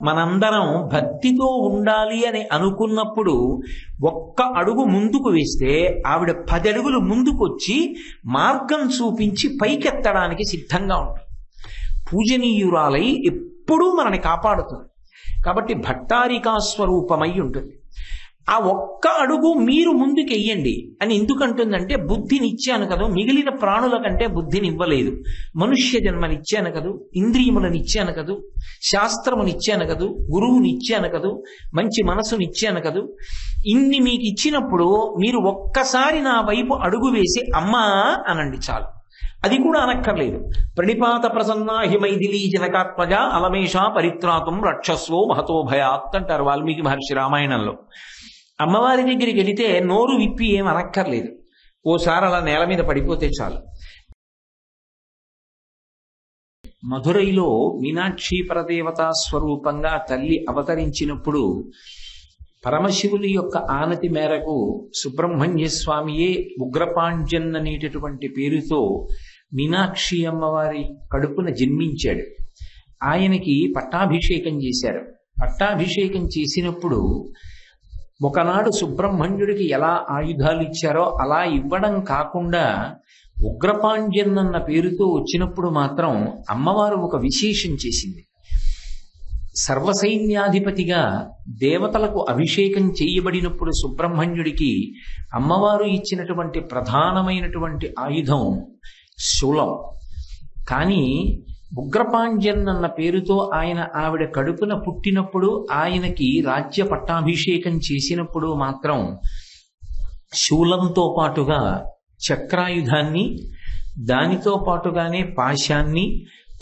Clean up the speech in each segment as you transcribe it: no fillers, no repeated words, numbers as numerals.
మనందరం భక్తితో ఉండాలి అని అనుకున్నప్పుడు ఒక్క అడుగు ముందుకు వేస్తే ఆవిడ 10 అడుగులు ముందుకొచ్చి మార్గం చూపించి పైకెత్తడానికి సిద్ధంగా ఉంటుంది. పూజనీయురాలై ఎప్పుడూ మనని కాపాడుతుంది. కాబట్టి భట్టారికా స్వరూపమై ఉంటుంది. ఆ ఒక్క అడుగు మీరు ముందుకు వెయ్యండి అని ఎందుకంటుందంటే, బుద్ధినిచ్చాను కదా, మిగిలిన ప్రాణుల కంటే బుద్ధినివ్వలేదు, మనుష్య జన్మనిచ్చాను కదూ, ఇంద్రియములనిచ్చాను కదూ, శాస్త్రమునిచ్చాను కదూ, గురువునిచ్చాను కదూ, మంచి మనసునిచ్చాను కదూ, ఇన్ని మీకు ఇచ్చినప్పుడు మీరు ఒక్కసారి నా వైపు అడుగు వేసి అమ్మా అనండి చాలు. అది కూడా అనక్కర్లేదు. ప్రణిపాత ప్రసన్నా హిమైథిలీ జనకాత్మజ అలమేష పరిత్రాతం రక్షస్వో మహతో భయాత్ అంటారు వాల్మీకి మహర్షి రామాయణంలో. అమ్మవారి దగ్గరికి వెళితే నోరు విప్పి ఏం అనక్కర్లేదు, ఓసారి అలా నేల మీద పడిపోతే చాలు. మధురైలో మీనాక్షి పరదేవతా స్వరూపంగా తల్లి అవతరించినప్పుడు పరమశివుని యొక్క ఆనతి మేరకు సుబ్రహ్మణ్య స్వామియే ఉగ్రపాండ్యన్ అనేటటువంటి పేరుతో మీనాక్షి అమ్మవారి కడుపున జన్మించాడు. ఆయనకి పట్టాభిషేకం చేశారు. పట్టాభిషేకం చేసినప్పుడు ఒకనాడు సుబ్రహ్మణ్యుడికి ఎలా ఆయుధాలు ఇచ్చారో అలా ఇవ్వడం కాకుండా ఉగ్రపాండ్యన్ అన్న పేరుతో వచ్చినప్పుడు మాత్రం అమ్మవారు ఒక విశేషం చేసింది. సర్వసైన్యాధిపతిగా దేవతలకు అభిషేకం చేయబడినప్పుడు సుబ్రహ్మణ్యుడికి అమ్మవారు ఇచ్చినటువంటి ప్రధానమైనటువంటి ఆయుధం శూలం. కానీ ఉగ్రపాండ్యన్ అన్న పేరుతో ఆవిడ కడుపున పుట్టినప్పుడు, ఆయనకి రాజ్య పట్టాభిషేకం చేసినప్పుడు మాత్రం శూలంతో పాటుగా చక్రాయుధాన్ని, దానితో పాటుగానే పాశాన్ని,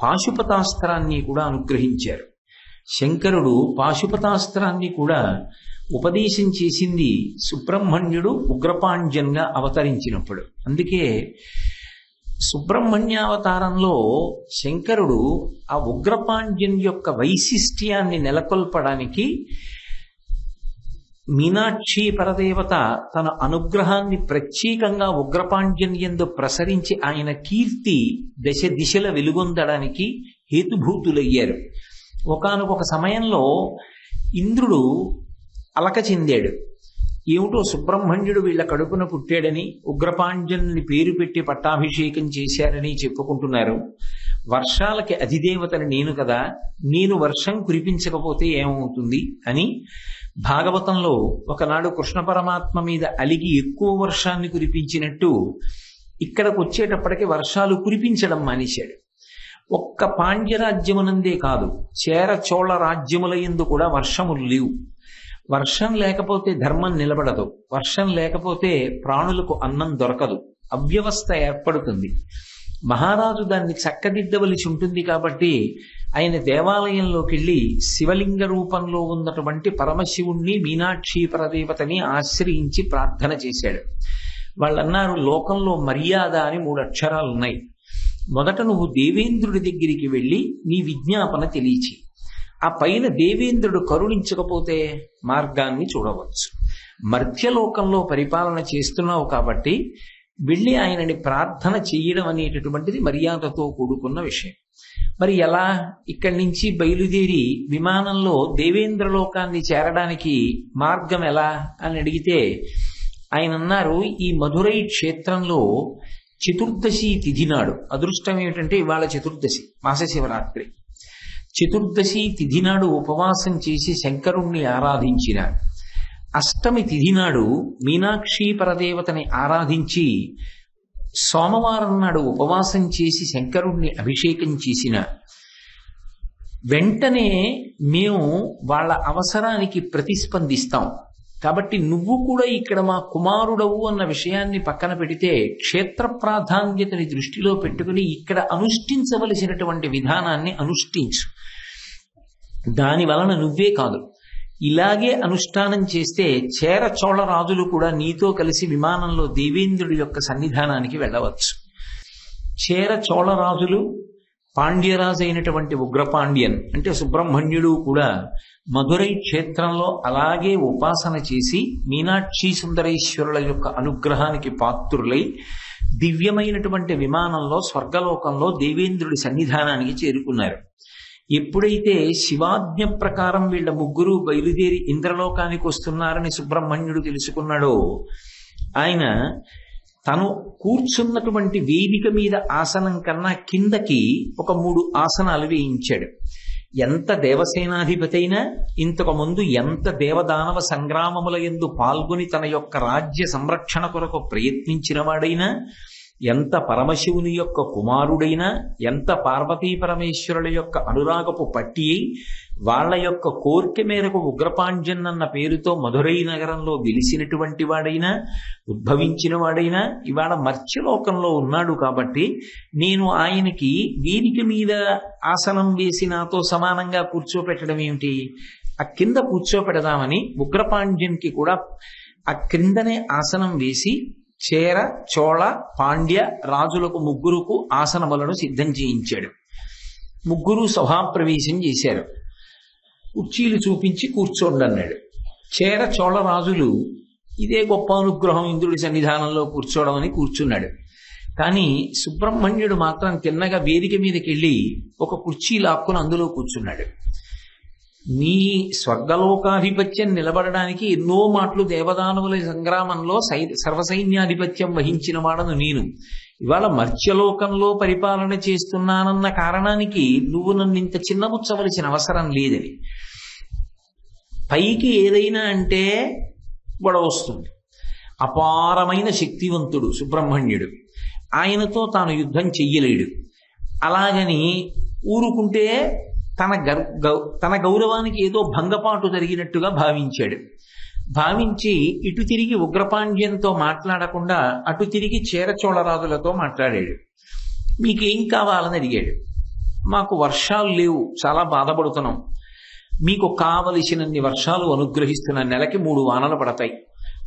పాశుపతాస్త్రాన్ని కూడా అనుగ్రహించారు. శంకరుడు పాశుపతాస్త్రాన్ని కూడా ఉపదేశం చేసింది సుబ్రహ్మణ్యుడు ఉగ్రపాండ్యన్గా అవతరించినప్పుడు. అందుకే సుబ్రహ్మణ్యావతారంలో శంకరుడు ఆ ఉగ్రపాండ్యన్ యొక్క వైశిష్ట్యాన్ని నెలకొల్పడానికి మీనాక్షి పరదేవత తన అనుగ్రహాన్ని ప్రత్యేకంగా ఉగ్రపాండ్యన్ యందు ప్రసరించి ఆయన కీర్తి దశ దిశల వెలుగొందడానికి హేతుభూతులయ్యారు. ఒకానొక సమయంలో ఇంద్రుడు అలక చెందాడు. ఏమిటో సుబ్రహ్మణ్యుడు వీళ్ళ కడుపున పుట్టాడని, ఉగ్రపాండ్యన్ని పేరు పెట్టి పట్టాభిషేకం చేశారని చెప్పుకుంటున్నారు. వర్షాలకి అధిదేవతని నేను కదా, నేను వర్షం కురిపించకపోతే ఏమవుతుంది అని భాగవతంలో ఒకనాడు కృష్ణ పరమాత్మ మీద అలిగి ఎక్కువ వర్షాన్ని కురిపించినట్టు ఇక్కడికి వచ్చేటప్పటికి వర్షాలు కురిపించడం మానేశాడు. ఒక్క పాండ్యరాజ్యమునందే కాదు, చేర చోళ రాజ్యముల యందు కూడా వర్షములు లేవు. వర్షం లేకపోతే ధర్మం నిలబడదు, వర్షం లేకపోతే ప్రాణులకు అన్నం దొరకదు, అవ్యవస్థ ఏర్పడుతుంది. మహారాజు దాన్ని చక్కదిద్దవలసి ఉంటుంది. కాబట్టి ఆయన దేవాలయంలోకి వెళ్ళి శివలింగ రూపంలో ఉన్నటువంటి పరమశివుణ్ణి, మీనాక్షి పరదేవతని ఆశ్రయించి ప్రార్థన చేశాడు. వాళ్ళన్నారు, లోకంలో మర్యాద అని 3 అక్షరాలు ఉన్నాయి. మొదట నువ్వు దేవేంద్రుడి దగ్గరికి వెళ్ళి నీ విజ్ఞాపన తెలియచి, ఆ పైన దేవేంద్రుడు కరుణించకపోతే మార్గాన్ని చూడవచ్చు. మర్త్యలోకంలో పరిపాలన చేస్తున్నావు కాబట్టి వెళ్ళి ఆయనని ప్రార్థన చేయడం అనేటటువంటిది మర్యాదతో కూడుకున్న విషయం. మరి ఎలా? ఇక్కడి నుంచి బయలుదేరి విమానంలో దేవేంద్రలోకాన్ని చేరడానికి మార్గం ఎలా అని అడిగితే ఆయన అన్నారు, ఈ మధురై క్షేత్రంలో చతుర్దశి తిథి నాడు, అదృష్టం ఏమిటంటే ఇవాళ చతుర్దశి మాస శివరాత్రి, చతుర్దశి తిథి నాడు ఉపవాసం చేసి శంకరుణ్ణి ఆరాధించిన, అష్టమి తిథి నాడు మీనాక్షి పరదేవతని ఆరాధించి సోమవారం నాడు ఉపవాసం చేసి శంకరుణ్ణి అభిషేకం చేసిన వెంటనే మేము వాళ్ళ అవసరానికి ప్రతిస్పందిస్తాం. కాబట్టి నువ్వు కూడా ఇక్కడ మా కుమారుడవు అన్న విషయాన్ని పక్కన పెడితే క్షేత్ర ప్రాధాన్యతని దృష్టిలో పెట్టుకుని ఇక్కడ అనుష్ఠించవలసినటువంటి విధానాన్ని అనుష్ఠించు. దాని వలన నువ్వే కాదు, ఇలాగే అనుష్ఠానం చేస్తే చేర చోళ రాజులు కూడా నీతో కలిసి విమానంలో దేవేంద్రుడి యొక్క సన్నిధానానికి వెళ్ళవచ్చు. చేర చోళ రాజులు, పాండ్యరాజు అయినటువంటి ఉగ్రపాండ్యన్ అంటే సుబ్రహ్మణ్యుడు కూడా మధురై క్షేత్రంలో అలాగే ఉపాసన చేసి మీనాక్షి సుందరేశ్వరుల యొక్క అనుగ్రహానికి పాత్రులై దివ్యమైనటువంటి విమానంలో స్వర్గలోకంలో దేవేంద్రుడి సన్నిధానానికి చేరుకున్నారు. ఎప్పుడైతే శివాజ్ఞ ప్రకారం వీళ్ళ ముగ్గురు బయలుదేరి ఇంద్రలోకానికి వస్తున్నారని సుబ్రహ్మణ్యుడు తెలుసుకున్నాడో, ఆయన తను కూర్చున్నటువంటి వేదిక మీద ఆసనం కన్నా కిందకి ఒక 3 ఆసనాలు వేయించాడు. ఎంత దేవసేనాధిపతి అయినా, ఇంతకు ముందు ఎంత దేవదానవ సంగ్రామముల యందు పాల్గొని తన యొక్క రాజ్య సంరక్షణ కొరకు ప్రయత్నించిన వాడైనా, ఎంత పరమశివుని యొక్క కుమారుడైనా, ఎంత పార్వతీ పరమేశ్వరుల యొక్క అనురాగపు పట్టి అయి వాళ్ల యొక్క కోరిక మేరకు ఉగ్రపాండ్యన్ అన్న పేరుతో మధురై నగరంలో వెలిసినటువంటి వాడైనా, ఉద్భవించిన వాడైనా ఇవాళ మర్త్యలోకంలో ఉన్నాడు. కాబట్టి నేను ఆయనకి వేదిక మీద ఆసనం వేసి నాతో సమానంగా కూర్చోపెట్టడం ఏమిటి, ఆ కింద కూర్చోపెడదామని ఉగ్రపాండ్యన్కి కూడా ఆ క్రిందనే ఆసనం వేసి చేర, చోళ, పాండ్య రాజులకు ముగ్గురుకు ఆసనములను సిద్ధం చేయించాడు. ముగ్గురు సభాప్రవేశం చేశారు. కుర్చీలు చూపించి కూర్చోండి అన్నాడు. చేర, చోళ రాజులు ఇదే గొప్ప అనుగ్రహం ఇంద్రుడి సన్నిధానంలో కూర్చోవడం అని కూర్చున్నాడు. కానీ సుబ్రహ్మణ్యుడు మాత్రం తిన్నగా వేదిక మీదకి వెళ్ళి ఒక కుర్చీ లాక్కుని అందులో కూర్చున్నాడు. మీ స్వర్గలోకాధిపత్యం నిలబడడానికి ఎన్నో మాటలు దేవదానవుల సంగ్రామంలో సర్వసైన్యాధిపత్యం వహించిన వాడను నేను. ఇవాళ మర్త్యలోకంలో పరిపాలన చేస్తున్నానన్న కారణానికి నువ్వు నన్ను ఇంత చిన్నబుచ్చవలసిన అవసరం లేదని. పైకి ఏదైనా అంటే గొడవ వస్తుంది. అపారమైన శక్తివంతుడు సుబ్రహ్మణ్యుడు. ఆయనతో తాను యుద్ధం చెయ్యలేడు. అలాగని ఊరుకుంటే తన గౌరవానికి ఏదో భంగపాటు జరిగినట్టుగా భావించాడు. భావించి ఇటు తిరిగి ఉగ్రపాండ్యంతో మాట్లాడకుండా అటు తిరిగి చేరచోళరాజులతో మాట్లాడాడు. మీకేం కావాలని అడిగాడు. మాకు వర్షాలు లేవు, చాలా బాధపడుతున్నాం, మీకు కావలసినన్ని వర్షాలు అనుగ్రహిస్తున్న నెలకి 3 వానలు పడతాయి,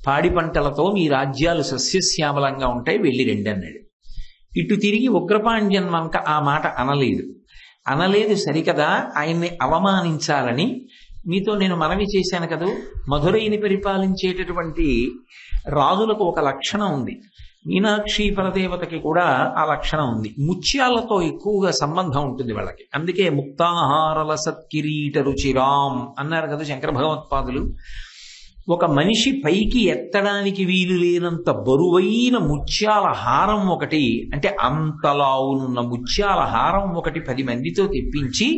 పాడి పంటలతో మీ రాజ్యాలు సస్యశ్యామలంగా ఉంటాయి, వెళ్ళి రండి అన్నాడు. ఇటు తిరిగి ఉగ్రపాండ్యన్ వంక ఆ మాట అనలేదు సరికదా, ఆయన్ని అవమానించాలని మీతో నేను మనవి చేశాను కదూ. మధురైని పరిపాలించేటటువంటి రాజులకు ఒక లక్షణం ఉంది, మీనాక్షి పరదేవతకి కూడా ఆ లక్షణం ఉంది. ముత్యాలతో ఎక్కువగా సంబంధం ఉంటుంది వాళ్ళకి. అందుకే ముక్తాహారల సత్కిరీట రుచిరాం అన్నారు కదా శంకర భగవత్పాదులు. ఒక మనిషి పైకి ఎత్తడానికి వీలు లేనంత బరువైన ముత్యాల హారం ఒకటి, అంటే అంతలావునున్న ముత్యాల హారం ఒకటి 10 మందితో తెప్పించి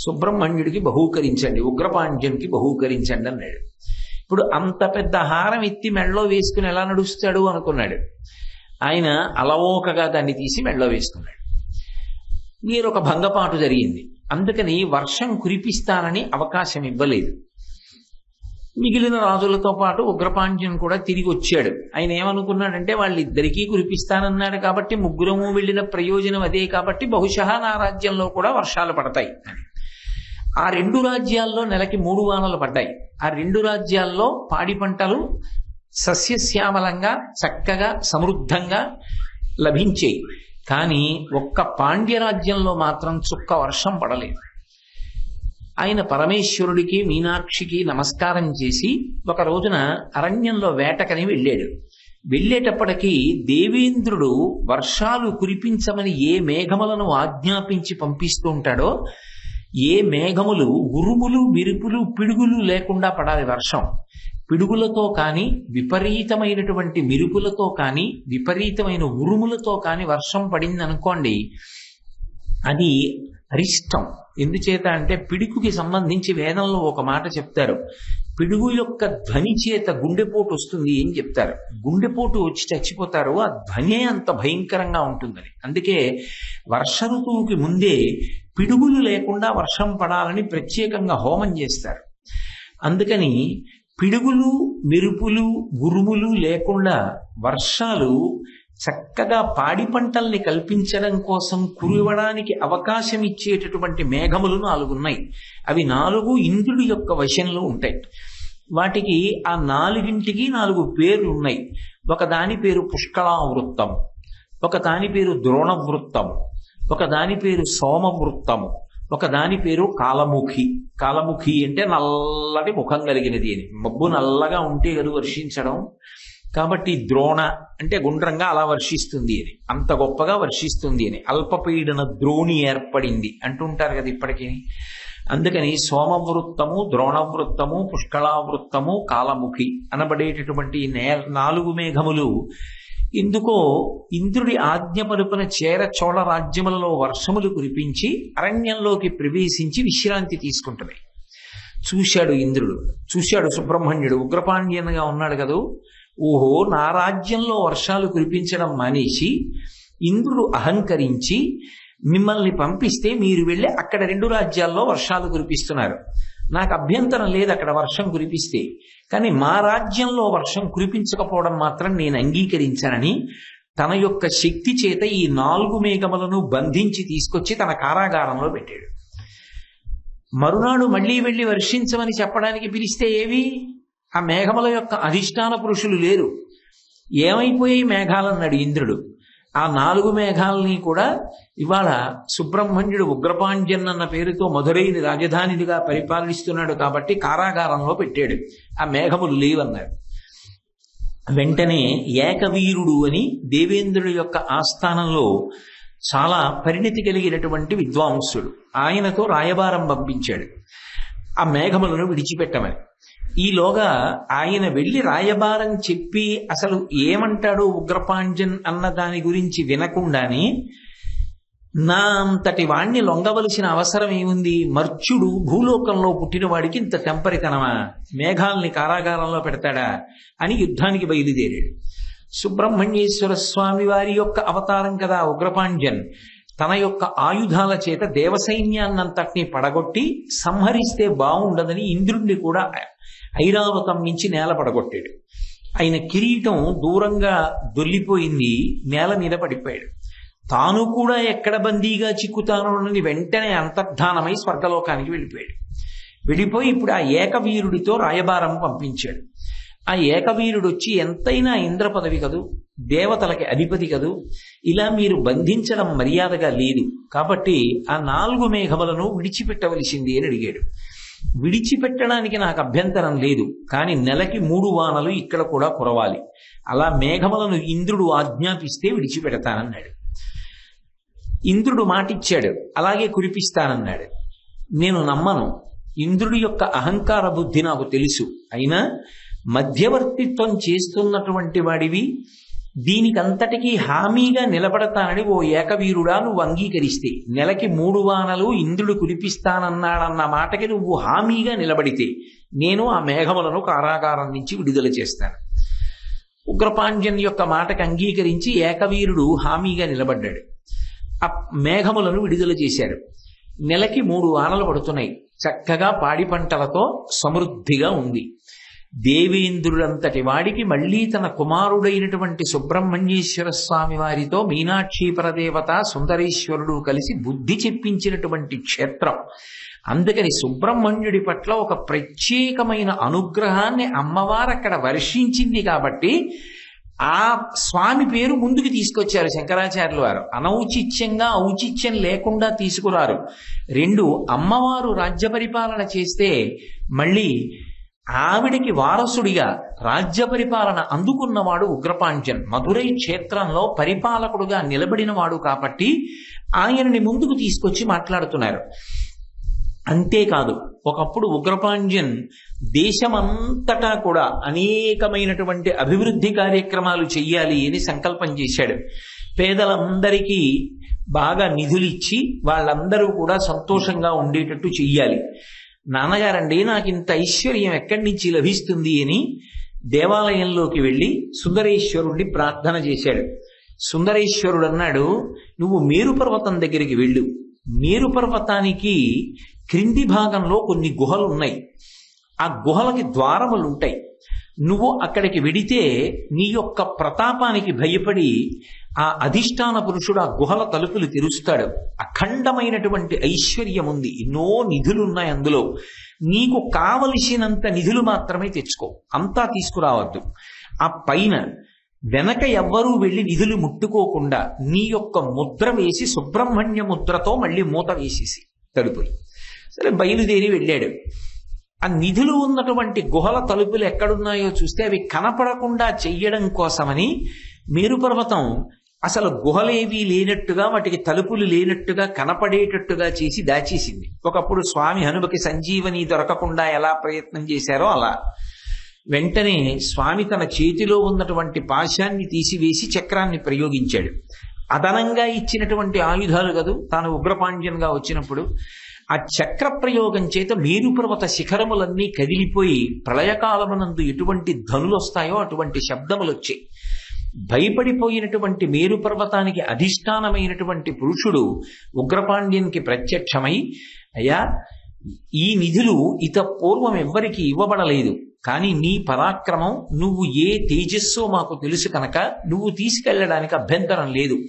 సుబ్రహ్మణ్యుడికి బహూకరించండి, ఉగ్రపాండ్యునికి బహూకరించండి అన్నాడు. ఇప్పుడు అంత పెద్ద హారం ఎత్తి మెడలో వేసుకుని ఎలా నడుస్తాడు అనుకున్నాడు. ఆయన అలవోకగా దాన్ని తీసి మెడలో వేసుకున్నాడు. మీరు ఒక భంగపాటు జరిగింది, అందుకని వర్షం కురిపిస్తానని అవకాశం ఇవ్వలేదు. మిగిలిన రాజులతో పాటు ఉగ్రపాండ్యుని కూడా తిరిగి వచ్చాడు. ఆయన ఏమనుకున్నాడంటే వాళ్ళిద్దరికీ కురిపిస్తానన్నాడు కాబట్టి ముగ్గురము వెళ్ళిన ప్రయోజనం అదే కాబట్టి బహుశా నా రాజ్యంలో కూడా వర్షాలు పడతాయి అని. ఆ 2 రాజ్యాల్లో నెలకి 3 వానలు పడ్డాయి. ఆ 2 రాజ్యాల్లో పాడి పంటలు సస్యశ్యామలంగా చక్కగా సమృద్ధంగా లభించాయి. కానీ ఒక్క పాండ్య రాజ్యంలో మాత్రం చుక్క వర్షం పడలేదు. ఆయన పరమేశ్వరుడికి మీనాక్షికి నమస్కారం చేసి ఒక రోజున అరణ్యంలో వేటకని వెళ్ళాడు. వెళ్ళేటప్పటికీ దేవేంద్రుడు వర్షాలు కురిపించమని ఏ మేఘములను ఆజ్ఞాపించి పంపిస్తూ ఉంటాడో, ఏ మేఘములు ఉరుములు మెరుపులు పిడుగులు లేకుండా పడాలి వర్షం. పిడుగులతో కానీ విపరీతమైనటువంటి మెరుపులతో కానీ విపరీతమైన ఉరుములతో కానీ వర్షం పడింది అనుకోండి, అది అరిష్టం. ఎందుచేత అంటే పిడుగుకి సంబంధించి వేదంలో ఒక మాట చెప్తారు. పిడుగు యొక్క ధ్వని చేత గుండెపోటు వస్తుంది ఏం చెప్తారు. గుండెపోటు వచ్చి చచ్చిపోతారు, ఆ ధ్వనే అంత భయంకరంగా ఉంటుందని. అందుకే వర్ష ఋతువుకి ముందే పిడుగులు లేకుండా వర్షం పడాలని ప్రత్యేకంగా హోమం చేస్తారు. అందుకని పిడుగులు మెరుపులు ఉరుములు లేకుండా వర్షాలు చక్కగా పాడి పంటల్ని కల్పించడం కోసం కురివడానికి అవకాశం ఇచ్చేటటువంటి మేఘములు 4 ఉన్నాయి. అవి 4 ఇంద్రుడి యొక్క వశంలో ఉంటాయి. వాటికి ఆ 4ంటికి 4 పేర్లు ఉన్నాయి. ఒక దాని పేరు పుష్కళావృత్తము, ఒక దాని పేరు ద్రోణవృత్తము, ఒక దాని పేరు సోమవృత్తము, ఒక దాని పేరు కాలముఖి. కాలముఖి అంటే నల్లటి ముఖం కలిగినది అని. మబ్బు నల్లగా ఉంటే కదా వర్షించడం. కాబట్టి ద్రోణ అంటే గుండ్రంగా అలా వర్షిస్తుంది అని, అంత గొప్పగా వర్షిస్తుంది అని. అల్పపీడన ద్రోణి ఏర్పడింది అంటుంటారు కదా ఇప్పటికీ. అందుకని సోమవృత్తము, ద్రోణవృత్తము, పుష్కళావృత్తము, కాలముఖి అనబడేటటువంటి 4 మేఘములు ఎందుకో ఇంద్రుడి ఆజ్ఞ పలుపున చేర చోళ రాజ్యములలో వర్షములు కురిపించి అరణ్యంలోకి ప్రవేశించి విశ్రాంతి తీసుకుంటున్నాయి. చూశాడు ఇంద్రుడు, చూశాడు సుబ్రహ్మణ్యుడు, ఉగ్రపాండ్యన్గా ఉన్నాడు కదూ. ఓహో, నా రాజ్యంలో వర్షాలు కురిపించడం మానేసి ఇంద్రుడు అహంకరించి మిమ్మల్ని పంపిస్తే మీరు వెళ్ళి అక్కడ 2 రాజ్యాల్లో వర్షాలు కురిపిస్తున్నారు. నాకు అభ్యంతరం లేదు అక్కడ వర్షం కురిపిస్తే, కానీ మా రాజ్యంలో వర్షం కురిపించకపోవడం మాత్రం నేను అంగీకరించానని తన యొక్క శక్తి చేత ఈ 4 మేఘములను బంధించి తీసుకొచ్చి తన కారాగారంలో పెట్టాడు. మరునాడు మళ్లీ వెళ్లి వర్షించమని చెప్పడానికి పిలిస్తే ఏవి? ఆ మేఘముల యొక్క అధిష్టాన పురుషులు లేరు. ఏమైపోయాయి మేఘాలన్నాడు ఇంద్రుడు. ఆ 4 మేఘాలని కూడా ఇవాళ సుబ్రహ్మణ్యుడు ఉగ్రపాండ్యన్ అన్న పేరుతో మధురైని రాజధానిగా పరిపాలిస్తున్నాడు కాబట్టి కారాగారంలో పెట్టాడు. ఆ మేఘములు లేవన్నారు. వెంటనే ఏకవీరుడు అని దేవేంద్రుడి యొక్క ఆస్థానంలో చాలా పరిణతి కలిగినటువంటి విద్వాంసుడు, ఆయనతో రాయబారం పంపించాడు ఆ మేఘములను విడిచిపెట్టమని. ఈలోగా ఆయన వెళ్లి రాయబారం చెప్పి అసలు ఏమంటాడు ఉగ్రపాండ్యన్ అన్న దాని గురించి వినకుండానే నా అంతటి వాణ్ణి లొంగవలసిన అవసరం ఏముంది? మర్చుడు భూలోకంలో పుట్టిన వాడికి ఇంత టెంపరితనమా? మేఘాల్ని కారాగారంలో పెడతాడా అని యుద్ధానికి బయలుదేరాడు. సుబ్రహ్మణ్యేశ్వర స్వామి వారి యొక్క అవతారం కదా ఉగ్రపాండ్యన్. తన యొక్క ఆయుధాల చేత దేవసైన్యాన్నంతటినీ పడగొట్టి సంహరిస్తే బాగుండదని ఇంద్రుడిని కూడా ఐరావతం నుంచి నేల పడగొట్టాడు. ఆయన కిరీటం దూరంగా దొల్లిపోయింది, నేల మీద పడిపోయాడు. తాను కూడా ఎక్కడ బందీగా చిక్కుతానోనని వెంటనే అంతర్ధానమై స్వర్గలోకానికి వెళ్ళిపోయాడు. వెళ్ళిపోయి ఇప్పుడు ఆ ఏకవీరుడితో రాయబారం పంపించాడు. ఆ ఏకవీరుడు వచ్చి ఎంతైనా ఇంద్ర పదవి కదూ, దేవతలకి అధిపతి కదూ, ఇలా మీరు బంధించడం మర్యాదగా లేదు, కాబట్టి ఆ 4 మేఘములను విడిచిపెట్టవలసింది అని అడిగాడు. విడిచిపెట్టడానికి నాకు అభ్యంతరం లేదు, కానీ నెలకి 3 వానలు ఇక్కడ కూడా కురవాలి. అలా మేఘములను ఇంద్రుడు ఆజ్ఞాపిస్తే విడిచిపెడతానన్నాడు. ఇంద్రుడు మాటిచ్చాడు, అలాగే కురిపిస్తానన్నాడు. నేను నమ్మను. ఇంద్రుడి యొక్క అహంకార బుద్ధి నాకు తెలుసు. అయినా మధ్యవర్తిత్వం చేస్తున్నటువంటి వాడివి, దీనికంతటికీ హామీగా నిలబడతానని ఓ ఏకవీరుడా నువ్వు అంగీకరిస్తే, నెలకి 3 వానలు ఇంద్రుడు కురిపిస్తానన్నాడన్న మాటకి నువ్వు హామీగా నిలబడితే నేను ఆ మేఘములను కారాగారం నుంచి విడుదల చేస్తాను. ఉగ్రపాండ్యన్ యొక్క మాటకు అంగీకరించి ఏకవీరుడు హామీగా నిలబడ్డాడు. ఆ మేఘములను విడుదల చేశారు. నెలకి 3 వానలు పడుతున్నాయి. చక్కగా పాడి పంటలతో సమృద్ధిగా ఉంది. దేవేంద్రుడంతటి వాడికి మళ్లీ తన కుమారుడైనటువంటి సుబ్రహ్మణ్యేశ్వర స్వామి వారితో మీనాక్షి పరదేవత సుందరేశ్వరుడు కలిసి బుద్ధి చెప్పించినటువంటి క్షేత్రం. అందుకని సుబ్రహ్మణ్యుడి పట్ల ఒక ప్రత్యేకమైన అనుగ్రహాన్ని అమ్మవారు అక్కడ వర్షించింది కాబట్టి ఆ స్వామి పేరు ముందుకు తీసుకొచ్చారు శంకరాచార్యుల వారు. అనౌచిత్యంగా ఔచిత్యం లేకుండా తీసుకురారు. 2 అమ్మవారు రాజ్య పరిపాలన చేస్తే మళ్ళీ ఆవిడికి వారసుడిగా రాజ్య పరిపాలన అందుకున్నవాడు ఉగ్రపాండ్యన్. మధురై క్షేత్రంలో పరిపాలకుడుగా నిలబడినవాడు కాబట్టి ఆయనని ముందుకు తీసుకొచ్చి మాట్లాడుతున్నారు. అంతేకాదు, ఒకప్పుడు ఉగ్రపాండ్యన్ దేశమంతటా కూడా అనేకమైనటువంటి అభివృద్ధి కార్యక్రమాలు చెయ్యాలి అని సంకల్పం చేశాడు. పేదలందరికీ బాగా నిధులిచ్చి వాళ్ళందరూ కూడా సంతోషంగా ఉండేటట్టు చెయ్యాలి. నాన్నగారండి నాకు ఇంత ఐశ్వర్యం ఎక్కడి నుంచి లభిస్తుంది అని దేవాలయంలోకి వెళ్ళి సుందరేశ్వరుణ్ణి ప్రార్థన చేశాడు. సుందరేశ్వరుడు అన్నాడు, నువ్వు మేరు పర్వతం దగ్గరికి వెళ్ళు. మేరు పర్వతానికి క్రింది భాగంలో కొన్ని గుహలు ఉన్నాయి. ఆ గుహలకి ద్వారములు ఉంటాయి. నువ్వు అక్కడికి వెడితే నీ యొక్క ప్రతాపానికి భయపడి ఆ అధిష్టాన పురుషుడు ఆ గుహల తలుపులు తెరుస్తాడు. అఖండమైనటువంటి ఐశ్వర్యం ఉంది, ఎన్నో నిధులున్నాయి అందులో. నీకు కావలసినంత నిధులు మాత్రమే తెచ్చుకో, అంతా తీసుకురావద్దు. ఆ పైన వెనక ఎవ్వరూ వెళ్లి నిధులు ముట్టుకోకుండా నీ యొక్క ముద్ర వేసి సుబ్రహ్మణ్య ముద్రతో మళ్ళీ మూత వేసేసి తలుపులు. సరే బయలుదేరి వెళ్ళాడు. ఆ నిధులు ఉన్నటువంటి గుహల తలుపులు ఎక్కడున్నాయో చూస్తే అవి కనపడకుండా చెయ్యడం కోసమని మేరుపర్వతం అసలు గుహలేవీ లేనట్టుగా, వాటికి తలుపులు లేనట్టుగా కనపడేటట్టుగా చేసి దాచేసింది. ఒకప్పుడు స్వామి హనుమకి సంజీవని దొరకకుండా ఎలా ప్రయత్నం చేశారో అలా వెంటనే స్వామి తన చేతిలో ఉన్నటువంటి పాశాన్ని తీసివేసి చక్రాన్ని ప్రయోగించాడు. అదనంగా ఇచ్చినటువంటి ఆయుధాలు కదూ తాను ఉగ్రపాండ్యంగా వచ్చినప్పుడు. ఆ చక్ర ప్రయోగం చేత మేరుపర్వత శిఖరములన్నీ కదిలిపోయి ప్రళయకాలమునందు ఎటువంటి ధనులు వస్తాయో అటువంటి శబ్దములు వచ్చాయి. భయపడిపోయినటువంటి మేరుపర్వతానికి అధిష్టానమైనటువంటి పురుషుడు ఉగ్రపాండ్యానికి ప్రత్యక్షమై, అయ్యా ఈ నిధులు పూర్వం ఎవ్వరికి ఇవ్వబడలేదు, కానీ నీ పరాక్రమం, నువ్వు ఏ తేజస్సో మాకు తెలుసు కనుక నువ్వు తీసుకెళ్లడానికి అభ్యంతరం లేదు,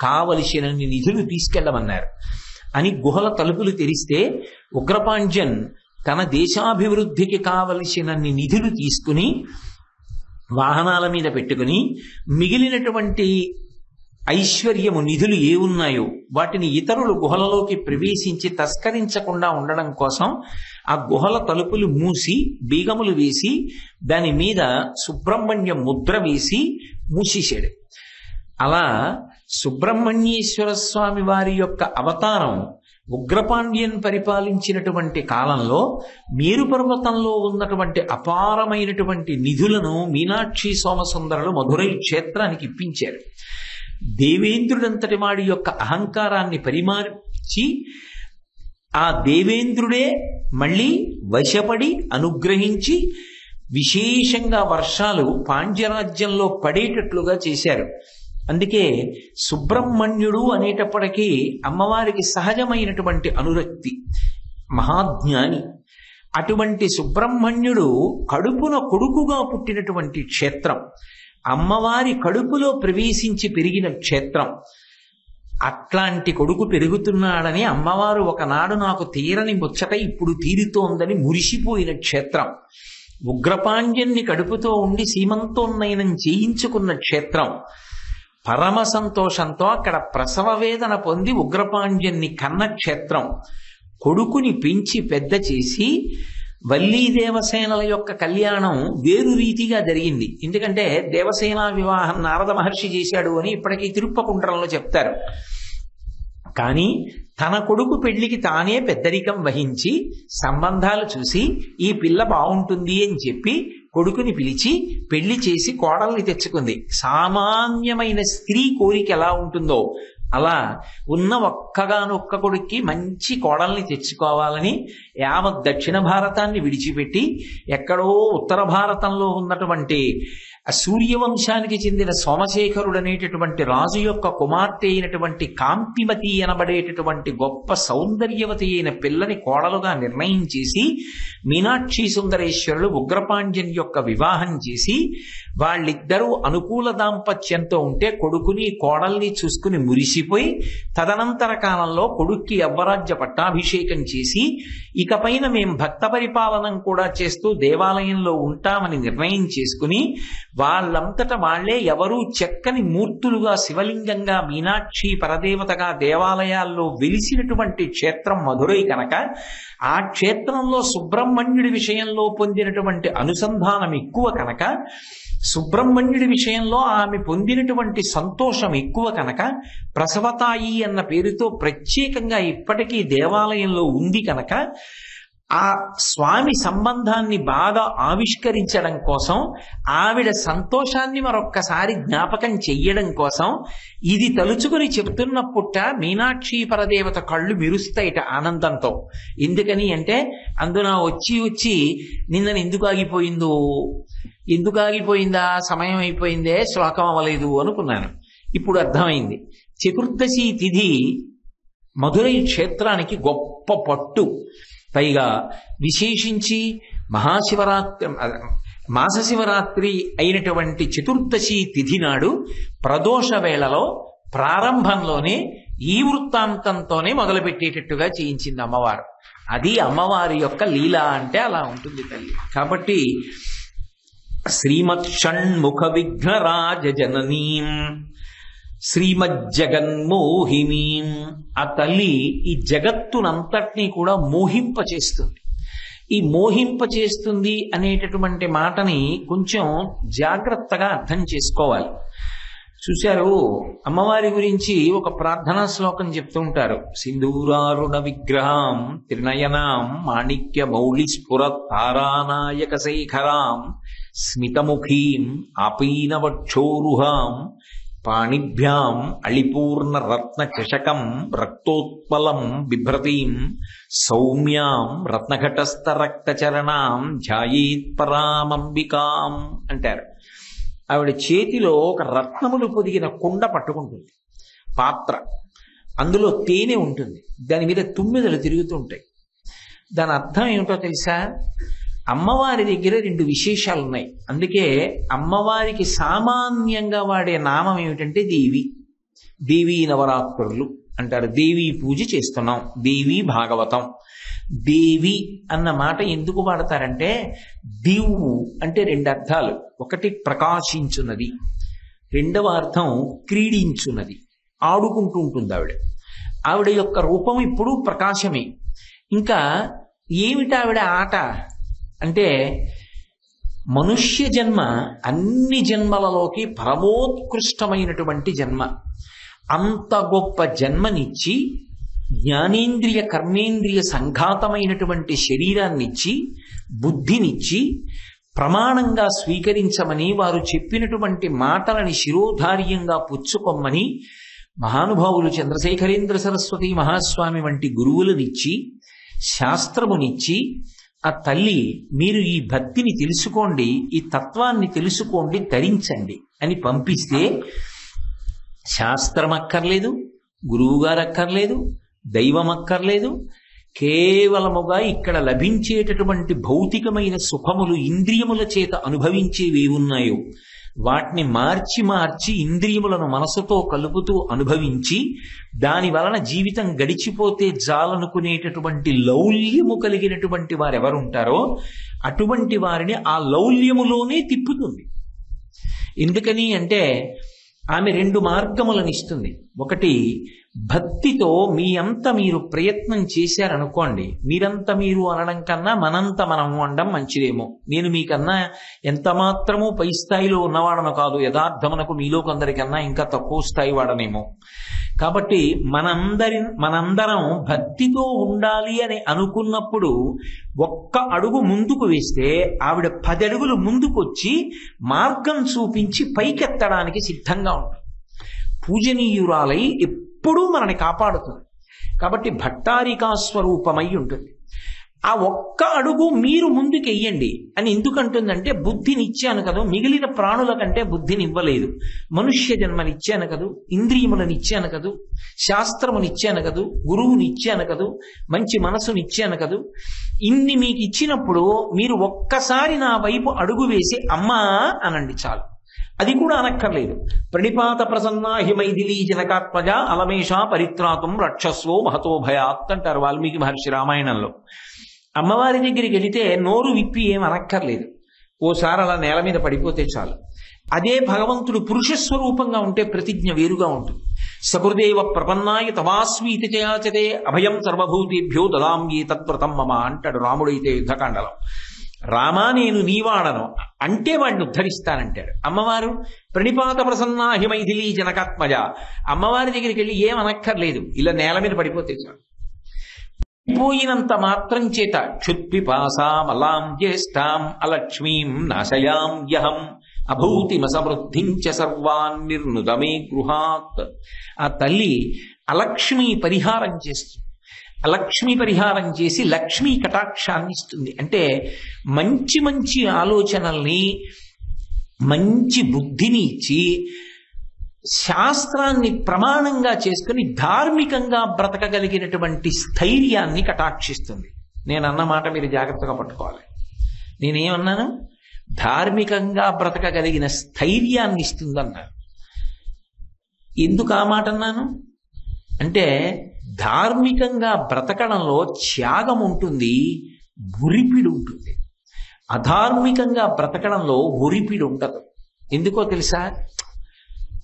కావలసినన్ని నిధులు తీసుకెళ్లమన్నారు అని గుహల తలుపులు తెరిస్తే ఉగ్రపాండ్యన్ తన దేశాభివృద్ధికి కావలసినన్ని నిధులు తీసుకుని వాహనాల మీద పెట్టుకుని మిగిలినటువంటి ఐశ్వర్యము నిధులు ఏ ఉన్నాయో వాటిని ఇతరులు గుహలలోకి ప్రవేశించి తస్కరించకుండా ఉండడం కోసం ఆ గుహల తలుపులు మూసి బీగములు వేసి దాని మీద సుబ్రహ్మణ్య ముద్ర వేసి మూసేశాడు. అలా సుబ్రహ్మణ్యేశ్వర స్వామి వారి యొక్క అవతారం ఉగ్రపాండ్యన్ పరిపాలించినటువంటి కాలంలో మేరుపర్వతంలో ఉన్నటువంటి అపారమైనటువంటి నిధులను మీనాక్షి సోమసుందరులు మధురై క్షేత్రానికి ఇప్పించారు. దేవేంద్రుడంతటి వాడి యొక్క అహంకారాన్ని పరిమార్చి ఆ దేవేంద్రుడే మళ్ళీ వశపడి అనుగ్రహించి విశేషంగా వర్షాలు పాండ్యరాజ్యంలో పడేటట్లుగా చేశారు. అందుకే సుబ్రహ్మణ్యుడు అనేటప్పటికీ అమ్మవారికి సహజమైనటువంటి అనురక్తి, మహాజ్ఞాని. అటువంటి సుబ్రహ్మణ్యుడు కడుపున కొడుకుగా పుట్టినటువంటి క్షేత్రం, అమ్మవారి కడుపులో ప్రవేశించి పెరిగిన క్షేత్రం. అట్లాంటి కొడుకు పెరుగుతున్నాడని అమ్మవారు ఒకనాడు నాకు తీరని ముచ్చట ఇప్పుడు తీరుతోందని మురిసిపోయిన క్షేత్రం. ఉగ్రపాండ్యన్ని కడుపుతో ఉండి సీమంతోన్నయనం చేయించుకున్న క్షేత్రం. పరమ సంతోషంతో అక్కడ ప్రసవ వేదన పొంది ఉగ్రపాండ్యన్ని కన్న క్షేత్రం. కొడుకుని పెంచి పెద్ద చేసి వల్లీ దేవసేనల యొక్క కళ్యాణం వేరు రీతిగా జరిగింది. ఎందుకంటే దేవసేన వివాహం నారద మహర్షి చేశాడు అని ఇప్పటికీ తిరుప్పకుండ్రంలో చెప్తారు. కానీ తన కొడుకు పెళ్లికి తానే పెద్దరికం వహించి సంబంధాలు చూసి ఈ పిల్ల బాగుంటుంది అని చెప్పి కొడుకుని పిలిచి పెళ్లి చేసి కోడల్ని తెచ్చుకుంది. సామాన్యమైన స్త్రీ కోరిక ఎలా ఉంటుందో అలా ఉన్న ఒక్కగానొక్క కొడుక్కి మంచి కోడల్ని తెచ్చుకోవాలని యావత్ దక్షిణ భారతాన్ని విడిచిపెట్టి ఎక్కడో ఉత్తర భారతంలో ఉన్నటువంటి సూర్యవంశానికి చెందిన సోమశేఖరుడు అనేటటువంటి రాజు యొక్క కుమార్తె అయినటువంటి కాంతిమతి అనబడేటటువంటి గొప్ప సౌందర్యవతి అయిన పిల్లని కోడలుగా నిర్ణయం చేసి మీనాక్షి సుందరేశ్వరులు ఉగ్రపాండ్యన్ యొక్క వివాహం చేసి వాళ్ళిద్దరూ అనుకూల దాంపత్యంతో ఉంటే కొడుకుని కోడల్ని చూసుకుని మురిసిపోయి తదనంతర కాలంలో కొడుక్కి యవ్వరాజ్య పట్టాభిషేకం చేసి ఇకపైన మేం భక్త పరిపాలనం కూడా చేస్తూ దేవాలయంలో ఉంటామని నిర్ణయం చేసుకుని వాళ్ళంతట వాళ్లే ఎవరూ చెక్కని మూర్తులుగా శివలింగంగా మీనాక్షి పరదేవతగా దేవాలయాల్లో వెలిసినటువంటి క్షేత్రం మధురై కనుక ఆ క్షేత్రంలో సుబ్రహ్మణ్యుడి విషయంలో పొందినటువంటి అనుసంధానం ఎక్కువ కనుక సుబ్రహ్మణ్యుడి విషయంలో ఆమె పొందినటువంటి సంతోషం ఎక్కువ కనుక ప్రసవతాయి అన్న పేరుతో ప్రత్యేకంగా ఇప్పటికీ దేవాలయంలో ఉంది కనుక ఆ స్వామి సంబంధాన్ని బాగా ఆవిష్కరించడం కోసం ఆవిడ సంతోషాన్ని మరొక్కసారి జ్ఞాపకం చెయ్యడం కోసం ఇది తలుచుకుని చెప్తున్నప్పుట మీనాక్షి పరదేవత కళ్ళు మెరుస్తాయిట ఆనందంతో. ఎందుకని అంటే అందున వచ్చి నిన్న ఎందుకు ఆగిపోయిందా, సమయం అయిపోయిందే, శ్లోకం అవ్వలేదు అనుకున్నాను. ఇప్పుడు అర్థమైంది. చతుర్దశి తిథి మధురై క్షేత్రానికి గొప్ప పట్టు. పైగా విశేషించి మహాశివరాత్రి మాసశివరాత్రి అయినటువంటి చతుర్దశి తిథి నాడు ప్రదోష వేళలో ప్రారంభంలోనే ఈ వృత్తాంతంతోనే మొదలుపెట్టేటట్టుగా చేయించింది అమ్మవారు. అది అమ్మవారి యొక్క లీల అంటే అలా ఉంటుంది తల్లి. కాబట్టి శ్రీమత్ షణ్ముఖ విఘ్నరాజ జననీం శ్రీమజ్జగన్మోహినీం. ఆ తల్లి ఈ జగత్తునంతటినీ కూడా మోహింపచేస్తుంది. ఈ మోహింపచేస్తుంది అనేటటువంటి మాటని కొంచెం జాగ్రత్తగా అర్థం చేసుకోవాలి. చూశారు, అమ్మవారి గురించి ఒక ప్రార్థనా శ్లోకం చెప్తూ ఉంటారు. సింధూరారుణ విగ్రహం త్రినయనాం మాణిక్య మౌళి స్ఫుర తారానాయక శేఖరాం స్మితముఖీం ఆపీనవక్షోరుహాం పాణిభ్యాం అళిపూర్ణ రత్న చషకం రక్తోత్పలం బిభ్రతీం సౌమ్యాం రత్నఘటస్థ రక్తచరణాం ధ్యాయేత్ పరామంబికాం అంటారు. ఆవిడ చేతిలో ఒక రత్నములు పొదిగిన కుండ పట్టుకుంటుంది, పాత్ర. అందులో తేనె ఉంటుంది, దాని మీద తుమ్మెదలు తిరుగుతుంటాయి. దాని అర్థం ఏమిటో తెలుసా? అమ్మవారి దగ్గర రెండు విశేషాలు ఉన్నాయి. అందుకే అమ్మవారికి సామాన్యంగా వాడే నామం ఏమిటంటే దేవి. దేవీ నవరాత్రులు అంటారు. దేవీ పూజ చేస్తున్నాం, దేవీ భాగవతం. దేవి అన్న మాట ఎందుకు వాడతారంటే, దివ్వు అంటే రెండు అర్థాలు. ఒకటి ప్రకాశించున్నది, రెండవ అర్థం క్రీడించున్నది, ఆడుకుంటూ ఉంటుంది ఆవిడ. ఆవిడ యొక్క రూపం ఇప్పుడు ప్రకాశమే. ఇంకా ఏమిటి ఆవిడ ఆట అంటే, మనుష్య జన్మ అన్ని జన్మలలోకి పరమోత్కృష్టమైనటువంటి జన్మ. అంత గొప్ప జన్మనిచ్చి జ్ఞానేంద్రియ కర్మేంద్రియ సంఘాతమైనటువంటి శరీరాన్నిచ్చి బుద్ధినిచ్చి ప్రమాణంగా స్వీకరించమని వారు చెప్పినటువంటి మాటలని శిరోధార్యంగా పుచ్చుకొమ్మని మహానుభావులు చంద్రశేఖరేంద్ర సరస్వతి మహాస్వామి వంటి గురువులనిచ్చి శాస్త్రమునిచ్చి, ఆ తల్లి మీరు ఈ భక్తిని తెలుసుకోండి, ఈ తత్వాన్ని తెలుసుకోండి, ధరించండి అని పంపిస్తే శాస్త్రం అక్కర్లేదు, గురువుగారు అక్కర్లేదు, దైవం అక్కర్లేదు. కేవలముగా ఇక్కడ లభించేటటువంటి భౌతికమైన సుఖములు ఇంద్రియముల చేత అనుభవించేవి ఉన్నాయో వాటిని మార్చి మార్చి ఇంద్రియములను మనసుతో కలుపుతూ అనుభవించి దాని వలన జీవితం గడిచిపోతే జాలనుకునేటటువంటి లౌల్యము కలిగినటువంటి వారెవరుంటారో అటువంటి వారిని ఆ లౌల్యములోనే తిప్పుతుంది. ఎందుకని అంటే ఆమె రెండు మార్గములను ఇస్తుంది. ఒకటి, భక్తితో మీ అంత మీరు ప్రయత్నం చేశారనుకోండి, మీరంత మీరు అనడం కన్నా మనంత మనం అనడం మంచిదేమో. నేను మీకన్నా ఎంత మాత్రమూ పై స్థాయిలో ఉన్నవాడను కాదు, యథార్థమునకు మీలో కొందరికన్నా ఇంకా తక్కువ స్థాయి వాడనేమో. కాబట్టి మనందరం భక్తితో ఉండాలి అని అనుకున్నప్పుడు ఒక్క అడుగు ముందుకు వేస్తే ఆవిడ 10 అడుగులు ముందుకొచ్చి మార్గం చూపించి పైకెత్తడానికి సిద్ధంగా ఉంటుంది. పూజనీయురాలై ఎప్పుడూ మనని కాపాడుతుంది. కాబట్టి భట్టారికా స్వరూపమై ఉంటుంది. ఆ ఒక్క అడుగు మీరు ముందుకు వెయ్యండి అని ఎందుకంటుందంటే, బుద్ధినిచ్చాను కదా, మిగిలిన ప్రాణుల కంటే బుద్ధినివ్వలేదు. మనుష్య జన్మనిచ్చాను కదూ, ఇంద్రియములనిచ్చాను కదూ, శాస్త్రమునిచ్చాను కదూ, గురువునిచ్చాను కదూ, మంచి మనసునిచ్చాను కదూ. ఇన్ని మీకు ఇచ్చినప్పుడు మీరు ఒక్కసారి నా వైపు అడుగు వేసి అమ్మా అనండి చాలు. అది కూడా అనక్కర్లేదు. ప్రణిపాత ప్రసన్నా హిమైథిలీ జనకాత్మజ అలమేషా పరిత్రాతుం రక్షస్వో మహతో భయాత్ అంటారు వాల్మీకి మహర్షి రామాయణంలో. అమ్మవారి దగ్గరికి వెళితే నోరు విప్పి ఏం అనక్కర్లేదు, ఓసారి అలా నేల మీద పడిపోతే చాలు. అదే భగవంతుడు పురుష స్వరూపంగా ఉంటే ప్రతిజ్ఞ వేరుగా ఉంటుంది. సకృదేవ ప్రపన్నాయ తవాస్మీతి చయాచతే అభయం సర్వభూతేభ్యో దదాంగి తత్వ్రతం మమ అంటాడు రాముడైతే యుద్ధకాండలో. రామా నేను నీవాడను అంటే వాడిని ఉద్ధరిస్తానంటాడు. అమ్మవారు ప్రణిపాత ప్రసన్నా హిమైథిలీ జనకాత్మజ. అమ్మవారి దగ్గరికి వెళ్ళి ఏమనక్కర్లేదు, ఇలా నేల మీద పడిపోతే చాలు. పోయినంత మాత్రం చేత క్షుత్పిపాసాం అలాం జ్యేష్ఠాం అలక్ష్మీం నాశయాం యహం అభూతిమసమృద్ధిం చ సర్వాన్ నిర్నుదమే గృహాత్. ఆ తల్లి అలక్ష్మీ పరిహారం చేస్తుంది. లక్ష్మీ పరిహారం చేసి లక్ష్మీ కటాక్షాన్ని ఇస్తుంది. అంటే మంచి మంచి ఆలోచనల్ని, మంచి బుద్ధిని ఇచ్చి శాస్త్రాన్ని ప్రమాణంగా చేసుకుని ధార్మికంగా బ్రతకగలిగినటువంటి స్థైర్యాన్ని కటాక్షిస్తుంది. నేను అన్న మాట మీరు జాగ్రత్తగా పట్టుకోవాలి. నేనేమన్నాను? ధార్మికంగా బ్రతకగలిగిన స్థైర్యాన్ని ఇస్తుందన్నాను. ఎందుకు ఆ మాట అన్నాను అంటే, ధార్మికంగా బ్రతకడంలో త్యాగం ఉంటుంది, ఉరిపిడి ఉంటుంది. అధార్మికంగా బ్రతకడంలో ఉరిపిడి ఉండదు. ఎందుకో తెలుసా?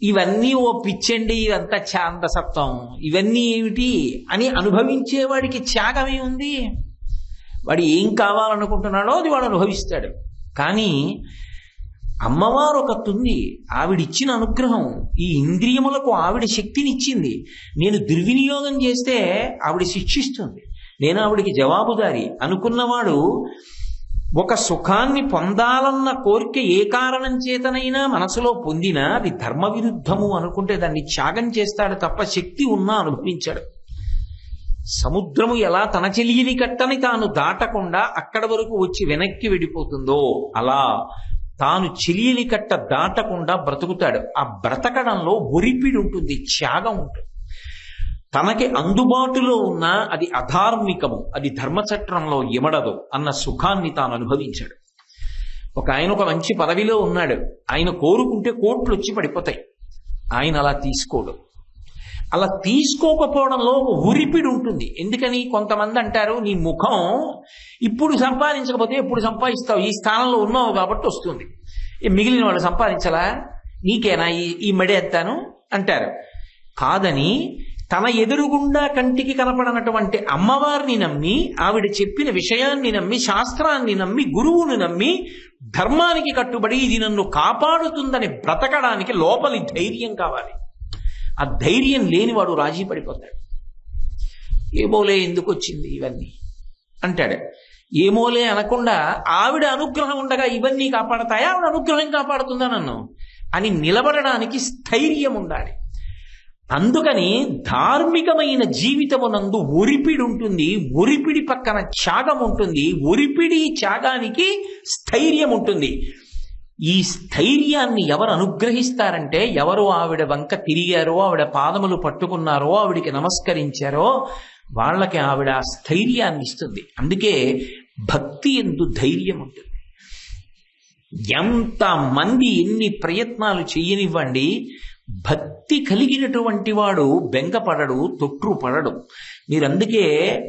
ఇవన్నీ ఓ పిచ్చండి, ఇదంతా ఛాందసత్వం, ఇవన్నీ ఏమిటి అని అనుభవించేవాడికి త్యాగమే ఉంది. వాడు ఏం కావాలనుకుంటున్నాడో అది వాడు అనుభవిస్తాడు. కానీ అమ్మవారు ఒక తుంది, ఆవిడిచ్చిన అనుగ్రహం, ఈ ఇంద్రియములకు ఆవిడ శక్తినిచ్చింది. నేను దుర్వినియోగం చేస్తే ఆవిడ శిక్షిస్తుంది, నేను ఆవిడికి జవాబుదారి అనుకున్నవాడు ఒక సుఖాన్ని పొందాలన్న కోరిక ఏ కారణం చేతనైనా మనసులో పొందినా అది ధర్మ విరుద్ధము అనుకుంటే దాన్ని త్యాగం చేస్తాడు తప్ప శక్తి ఉన్నా అనుభవించాడు. సముద్రము ఎలా తన చెలియని కట్టని తాను దాటకుండా అక్కడి వరకు వచ్చి వెనక్కి వెళ్ళిపోతుందో అలా తాను చెలియని కట్ట దాటకుండా బ్రతుకుతాడు. ఆ బ్రతకడంలో ఒరిపిడి ఉంటుంది, త్యాగం ఉంటుంది. తనకి అందుబాటులో ఉన్న అది అధార్మికము, అది ధర్మచట్రంలో ఇమడదు అన్న సుఖాన్ని తాను అనుభవించాడు. ఆయన ఒక మంచి పదవిలో ఉన్నాడు, ఆయన కోరుకుంటే కోట్లు వచ్చి పడిపోతాయి, ఆయన అలా తీసుకోడు. అలా తీసుకోకపోవడంలో ఒక ఉరిపిడి ఉంటుంది. ఎందుకని కొంతమంది అంటారు, నీ ముఖం ఇప్పుడు సంపాదించకపోతే ఎప్పుడు సంపాదిస్తావు, ఈ స్థానంలో ఉన్నావు కాబట్టి వస్తుంది, మిగిలిన వాళ్ళు సంపాదించలా, నీకేనా ఈ మడి ఎత్తాను అంటారు. కాదని తన ఎదురుగుండా కంటికి కనపడనటువంటి అమ్మవారిని నమ్మి, ఆవిడ చెప్పిన విషయాన్ని నమ్మి, శాస్త్రాన్ని నమ్మి, గురువుని నమ్మి, ధర్మానికి కట్టుబడి ఇది నన్ను కాపాడుతుందని బ్రతకడానికి లోపలి ధైర్యం కావాలి. ఆ ధైర్యం లేనివాడు రాజీ పడిపోతాడు. ఏమోలే ఎందుకు వచ్చింది ఇవన్నీ అంటాడు. ఏమోలే అనకుండా ఆవిడ అనుగ్రహం ఉండగా ఇవన్నీ కాపాడతాయా, ఆవిడ అనుగ్రహం కాపాడుతుందా నన్ను అని నిలబడడానికి స్థైర్యం ఉండాలి. అందుకని ధార్మికమైన జీవితమునందు ఒరిపిడి ఉంటుంది, ఒరిపిడి పక్కన త్యాగం ఉంటుంది, ఒరిపిడి త్యాగానికి స్థైర్యం ఉంటుంది. ఈ స్థైర్యాన్ని ఎవరు అనుగ్రహిస్తారంటే, ఎవరు ఆవిడ వంక తిరిగారో, ఆవిడ పాదములు పట్టుకున్నారో, ఆవిడికి నమస్కరించారో వాళ్ళకి ఆవిడ స్థైర్యాన్ని ఇస్తుంది. అందుకే భక్తి ఎందు ధైర్యం ఉంటుంది. ఎంతమంది ఎన్ని ప్రయత్నాలు చెయ్యనివ్వండి, భక్తి కలిగినటువంటి వాడు బెంగపడడు, తొట్రుపడడు. మీరందుకే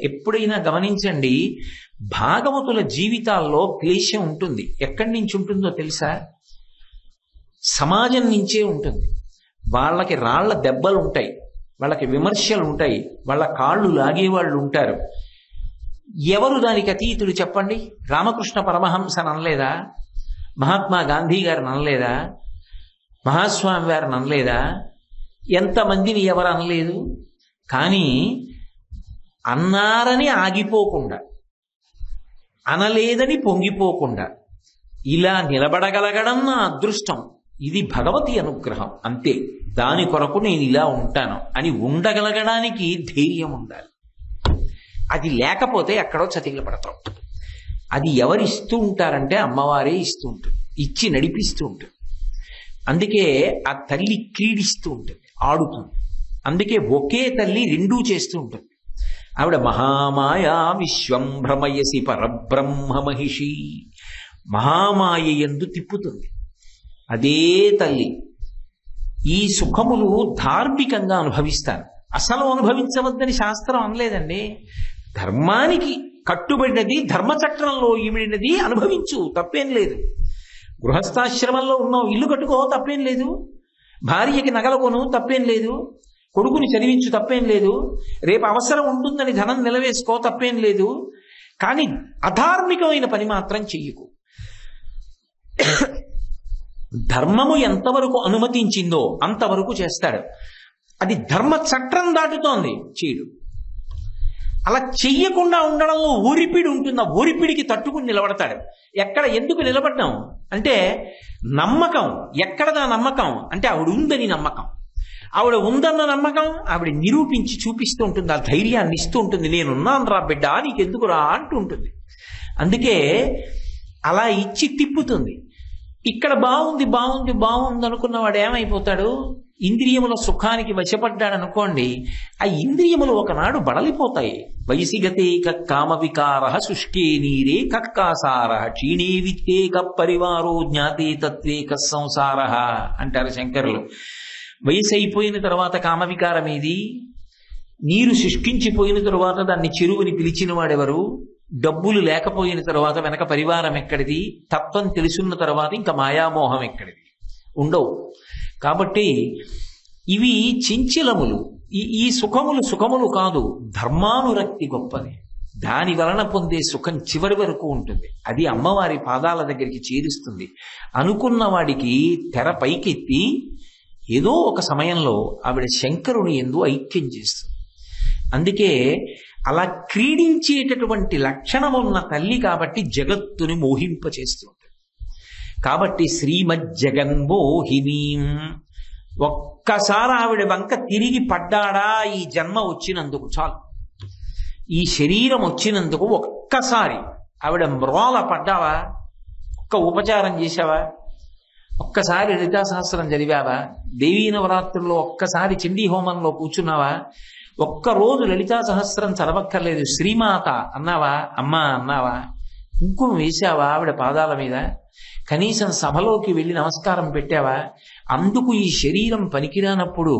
ఎప్పుడైనా గమనించండి, భాగవతుల జీవితాల్లో క్లేశం ఉంటుంది. ఎక్కడి నుంచి ఉంటుందో తెలుసా? సమాజం నుంచే ఉంటుంది. వాళ్ళకి రాళ్ల దెబ్బలు ఉంటాయి, వాళ్ళకి విమర్శలు ఉంటాయి, వాళ్ళ కాళ్ళు లాగేవాళ్ళు ఉంటారు. ఎవరు దానికి అతీతులు చెప్పండి? రామకృష్ణ పరమహంస అనలేదా? మహాత్మా గాంధీ గారు అనలేదా? మహాస్వామి వారు అనలేదా? ఎంతమందిని ఎవరు అనలేదు? కానీ అన్నారని ఆగిపోకుండా, అనలేదని పొంగిపోకుండా ఇలా నిలబడగలగడం నా అదృష్టం, ఇది భగవతి అనుగ్రహం అంతే, దాని కొరకు నేను ఇలా ఉంటాను అని ఉండగలగడానికి ధైర్యం ఉండాలి. అది లేకపోతే ఎక్కడో చతికిలపడతాం. అది ఎవరు ఇస్తూ ఉంటారంటే అమ్మవారే ఇస్తూ ఉంటుంది, ఇచ్చి నడిపిస్తూ ఉంటుంది. అందుకే ఆ తల్లి క్రీడిస్తూ ఉంటుంది, ఆడుతుంది. అందుకే ఒకే తల్లి రెండూ చేస్తూ ఉంటుంది. ఆవిడ మహామాయా విశ్వం భ్రమయసి పరబ్రహ్మ మహిషి, మహామాయ యందు తిప్పుతుంది అదే తల్లి. ఈ సుఖములు ధార్మికంగా అనుభవిస్తాను. అసలు అనుభవించవద్దని శాస్త్రం అనలేదండి. ధర్మానికి కట్టుబడినది, ధర్మచక్రంలో ఇమిడినది అనుభవించు, తప్పేం లేదు. గృహస్థాశ్రమంలో ఉన్నావు, ఇల్లు కట్టుకో, తప్పేం లేదు. భార్యకి నగలు కొను, తప్పేం లేదు. కొడుకుని చదివించు, తప్పేం లేదు. రేపు అవసరం ఉంటుందని ధనం నిలవేసుకో, తప్పేం లేదు. కానీ అధార్మికమైన పని మాత్రం చెయ్యకు. ధర్మము ఎంతవరకు అనుమతించిందో అంతవరకు చేస్తాడు. అది ధర్మ చట్రం దాటుతోంది, చేయడు. అలా చెయ్యకుండా ఉండడంలో ఒరిపిడి ఉంటుంది. ఆ ఒరిపిడికి తట్టుకుని నిలబడతాడు. ఎక్కడ ఎందుకు నిలబడ్డాం అంటే నమ్మకం. ఎక్కడదా నమ్మకం అంటే ఆవిడ ఉందని నమ్మకం. ఆవిడ ఉందన్న నమ్మకం ఆవిడ నిరూపించి చూపిస్తూ ఉంటుంది, ఆ ధైర్యాన్ని ఇస్తూ ఉంటుంది. నేనున్నాను రా బిడ్డ, నీకెందుకు రా అంటూ ఉంటుంది. అందుకే అలా ఇచ్చి తిప్పుతుంది. ఇక్కడ బాగుంది బాగుంది బాగుంది అనుకున్నవాడు ఏమైపోతాడు? ఇంద్రియముల సుఖానికి వశపడ్డాడు అనుకోండి, ఆ ఇంద్రియములు ఒకనాడు బడలిపోతాయి. వయసిగతే కామ వికార శుష్కే నీరే కక్కాసార క్షీణే విత్తే కప్పరివారో జ్ఞాతే తత్వే కస్సంసార అంటారు శంకరులు. వయసు అయిపోయిన తర్వాత కామవికారం ఏది? నీరు శుష్కించిపోయిన తరువాత దాన్ని చెరువుని పిలిచిన వాడెవరు? డబ్బులు లేకపోయిన తరువాత వెనక పరివారం ఎక్కడిది? తత్వం తెలుసున్న తర్వాత ఇంకా మాయామోహం ఎక్కడిది? ఉండవు. కాబట్టి ఇవి చంచలములు. ఈ సుఖములు సుఖములు కాదు, ధర్మానురక్తి గొప్పది. దాని వలన పొందే సుఖం చివరి వరకు ఉంటుంది. అది అమ్మవారి పాదాల దగ్గరికి చేరుస్తుంది. అనుకున్న వాడికి తెర పైకెత్తి ఏదో ఒక సమయంలో ఆవిడ శంకరుని యందు ఐక్యం చేస్తుంది. అందుకే అలా క్రీడించేటటువంటి లక్షణం ఉన్న తల్లి కాబట్టి జగత్తుని మోహింపచేస్తుంది. కాబట్టి శ్రీమజ్జగన్మోహినీం, ఒక్కసారి ఆవిడ వంక తిరిగి పడ్డాడా ఈ జన్మ వచ్చినందుకు చాలు, ఈ శరీరం వచ్చినందుకు ఒక్కసారి ఆవిడ మ్రోల పడ్డావా, ఒక్క ఉపచారం చేశావా, ఒక్కసారి లలితా సహస్రం చదివావా, దేవీ నవరాత్రుల్లో ఒక్కసారి చండీ హోమంలో కూర్చున్నావా, ఒక్కరోజు లలితా సహస్రం చదవక్కర్లేదు శ్రీమాత అన్నావా, అమ్మా అన్నావా, కుంకుమ వేశావా ఆవిడ పాదాల మీద, కనీసం సభలోకి వెళ్ళి నమస్కారం పెట్టావా? అందుకు ఈ శరీరం పనికిరానప్పుడు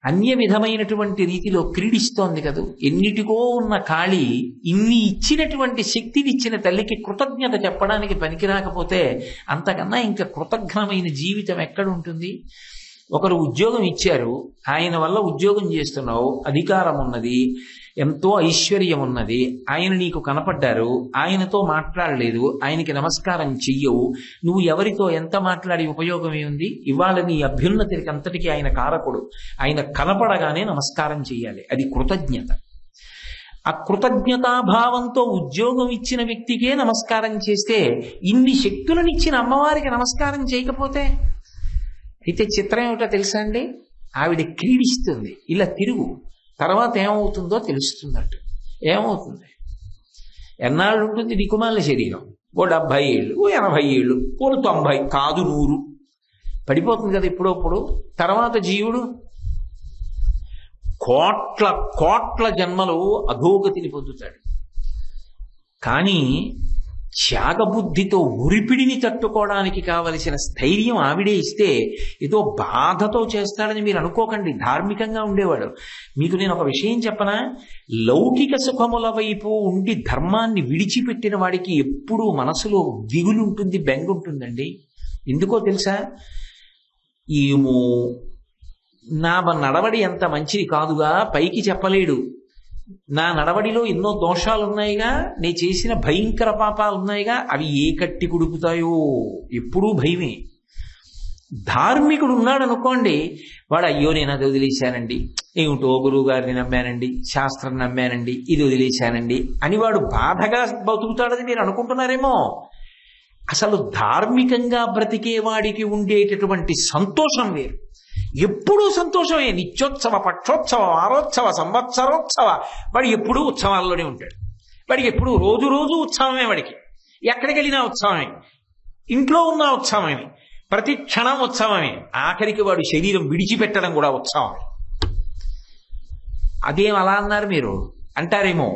అన్య విధమైనటువంటి రీతిలో క్రీడిస్తోంది కదూ. ఎన్నిటికో ఉన్న కాళి ఇన్ని ఇచ్చినటువంటి శక్తినిచ్చిన తల్లికి కృతజ్ఞత చెప్పడానికి పనికిరాకపోతే అంతకన్నా ఇంకా కృతజ్ఞమైన జీవితం ఎక్కడుంటుంది? ఒకరు ఉద్యోగం ఇచ్చారు, ఆయన వల్ల ఉద్యోగం చేస్తున్నావు, అధికారం ఉన్నది, ఎంతో ఐశ్వర్యం ఉన్నది, ఆయన నీకు కనపడ్డారు, ఆయనతో మాట్లాడలేదు, ఆయనకి నమస్కారం చెయ్యవు, నువ్వు ఎవరితో ఎంత మాట్లాడి ఉపయోగం ఏముంది? ఇవాళ నీ అభ్యున్నతికి అంతటికీ ఆయన కారకుడు, ఆయన కనపడగానే నమస్కారం చెయ్యాలి. అది కృతజ్ఞత. ఆ కృతజ్ఞతాభావంతో ఉద్యోగం ఇచ్చిన వ్యక్తికే నమస్కారం చేస్తే ఇన్ని శక్తులనిచ్చిన అమ్మవారికి నమస్కారం చేయకపోతే? అయితే చిత్రం ఏమిటో తెలుసా అండి, ఆవిడ క్రీడిస్తుంది, ఇలా తిరుగు, తర్వాత ఏమవుతుందో తెలుస్తున్నట్టు. ఏమవుతుంది? ఎన్నాళ్ళు ఉంటుంది దిక్కుమాల శరీరం? ఓ 70 ఏళ్ళు, ఓ 80 ఏళ్ళు, ఓ 90, కాదు 100 పడిపోతుంది కదా ఇప్పుడప్పుడు. తర్వాత జీవుడు కోట్ల కోట్ల జన్మలు అధోగతిని పొందుతాడు. కానీ త్యాగబుద్ధితో ఉరిపిడిని తట్టుకోవడానికి కావలసిన స్థైర్యం ఆవిడే ఇస్తే ఏదో బాధతో చేస్తాడని మీరు అనుకోకండి. ధార్మికంగా ఉండేవాడు. మీకు నేను ఒక విషయం చెప్పనా, లౌకిక సుఖముల వైపు ఉండి ధర్మాన్ని విడిచిపెట్టిన వాడికి ఎప్పుడూ మనసులో దిగులుంటుంది, బెంగుంటుందండి. ఎందుకో తెలుసా? ఏమో నా నడవడి అంత మంచిది కాదుగా, పైకి చెప్పలేడు, నా నడవడిలో ఎన్నో దోషాలున్నాయిగా, నే చేసిన భయంకర పాపాలున్నాయిగా, అవి ఏ కట్టి కుడుపుతాయో ఎప్పుడూ భయమే. ధార్మికుడు ఉన్నాడు అనుకోండి, వాడు అయ్యో నేను అది వదిలేశానండి, ఏమిటో గురువు గారిని నమ్మానండి, శాస్త్రం నమ్మానండి, ఇది వదిలేశానండి అని వాడు బాధగా బతుకుతాడని మీరు అనుకుంటున్నారేమో. అసలు ధార్మికంగా బ్రతికే వాడికి ఉండేటటువంటి సంతోషం వేరు. ఎప్పుడూ సంతోషమే. నిత్యోత్సవ, పక్షోత్సవ, వారోత్సవ, సంవత్సరోత్సవ, వాడు ఎప్పుడూ ఉత్సవాల్లోనే ఉంటాడు. వాడికి ఎప్పుడు రోజు రోజు ఉత్సవమే. వాడికి ఎక్కడికి వెళ్ళినా ఉత్సవమే, ఇంట్లో ఉన్న ఉత్సవమే, ప్రతి క్షణం ఉత్సవమే. ఆఖరికి వాడు శరీరం విడిచిపెట్టడం కూడా ఉత్సవమే. అదేం అలా అన్నారు మీరు అంటారేమో.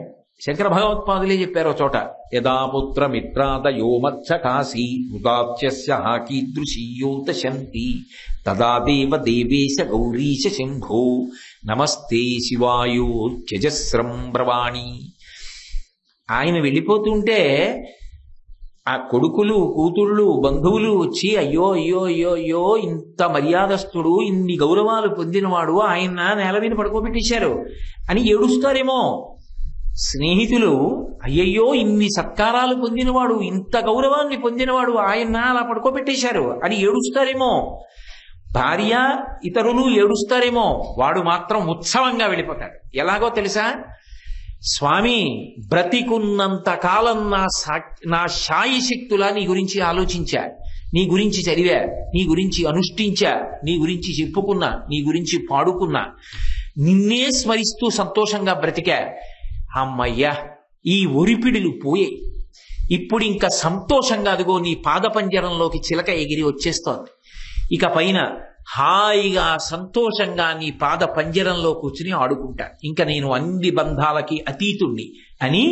శంకర భగవత్పాదులే చెప్పారో చోట, యదా పుత్ర మిత్రాదయో మత్స కాశీ ఉదాత్యస్య కీదృశీయోత శంతి తదా దేవ దేవేశ గౌరీశ శంభో నమస్తే శివాయో త్యజస్రం బ్రవాణి. ఆయన వెళ్ళిపోతుంటే ఆ కొడుకులు, కూతుళ్ళు, బంధువులు వచ్చి అయ్యో అయ్యో అయ్యో అయ్యో ఇంత మర్యాదస్తుడు, ఇన్ని గౌరవాలు పొందినవాడు ఆయన నేల మీద పడుకోబెట్టేశారు అని ఏడుస్తారేమో. స్నేహితులు అయ్యయ్యో ఇన్ని సత్కారాలు పొందినవాడు, ఇంత గౌరవాన్ని పొందినవాడు ఆయన అలా పడుకోబెట్టేశారు అని ఏడుస్తారేమో. భార్య, ఇతరులు ఏడుస్తారేమో. వాడు మాత్రం ఉత్సవంగా వెళ్ళిపోతాడు. ఎలాగో తెలుసా? స్వామి బ్రతికున్నంత కాలం నా శాయి శక్తులా నీ గురించి ఆలోచించా, నీ గురించి చదివా, నీ గురించి అనుష్ఠించా, నీ గురించి చెప్పుకున్నా, నీ గురించి పాడుకున్నా, నిన్నే స్మరిస్తూ సంతోషంగా బ్రతికా. అమ్మయ్యా ఈ ఒరిపిడిలు పోయే, ఇప్పుడు ఇంకా సంతోషంగా అదిగో నీ పాదపంజరంలోకి చిలక ఎగిరి వచ్చేస్తోంది. ఇక పైన హాయిగా సంతోషంగా నీ పాద పంజరంలో కూర్చుని ఆడుకుంటా, ఇంకా నేను అన్ని బంధాలకి అతీతుణ్ణి అని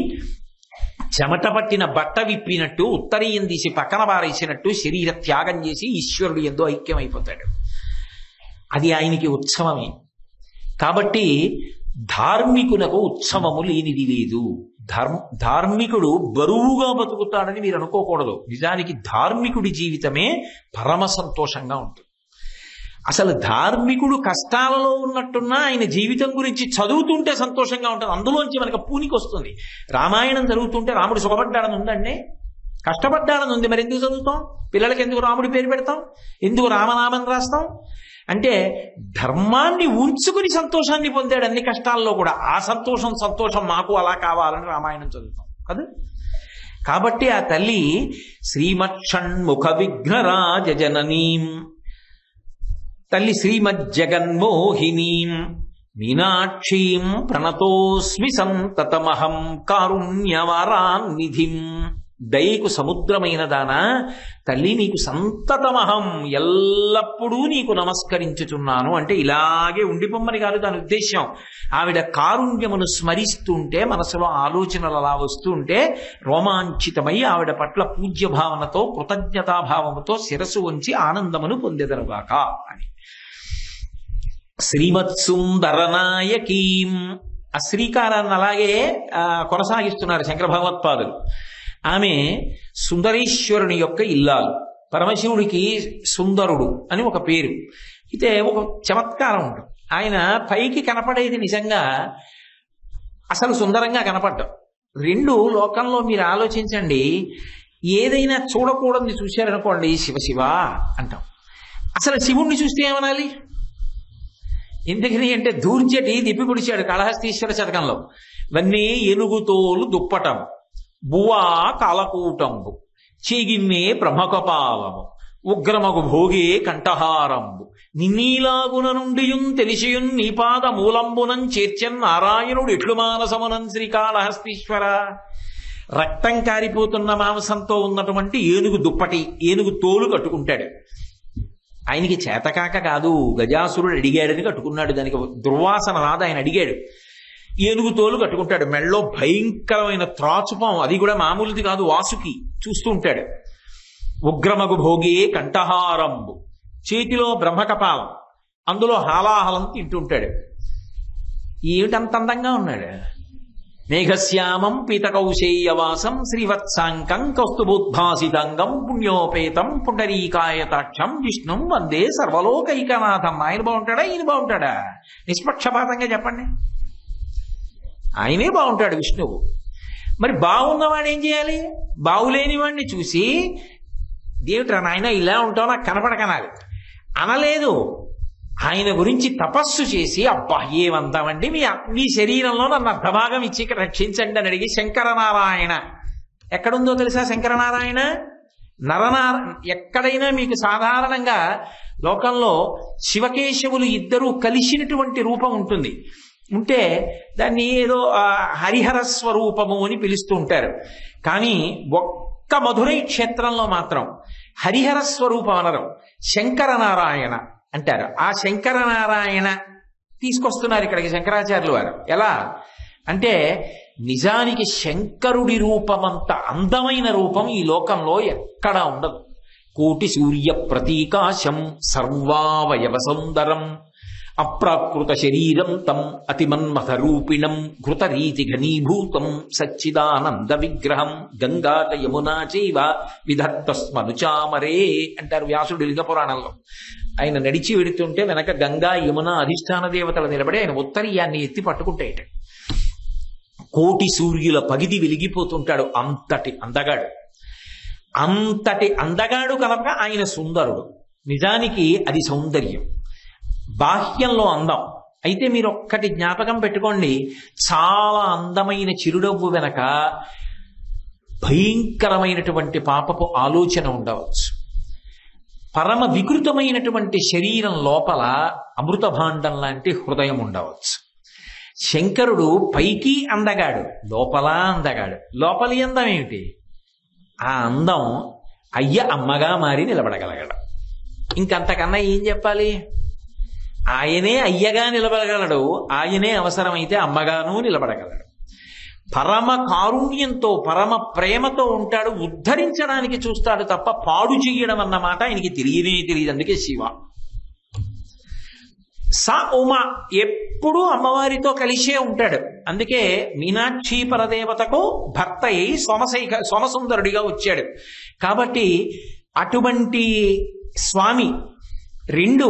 చెమట పట్టిన బట్ట విప్పినట్టు, ఉత్తరీయం తీసి పక్కన పారేసినట్టు శరీర త్యాగం చేసి ఈశ్వరుడు ఎంతో ఐక్యమైపోతాడు. అది ఆయనకి ఉత్సవమే. కాబట్టి ధార్మికులకు ఉత్సవము లేనిది లేదు. ధార్మికుడు బరువుగా బతుకుతాడని మీరు అనుకోకూడదు. నిజానికి ధార్మికుడి జీవితమే పరమ సంతోషంగా ఉంటుంది. అసలు ధార్మికుడు కష్టాలలో ఉన్నట్టున్నా ఆయన జీవితం గురించి చదువుతుంటే సంతోషంగా ఉంటుంది. అందులోంచి మనకు పూనికి వస్తుంది. రామాయణం చదువుతుంటే రాముడు సుఖపడ్డాడని ఉందండి, కష్టపడ్డాడని ఉంది. మరి ఎందుకు చదువుతాం? పిల్లలకి ఎందుకు రాముడి పేరు పెడతాం? ఎందుకు రామనామం రాస్తాం? అంటే ధర్మాన్ని ఉంచుకుని సంతోషాన్ని పొందాడు అన్ని కష్టాల్లో కూడా. ఆ సంతోషం మాకు అలా కావాలని రామాయణం చదువుతాం కదా. కాబట్టి ఆ తల్లి శ్రీమక్షణ్ముఖ విఘ్నరాజ జననీం, తల్లి శ్రీమజ్జగన్మోహినీం మీనాక్షీం ప్రణతోస్మి సంతతమహం కారుణ్యవరాన్నిధిం. దయకు సముద్రమైన దానా తల్లి, నీకు సంతతమహం, ఎల్లప్పుడూ నీకు నమస్కరించుచున్నాను అంటే ఇలాగే ఉండిపోమ్మని కాదు దాని ఉద్దేశ్యం. ఆవిడ కారుణ్యమును స్మరిస్తుంటే మనసులో ఆలోచనలు అలా వస్తుంటే రోమాంచితమై ఆవిడ పట్ల పూజ్య భావనతో కృతజ్ఞతాభావముతో శిరసు వంచి ఆనందమును పొందెదరుగాక అని. శ్రీమత్సుందరనాయకీం, ఆ శ్రీకారాన్ని అలాగే కొనసాగిస్తున్నారు శంకర భగవత్పాదులు. ఆమె సుందరేశ్వరుని యొక్క ఇల్లాలు. పరమశివుడికి సుందరుడు అని ఒక పేరు. అయితే ఒక చమత్కారం ఉంటుంది. ఆయన పైకి కనపడేది నిజంగా అసలు సుందరంగా కనపడ్డం. రెండు లోకంలో మీరు ఆలోచించండి, ఏదైనా చూడకూడదని చూశారనుకోండి శివ అంటాం. అసలు శివుణ్ణి చూస్తే ఏమనాలి? ఎందుకని అంటే దూర్జటి దిప్పి పొడిచాడు కాళహస్తీశ్వర శతకంలో. వన్నీ ఏనుగుతోలు దుప్పటం, బువా కాలకూటంబు, చీగిమ్మే బ్రహ్మకపాలము, ఉగ్రమగు భోగే కంఠహారంబు, నిన్నీలాగున నుండియున్ తెలిసియున్ నీపాద మూలంబునం చేర్చన్ నారాయణుడు ఎట్లు మానసమునం శ్రీకాళహస్తీశ్వర. రక్తం కారిపోతున్న మాంసంతో ఉన్నటువంటి ఏనుగు దుప్పటి, ఏనుగు తోలు కట్టుకుంటాడు. ఆయనకి చేతకాక కాదు, గజాసురుడు అడిగాడని కట్టుకున్నాడు. దానికి దుర్వాసన రాదు, ఆయన అడిగాడు. ఏనుగు తోలు కట్టుకుంటాడు. మెళ్ళో భయంకరమైన త్రాచుపం, అది కూడా మామూలుది కాదు, వాసుకి చూస్తూ ఉంటాడు. ఉగ్రమగు భోగే కంఠహారంబు, చేతిలో బ్రహ్మకపాలం, అందులో హాలాహలం తింటుంటాడు. ఏమిటంత అందంగా ఉన్నాడు? మేఘశ్యామం పీతకౌశేయవాసం శ్రీవత్సాంకం కౌస్తుభోద్భాసితాంగం పుణ్యోపేతం పుండరీకాయతాక్షం విష్ణుం వందే సర్వలోకైకనాథం. ఆయన బాగుంటాడా ఈయన బాగుంటాడా? నిష్పక్షపాతంగా చెప్పండి. ఆయనే బాగుంటాడు విష్ణువు. మరి బాగున్నవాడు ఏం చేయాలి? బాగులేని వాడిని చూసి దేవుట్రా నాయన ఇలా ఉంటావు నాకు కనపడకనాలి అనలేదు. ఆయన గురించి తపస్సు చేసి అబ్బా ఏమంతామండి మీ శరీరంలో నన్ను అర్ధభాగం ఇచ్చి రక్షించండి అని అడిగి శంకరనారాయణ ఎక్కడుందో తెలుసా? శంకరనారాయణ ఎక్కడైనా మీకు సాధారణంగా లోకంలో శివకేశవులు ఇద్దరూ కలిసినటువంటి రూపం ఉంటుంది. ఉంటే దాన్ని ఏదో హరిహర స్వరూపము అని పిలుస్తూ ఉంటారు. కానీ ఒక్క మధురై క్షేత్రంలో మాత్రం హరిహర స్వరూపం అనరు, శంకరనారాయణ అంటారు. ఆ శంకరనారాయణ తీసుకొస్తున్నారు ఇక్కడికి శంకరాచార్యులు వారు. ఎలా అంటే నిజానికి శంకరుడి రూపమంత అందమైన రూపం ఈ లోకంలో ఎక్కడా ఉండదు. కోటి సూర్య ప్రతీకాశం సర్వావయవ సౌందరం అప్రాకృత శరీరం తం అతిమన్మథ రూపిణం ఘృతరీతి ఘనీభూతం సచ్చిదానంద విగ్రహం గంగాట యమునా చైవ విధత్తస్మనుచామరే అంటారు వ్యాసుడు లింగ పురాణంలో. ఆయన నడిచి వెడుతుంటే వెనక గంగా యమున అధిష్టాన దేవతలు నిలబడి ఆయన ఉత్తరీయాన్ని ఎత్తి పట్టుకుంటాయట. కోటి సూర్యుల పగిది వెలిగిపోతుంటాడు. అంతటి అందగాడు కనుక ఆయన సుందరుడు. నిజానికి అది సౌందర్యం, బాహ్యంలో అందం. అయితే మీరు ఒక్కటి జ్ఞాపకం పెట్టుకోండి, చాలా అందమైన చిరునవ్వు వెనక భయంకరమైనటువంటి పాపపు ఆలోచన ఉండవచ్చు. పరమ వికృతమైనటువంటి శరీరం లోపల అమృత భాండం లాంటి హృదయం ఉండవచ్చు. శంకరుడు పైకి అందగాడు, లోపల అందగాడు. లోపలి అందం ఏమిటి? ఆ అందం అమ్మగా మారి నిలబడగలగడం. ఇంకంతకన్నా ఏం చెప్పాలి? ఆయనే అయ్యగా నిలబడగలడు, ఆయనే అవసరమైతే అమ్మగానూ నిలబడగలడు. పరమ కారుణ్యంతో పరమ ప్రేమతో ఉంటాడు, ఉద్ధరించడానికి చూస్తాడు తప్ప పాడు చెయ్యడం అన్నమాట ఆయనకి తెలియదు. అందుకే శివ స ఉమ ఎప్పుడూ అమ్మవారితో కలిసే ఉంటాడు. అందుకే మీనాక్షి పరదేవతకు భర్త అయి సోమసుందరుడిగా వచ్చాడు. కాబట్టి అటువంటి స్వామి రెండు,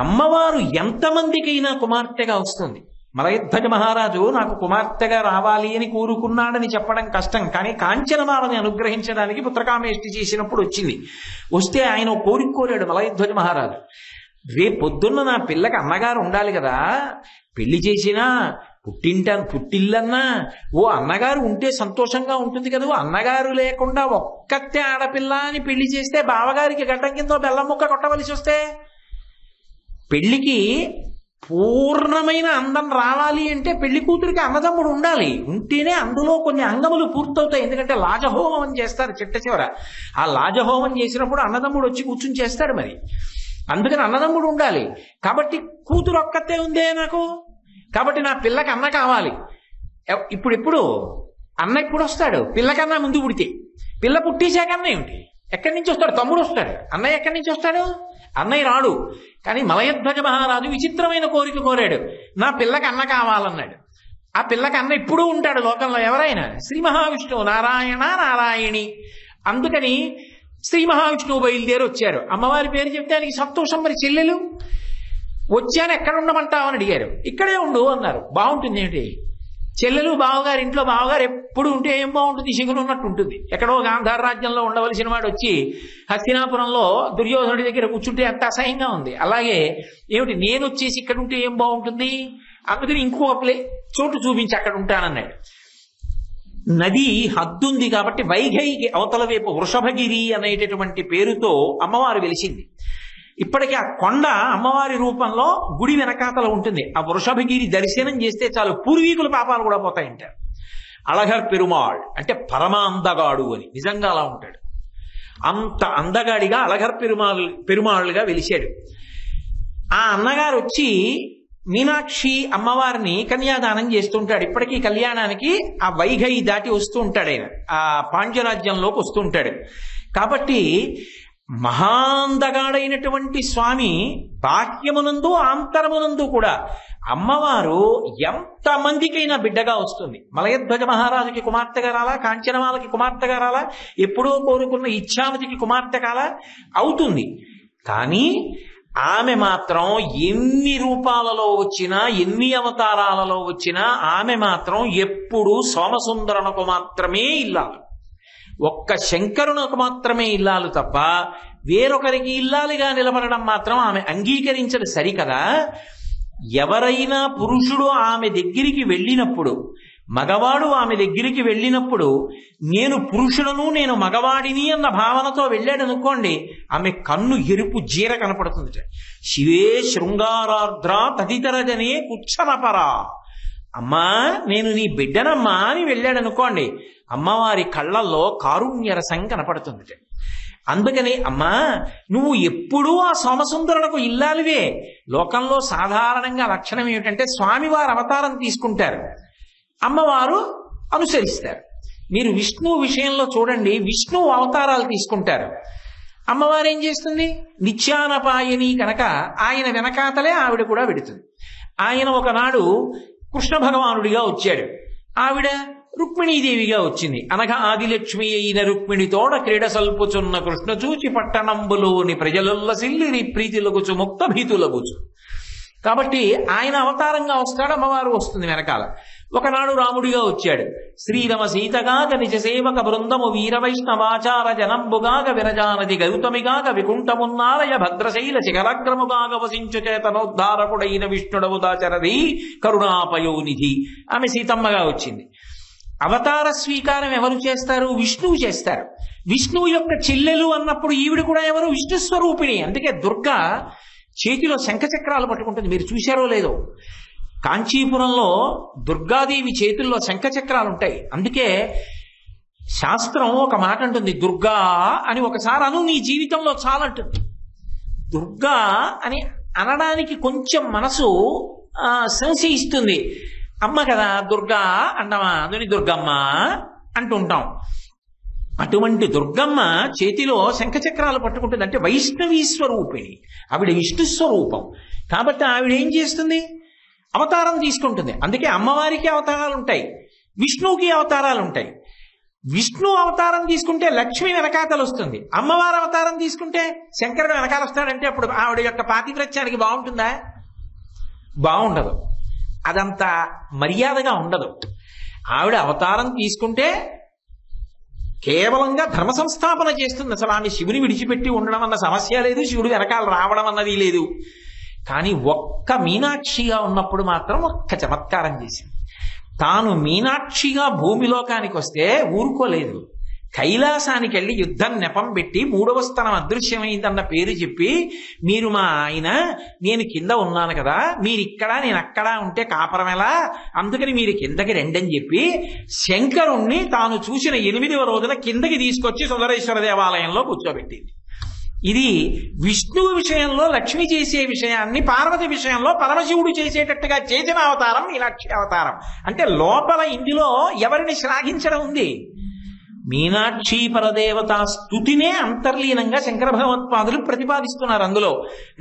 అమ్మవారు ఎంతమందికైనా కుమార్తెగా వస్తుంది. మలయధ్వజ మహారాజు నాకు కుమార్తెగా రావాలి అని కోరుకున్నాడని చెప్పడం కష్టం, కానీ కాంచనమాలని అనుగ్రహించడానికి పుత్రకామేష్టి చేసినప్పుడు వచ్చింది. వస్తే ఆయన కోరిక కోరాడు మలయధ్వజ మహారాజు, రేపొద్దున్న నా పిల్లకి అన్నగారు ఉండాలి కదా, పెళ్లి చేసినా పుట్టిల్లన్నా ఓ అన్నగారు ఉంటే సంతోషంగా ఉంటుంది కదా, అన్నగారు లేకుండా ఒక్కతే ఆడపిల్ల అని పెళ్లి చేస్తే బావగారికి గడ్డం కింద బెల్లం ముక్క కొట్టవలసి వస్తే, పెళ్లికి పూర్ణమైన అందం రావాలి అంటే పెళ్లి కూతురికి అన్నదమ్ముడు ఉండాలి, ఉంటేనే అందులో కొన్ని అంగములు పూర్తవుతాయి. ఎందుకంటే లాజహోమం అని చేస్తారు చిట్ట చివర, ఆ లాజహోమం చేసినప్పుడు అన్నదమ్ముడు వచ్చి కూర్చుని చేస్తాడు. మరి అందుకని అన్నదమ్ముడు ఉండాలి. కాబట్టి కూతురు ఒక్కతే ఉందే నాకు, కాబట్టి నా పిల్లకి అన్న కావాలి. ఇప్పుడు అన్న ఎప్పుడు వస్తాడు? పిల్లకన్నా ముందు పుడితే. పిల్ల పుట్టేశాక అన్న ఏమిటి? ఎక్కడి నుంచి వస్తాడు? తమ్ముడు వస్తాడు. అన్నయ్య ఎక్కడి నుంచి వస్తాడు? అన్నయ్య రాడు. కానీ మలయధ్వజ మహారాజు విచిత్రమైన కోరిక కోరాడు, నా పిల్లకి అన్న కావాలన్నాడు. ఆ పిల్లకి అన్న ఇప్పుడు ఉంటాడు లోకంలో ఎవరైనా, శ్రీ మహావిష్ణువు, నారాయణ నారాయణి. అందుకని శ్రీ మహావిష్ణువు బయలుదేరి వచ్చారు. అమ్మవారి పేరు చెప్తే ఆయనకి సంతోషం. మరి చెల్లెలు వచ్చాను, ఎక్కడ ఉండమంటావని అడిగారు. ఇక్కడే ఉండు అన్నారు. బాగుంటుంది ఏంటి? చెల్లెలు బావగారు ఇంట్లో, బావగారు ఎప్పుడు ఉంటే ఏం బాగుంటుంది, శిగులు ఉన్నట్టు ఉంటుంది. ఎక్కడో గాంధార రాజ్యంలో ఉండవలసిన వాడు వచ్చి హస్తినాపురంలో దుర్యోధనుడి దగ్గర కూర్చుంటే ఎంత అసహ్యంగా ఉంది. అలాగే ఏమిటి, నేను వచ్చేసి ఇక్కడ ఉంటే ఏం బాగుంటుంది, అందుకని ఇంకో చోటు చూపించి అక్కడ ఉంటానన్నాడు. నది హద్దుంది కాబట్టి వైఘైకి అవతల వైపు వృషభగిరి అనేటటువంటి పేరుతో అమ్మవారు వెలిసింది. ఇప్పటికీ ఆ కొండ అమ్మవారి రూపంలో గుడి వెనకాతల ఉంటుంది. ఆ వృషభగిరి దర్శనం చేస్తే చాలు పూర్వీకుల పాపాలు కూడా పోతాయంటారు. అళగర్ పెరుమాళ్ అంటే పరమ అందగాడు అని, నిజంగా అలా ఉంటాడు. అంత అందగాడిగా అళగర్ పెరుమాళ్ళుగా వెలిశాడు. ఆ అన్నగారు వచ్చి మీనాక్షి అమ్మవారిని కన్యాదానం చేస్తుంటాడు. ఇప్పటికీ కళ్యాణానికి ఆ వైఘై దాటి వస్తూ ఉంటాడు ఆయన, ఆ పాండ్యరాజ్యంలోకి వస్తూ ఉంటాడు. కాబట్టి మహాందగాడైనటువంటి స్వామి బాహ్యమునందు ఆంతరమునందు కూడా అమ్మవారు ఎంతమందికైనా బిడ్డగా వస్తుంది. మలయధ్వజ మహారాజుకి కుమార్తెగా రాలా, కాంచనమాలకి కుమార్తెగా రాలా, ఎప్పుడో కోరుకున్న ఇచ్ఛావతికి కుమార్తె కాలా, అవుతుంది. కానీ ఆమె మాత్రం ఎన్ని రూపాలలో వచ్చినా, ఎన్ని అవతారాలలో వచ్చినా ఆమె మాత్రం ఎప్పుడూ సోమసుందరునకు మాత్రమే ఇల్లాలు, ఒక్క శంకరునకు మాత్రమే ఇల్లాలు తప్ప వేరొకరికి ఇల్లాలిగా నిలబడడం మాత్రం ఆమె అంగీకరించదు. సరికదా, ఎవరైనా పురుషుడు ఆమె దగ్గరికి వెళ్ళినప్పుడు, మగవాడు ఆమె దగ్గరికి వెళ్ళినప్పుడు నేను పురుషుడను నేను మగవాడిని అన్న భావనతో వెళ్ళాడు అనుకోండి, ఆమె కన్ను ఎరుపు జీర కనపడుతుంది. శివే శృంగారార్ద్ర తదితరజనే కుచ్చనపరా, అమ్మా నేను నీ బిడ్డనమ్మా అని వెళ్ళాడు అనుకోండి, అమ్మవారి కళ్ళల్లో కారుణ్యరసం కనపడుతుంది. అందుకని అమ్మా నువ్వు ఎప్పుడూ ఆ సోమసుందరులకు ఇల్లాలివే. లోకంలో సాధారణంగా లక్షణం ఏమిటంటే స్వామివారు అవతారం తీసుకుంటారు, అమ్మవారు అనుసరిస్తారు. మీరు విష్ణువు విషయంలో చూడండి, విష్ణువు అవతారాలు తీసుకుంటారు, అమ్మవారు ఏం చేస్తుంది? నిత్యానపాయని కనుక ఆయన వెనకాతలే ఆవిడ కూడా వెడుతుంది. ఆయన ఒకనాడు కృష్ణ భగవానుడిగా వచ్చాడు, ఆవిడ రుక్మిణీదేవిగా వచ్చింది. అనగా ఆదిలక్ష్మి అయిన రుక్మిణితోడ క్రీడ సల్పుచున్న కృష్ణ చూచి పట్టణంబులోని ప్రజలుల్లసిల్లి ప్రీతిలగుచు ముక్త భీతులగుచు. కాబట్టి ఆయన అవతారంగా వస్తాడు, అమ్మవారు వస్తుంది వెనకాల. ఒకనాడు రాముడిగా వచ్చాడు, శ్రీరమ సీతగాక నిజ సేవక బృందము వీరవైష్ణవాచార జనంబుగాక విరజానది గౌతమిగాక వికుంఠమున్నారయ భద్రశైల శిఖరాగ్రముగాక వసించు చేతనోద్ధారకుడైన విష్ణుడవు దాచరది కరుణాపయోనిధి. ఆమె సీతమ్మగా వచ్చింది. అవతార స్వీకారం ఎవరు చేస్తారు? విష్ణువు చేస్తారు. విష్ణువు యొక్క చెల్లెలు అన్నప్పుడు ఈవిడ కూడా ఎవరు? విష్ణు స్వరూపిణి. అందుకే దుర్గా చేతిలో శంఖచక్రాలు పట్టుకుంటుంది. మీరు చూశారో లేదో, కాంచీపురంలో దుర్గాదేవి చేతుల్లో శంఖచక్రాలు ఉంటాయి. అందుకే శాస్త్రం ఒక మాట అంటుంది, దుర్గా అని ఒకసారి అను, నీ జీవితంలో చాలంటుంది. దుర్గా అని అనడానికి కొంచెం మనసు సంశయిస్తుంది. అమ్మ కదా దుర్గా అన్నమా, అందుని దుర్గమ్మ అంటుంటాం. అటువంటి దుర్గమ్మ చేతిలో శంఖచక్రాలు పట్టుకుంటుంది. అంటే వైష్ణవీ స్వరూపిణి, ఆవిడ విష్ణు స్వరూపం. కాబట్టి ఆవిడ ఏం చేస్తుంది? అవతారం తీసుకుంటుంది. అందుకే అమ్మవారికి అవతారాలు ఉంటాయి, విష్ణువుకి అవతారాలు ఉంటాయి. విష్ణు అవతారం తీసుకుంటే లక్ష్మి వెనకాతలు వస్తుంది, అమ్మవారి అవతారం తీసుకుంటే శంకరుడు వెనకాల వస్తాడంటే అప్పుడు ఆవిడ యొక్క పాతివ్రత్యానికి బాగుంటుందా? బాగుండదు. అదంత మర్యాదగా ఉండదు. ఆవిడ అవతారం తీసుకుంటే కేవలంగా ధర్మ సంస్థాపన చేస్తుంది. అసలు ఆమె శివుని విడిచిపెట్టి ఉండడం అన్న సమస్య లేదు, శివుడు వెనకాల రావడం అన్నది లేదు. కానీ ఒక్క మీనాక్షిగా ఉన్నప్పుడు మాత్రం ఒక్క చమత్కారం చేసింది. తాను మీనాక్షిగా భూమిలోకానికి వస్తే ఊరుకోలేదు. కైలాసానికి వెళ్ళి యుద్ధం నెపం పెట్టి 3వ స్థానం అదృశ్యమైందన్న పేరు చెప్పి, మీరు మా ఆయన, నేను కింద ఉన్నాను కదా, మీరు ఇక్కడ నేను అక్కడ ఉంటే కాపరం ఎలా, అందుకని మీరు కిందకి రెండని చెప్పి శంకరుణ్ణి తాను చూసిన 8వ రోజున కిందకి తీసుకొచ్చి సుందరేశ్వర దేవాలయంలో కూర్చోబెట్టింది. ఇది విష్ణువు విషయంలో లక్ష్మి చేసే విషయాన్ని పార్వతి విషయంలో పరమశివుడు చేసేటట్టుగా చేసిన అవతారం మీనాక్షి అవతారం. అంటే లోపల ఇందులో ఎవరిని శ్లాఘించడం ఉంది? మీనాక్షి పరదేవతా స్తుతినే అంతర్లీనంగా శంకర భగవత్పాదులు ప్రతిపాదిస్తున్నారు. అందులో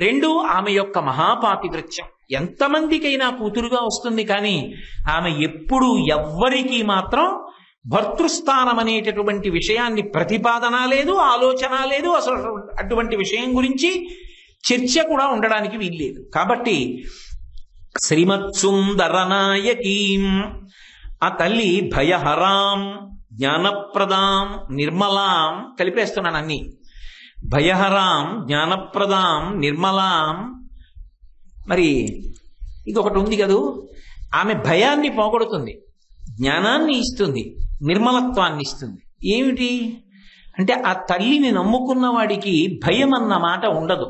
2 ఆమె యొక్క మహాపాతివ్రత్యం. ఎంతమందికైనా కూతురుగా వస్తుంది, కానీ ఆమె ఎప్పుడు ఎవ్వరికీ మాత్రం భర్తృస్థానం అనేటటువంటి విషయాన్ని ప్రతిపాదన లేదు, ఆలోచన లేదు. అసలు అటువంటి విషయం గురించి చర్చ కూడా ఉండడానికి వీల్లేదు. కాబట్టి శ్రీమత్సుందరనాయకీం, ఆ తల్లి భయహరాం జ్ఞానప్రదాం నిర్మలాం, కలిపేస్తున్నాను అన్ని, భయహరాం జ్ఞానప్రదాం నిర్మలాం. మరి ఇంకొకటి ఉంది కదూ, ఆమె భయాన్ని పోగొడుతుంది, జ్ఞానాన్ని ఇస్తుంది, నిర్మలత్వాన్ని ఇస్తుంది. ఏమిటి అంటే ఆ తల్లిని నమ్ముకున్న వాడికి భయం అన్న మాట ఉండదు.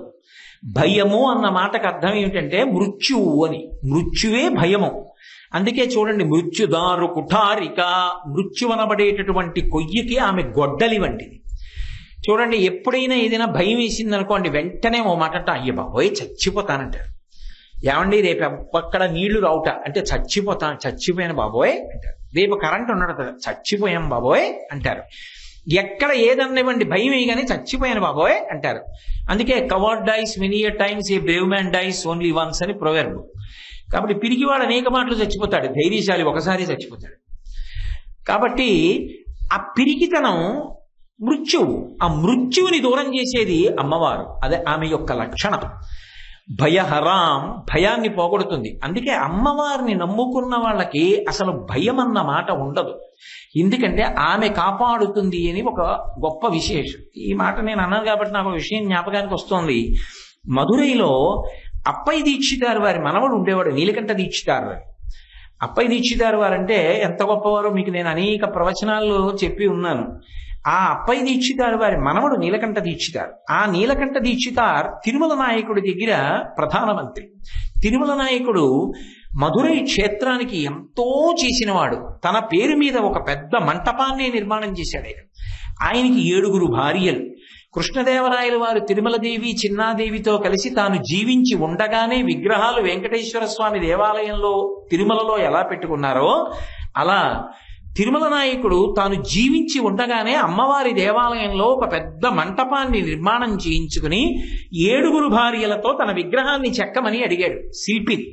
భయము అన్న మాటకు అర్థం ఏమిటంటే మృత్యువు అని. మృత్యువే భయము. అందుకే చూడండి, మృత్యుదారు కుఠారిక, మృత్యువనబడేటటువంటి కొయ్యకి ఆమె గొడ్డలి వంటిది. చూడండి, ఎప్పుడైనా ఏదైనా భయం వేసింది అనుకోండి, వెంటనే ఓ మాట అంటే అయ్య బాబోయ్ చచ్చిపోతానంటారు. ఏమండి రేపు అక్కడ నీళ్లు రావుట అంటే చచ్చిపోయాను బాబోయ్ అంటారు. రేపు కరెంట్ ఉండడు, చచ్చిపోయాం బాబోయ్ అంటారు. ఎక్కడ ఏదన్నివ్వండి భయం వేయగానే చచ్చిపోయాను బాబోయ్ అంటారు. అందుకే cowards die many a times, a brave man dies only once అని ప్రొవెర్బ్. కాబట్టి పిరికివాడు అనేక మాటలు చచ్చిపోతాడు, ధైర్యశాలి ఒకసారి చచ్చిపోతాడు. కాబట్టి ఆ పిరికితనం మృత్యువు. ఆ మృత్యువుని దూరం చేసేది అమ్మవారు. అదే ఆమె యొక్క లక్షణం. భయహరాం, భయాన్ని పోగొడుతుంది. అందుకే అమ్మవారిని నమ్ముకున్న వాళ్ళకి అసలు భయం అన్న మాట ఉండదు. ఎందుకంటే ఆమె కాపాడుతుంది అని ఒక గొప్ప విశేషం. ఈ మాట నేను అన్నాను కాబట్టి నాకు విషయం జ్ఞాపకానికి వస్తోంది. మధురైలో అప్పయ్య దీక్షితారు వారి మనవడు ఉండేవాడు, నీలకంఠ దీక్షితారు వారు. అప్పయ్య దీక్షితారు వారంటే ఎంత గొప్పవారో మీకు నేను అనేక ప్రవచనాల్లో చెప్పి ఉన్నాను. ఆ అప్పయ్య దీక్షితారు వారి మనవడు నీలకంఠ దీక్షితారు. ఆ నీలకంఠ దీక్షితార్ తిరుమల నాయకుడి దగ్గర ప్రధానమంత్రి. తిరుమల నాయకుడు మధురై క్షేత్రానికి ఎంతో చేసినవాడు. తన పేరు మీద ఒక పెద్ద మంటపాన్ని నిర్మాణం చేశాడు. ఆయనకి 7 భార్యలు. కృష్ణదేవరాయల వారు తిరుమలదేవి చిన్నాదేవితో కలిసి తాను జీవించి ఉండగానే విగ్రహాలు వెంకటేశ్వర స్వామి దేవాలయంలో తిరుమలలో ఎలా పెట్టుకున్నారో అలా తిరుమల నాయకుడు తాను జీవించి ఉండగానే అమ్మవారి దేవాలయంలో ఒక పెద్ద మంటపాన్ని నిర్మాణం చేయించుకుని 7 భార్యలతో తన విగ్రహాన్ని చెక్కమని అడిగాడు శిల్పిని.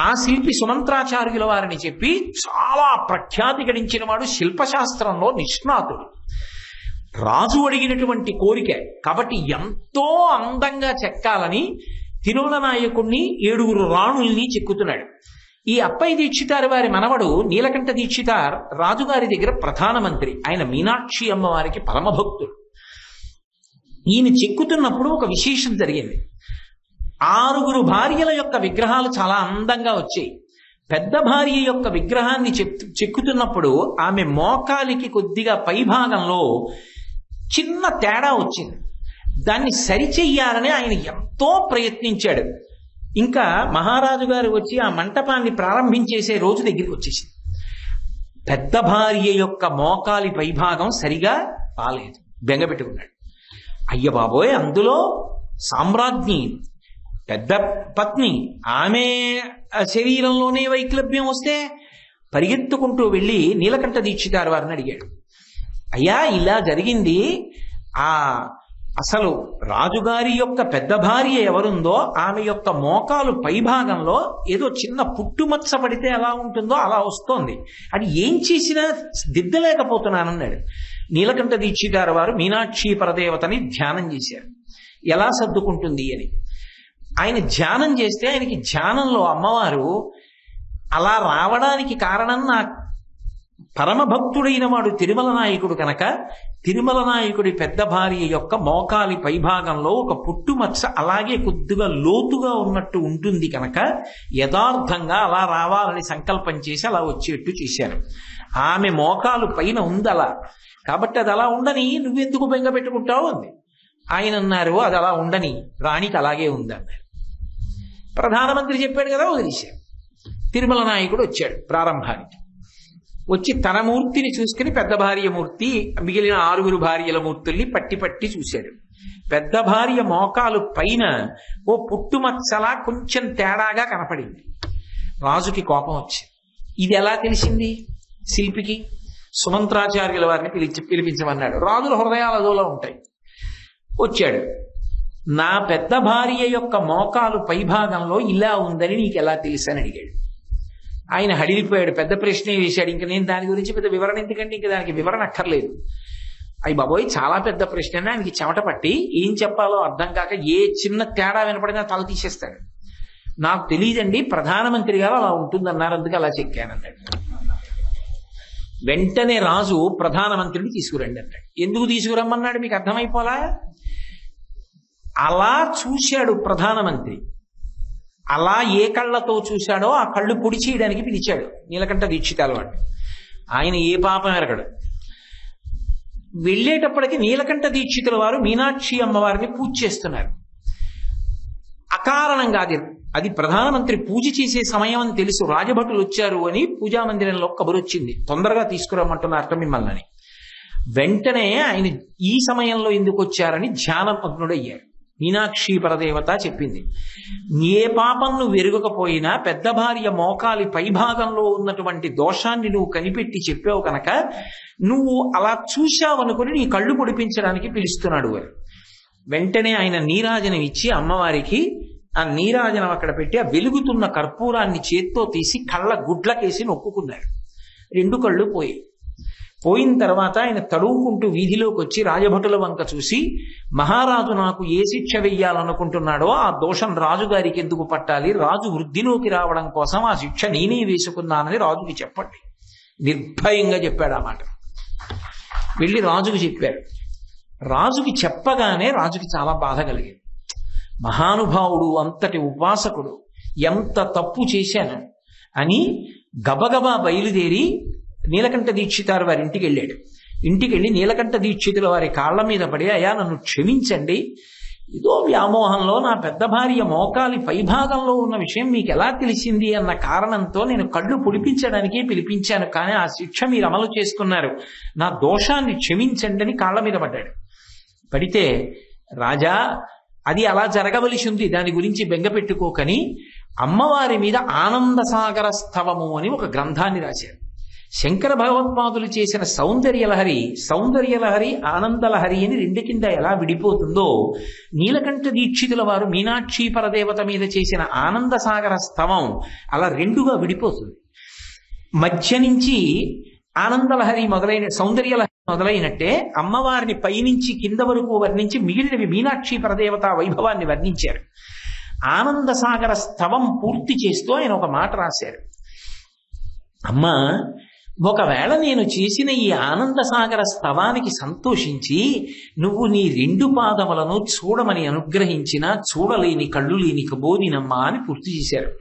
ఆ శిల్పి సుమంత్రాచార్యుల వారిని చెప్పి చాలా ప్రఖ్యాతి గడించిన వాడు, శిల్పశాస్త్రంలో నిష్ణాతుడు. రాజు అడిగినటువంటి కోరిక కాబట్టి ఎంతో అందంగా చెక్కాలని తిరుమల నాయకుడిని 7 రాణుల్ని చెక్కుతున్నాడు. ఈ అప్పయ్య దీక్షితారు వారి మనవడు నీలకంఠ దీక్షితార్ రాజుగారి దగ్గర ప్రధానమంత్రి. ఆయన మీనాక్షి అమ్మవారికి పరమభక్తుడు. ఈయన చెక్కుతున్నప్పుడు ఒక విశేషం జరిగింది. 6 భార్యల యొక్క విగ్రహాలు చాలా అందంగా వచ్చాయి. పెద్ద భార్య యొక్క విగ్రహాన్ని చెక్కుతున్నప్పుడు ఆమె మోకాలికి కొద్దిగా పైభాగంలో చిన్న తేడా వచ్చింది. దాన్ని సరిచెయ్యాలని ఆయన ఎంతో ప్రయత్నించాడు. ఇంకా మహారాజు గారు వచ్చి ఆ మంటపాన్ని ప్రారంభించేసే రోజు దగ్గరికి వచ్చేసింది. పెద్ద భార్య యొక్క మోకాలి పైభాగం సరిగా రాలేదు, బెంగపెట్టుకున్నాడు. అయ్య బాబోయ్, అందులో సామ్రాజ్ఞి, పెద్ద పత్ని, ఆమె శరీరంలోనే వైక్లభ్యం వస్తే పరిగెత్తుకుంటూ వెళ్ళి నీలకంఠ దీక్షితారు వారిని అడిగాడు. అయ్యా ఇలా జరిగింది, ఆ అసలు రాజుగారి యొక్క పెద్ద భార్య ఎవరుందో ఆమె యొక్క మోకాలు పైభాగంలో ఏదో చిన్న పుట్టుమచ్చ పడితే ఎలా ఉంటుందో అలా వస్తోంది. అది ఏం చేసినా దిద్దలేకపోతున్నానన్నాడు. నీలకంఠ దీక్షితారు వారు మీనాక్షి పరదేవతని ధ్యానం చేశారు, ఎలా సర్దుకుంటుంది అని. ఆయన ధ్యానం చేస్తే ఆయనకి ధ్యానంలో అమ్మవారు అలా రావడానికి కారణం నా పరమభక్తుడైన వాడు తిరుమల నాయకుడు కనుక తిరుమల నాయకుడి పెద్ద భార్య యొక్క మోకాలి పైభాగంలో ఒక పుట్టుమచ్చ అలాగే కొద్దిగా లోతుగా ఉన్నట్టు ఉంటుంది కనుక యథార్థంగా అలా రావాలని సంకల్పం చేసి అలా వచ్చేట్టు చేశారు. ఆమె మోకాలు పైన ఉంది అలా, కాబట్టి అది అలా ఉండని నువ్వెందుకు బెంగ పెట్టుకుంటావు అంది. ఆయన అన్నారు అది అలా ఉండని, రాణికి అలాగే ఉంది అన్నారు. ప్రధానమంత్రి చెప్పాడు కదా, వదిలేశారు. తిరుమల నాయకుడు వచ్చాడు ప్రారంభానికి. వచ్చి తన మూర్తిని చూసుకుని పెద్ద భార్య మూర్తి మిగిలిన 6 భార్యల మూర్తుల్ని పట్టి పట్టి చూశాడు. పెద్ద భార్య మోకాలు పైన ఓ పుట్టుమచ్చలా కొంచెం తేడాగా కనపడింది. రాజుకి కోపం వచ్చింది. ఇది ఎలా తెలిసింది శిల్పికి? సుమంత్రాచార్యుల వారిని పిలిపించమన్నాడు. రాజుల హృదయాలు అదోలా ఉంటాయి. వచ్చాడు. నా పెద్ద భార్య యొక్క మోకాలు పైభాగంలో ఇలా ఉందని నీకు ఎలా తెలుసు అని అడిగాడు. ఆయన హడిలిపోయాడు, పెద్ద ప్రశ్నే వేశాడు. ఇంక నేను దాని గురించి పెద్ద వివరణ ఎందుకంటే ఇంక దానికి వివరణ అక్కర్లేదు. అయ్యి బాబోయ్ చాలా పెద్ద ప్రశ్న, ఆయనకి చెమట పట్టి ఏం చెప్పాలో అర్థం కాక ఏ చిన్న తేడా వినపడినా తల తీసేస్తాడు. నాకు తెలియదండి, ప్రధానమంత్రి గారు అలా ఉంటుందన్నారు, అందుకే అలా చెక్కానన్నాడు. వెంటనే రాజు ప్రధానమంత్రిని తీసుకురండి అన్నాడు. ఎందుకు తీసుకురమ్మన్నాడు మీకు అర్థమైపోలా? అలా చూశాడు ప్రధానమంత్రి. అలా ఏ కళ్ళతో చూశాడో ఆ కళ్ళు పొడి చేయడానికి పిలిచాడు నీలకంఠ దీక్షితాల వాడు. ఆయన ఏ పాపం ఎరగడు. వెళ్ళేటప్పటికి నీలకంఠ దీక్షితుల వారు మీనాక్షి అమ్మవారిని పూజ చేస్తున్నారు. అకారణంగా అది ప్రధానమంత్రి పూజ చేసే సమయం అని తెలుసు. రాజభటులు వచ్చారు అని పూజా మందిరంలో కబురు వచ్చింది, తొందరగా తీసుకురమ్మంటున్నారు మిమ్మల్ని. వెంటనే ఆయన ఈ సమయంలో ఎందుకు వచ్చారని ధ్యానమగ్నుడయ్యారు. మీనాక్షి పరదేవత చెప్పింది, ఏ పాపం నువ్వు ఎరుగకపోయినా పెద్ద భార్య మోకాలి పైభాగంలో ఉన్నటువంటి దోషాన్ని నువ్వు కనిపెట్టి చెప్పావు కనుక నువ్వు అలా చూశావనుకుని నీ కళ్ళు పొడిపించడానికి పిలుస్తున్నాడు అని. వెంటనే ఆయన నీరాజనం ఇచ్చి అమ్మవారికి ఆ నీరాజనం అక్కడ పెట్టి ఆ వెలుగుతున్న కర్పూరాన్ని చేత్తో తీసి కళ్ళ గుడ్లకేసి నొక్కుకున్నారు. 2 కళ్ళు పోయిన తర్వాత ఆయన తడువుకుంటూ వీధిలోకి వచ్చి రాజభటుల వంక చూసి, మహారాజు నాకు ఏ శిక్ష వెయ్యాలనుకుంటున్నాడో ఆ దోషం రాజుగారికి ఎందుకు పట్టాలి? రాజు వృద్ధిలోకి రావడం కోసం ఆ శిక్ష నేనే వేసుకున్నానని రాజుకి చెప్పండి. నిర్భయంగా చెప్పాడు ఆ మాట. వెళ్ళి రాజుకి చెప్పారు. రాజుకి చెప్పగానే రాజుకి చాలా బాధ కలిగింది. మహానుభావుడు, అంతటి ఉపాసకుడు, ఎంత తప్పు చేశాను అని గబగబా బయలుదేరి నీలకంఠ దీక్షితారు వారి ఇంటికి వెళ్ళాడు. ఇంటికి వెళ్ళి నీలకంఠ దీక్షితుల వారి కాళ్ల మీద పడి, అయ్యా నన్ను క్షమించండి, ఏదో వ్యామోహంలో నా పెద్ద భార్య మోకాలి పైభాగంలో ఉన్న విషయం మీకు ఎలా తెలిసింది అన్న కారణంతో నేను కళ్ళు పొడిపించడానికే పిలిపించాను, కానీ ఆ శిక్ష మీరు అమలు చేసుకున్నారు, నా దోషాన్ని క్షమించండి అని కాళ్ల మీద పడ్డాడు. పడితే, రాజా అది అలా జరగవలసి ఉంది, దాని గురించి బెంగ పెట్టుకోకని అమ్మవారి మీద ఆనందసాగర స్తవము అని ఒక గ్రంథాన్ని రాశారు. శంకర భగవత్పాదులు చేసిన సౌందర్యలహరి ఆనందలహరి అని 2 కింద ఎలా విడిపోతుందో, నీలకంఠ దీక్షితుల వారు మీనాక్షి పరదేవత మీద చేసిన ఆనందసాగర స్తవం అలా 2గా విడిపోతుంది. మధ్య నుంచి ఆనందలహరి మొదలైన సౌందర్యలహరి మొదలైనట్టే అమ్మవారిని పైనుంచి కింద వరకు వర్ణించి మిగిలినవి మీనాక్షి పరదేవత వైభవాన్ని వర్ణించారు. ఆనందసాగర స్తవం పూర్తి చేస్తూ ఆయన ఒక మాట రాశారు. అమ్మా, ఒకవేళ నేను చేసిన ఈ ఆనందసాగర స్తవానికి సంతోషించి నువ్వు నీ 2 పాదములను చూడమని అనుగ్రహించినా చూడలేని కళ్ళు లేని కబోదినమ్మా అని పూర్తి చేశారు.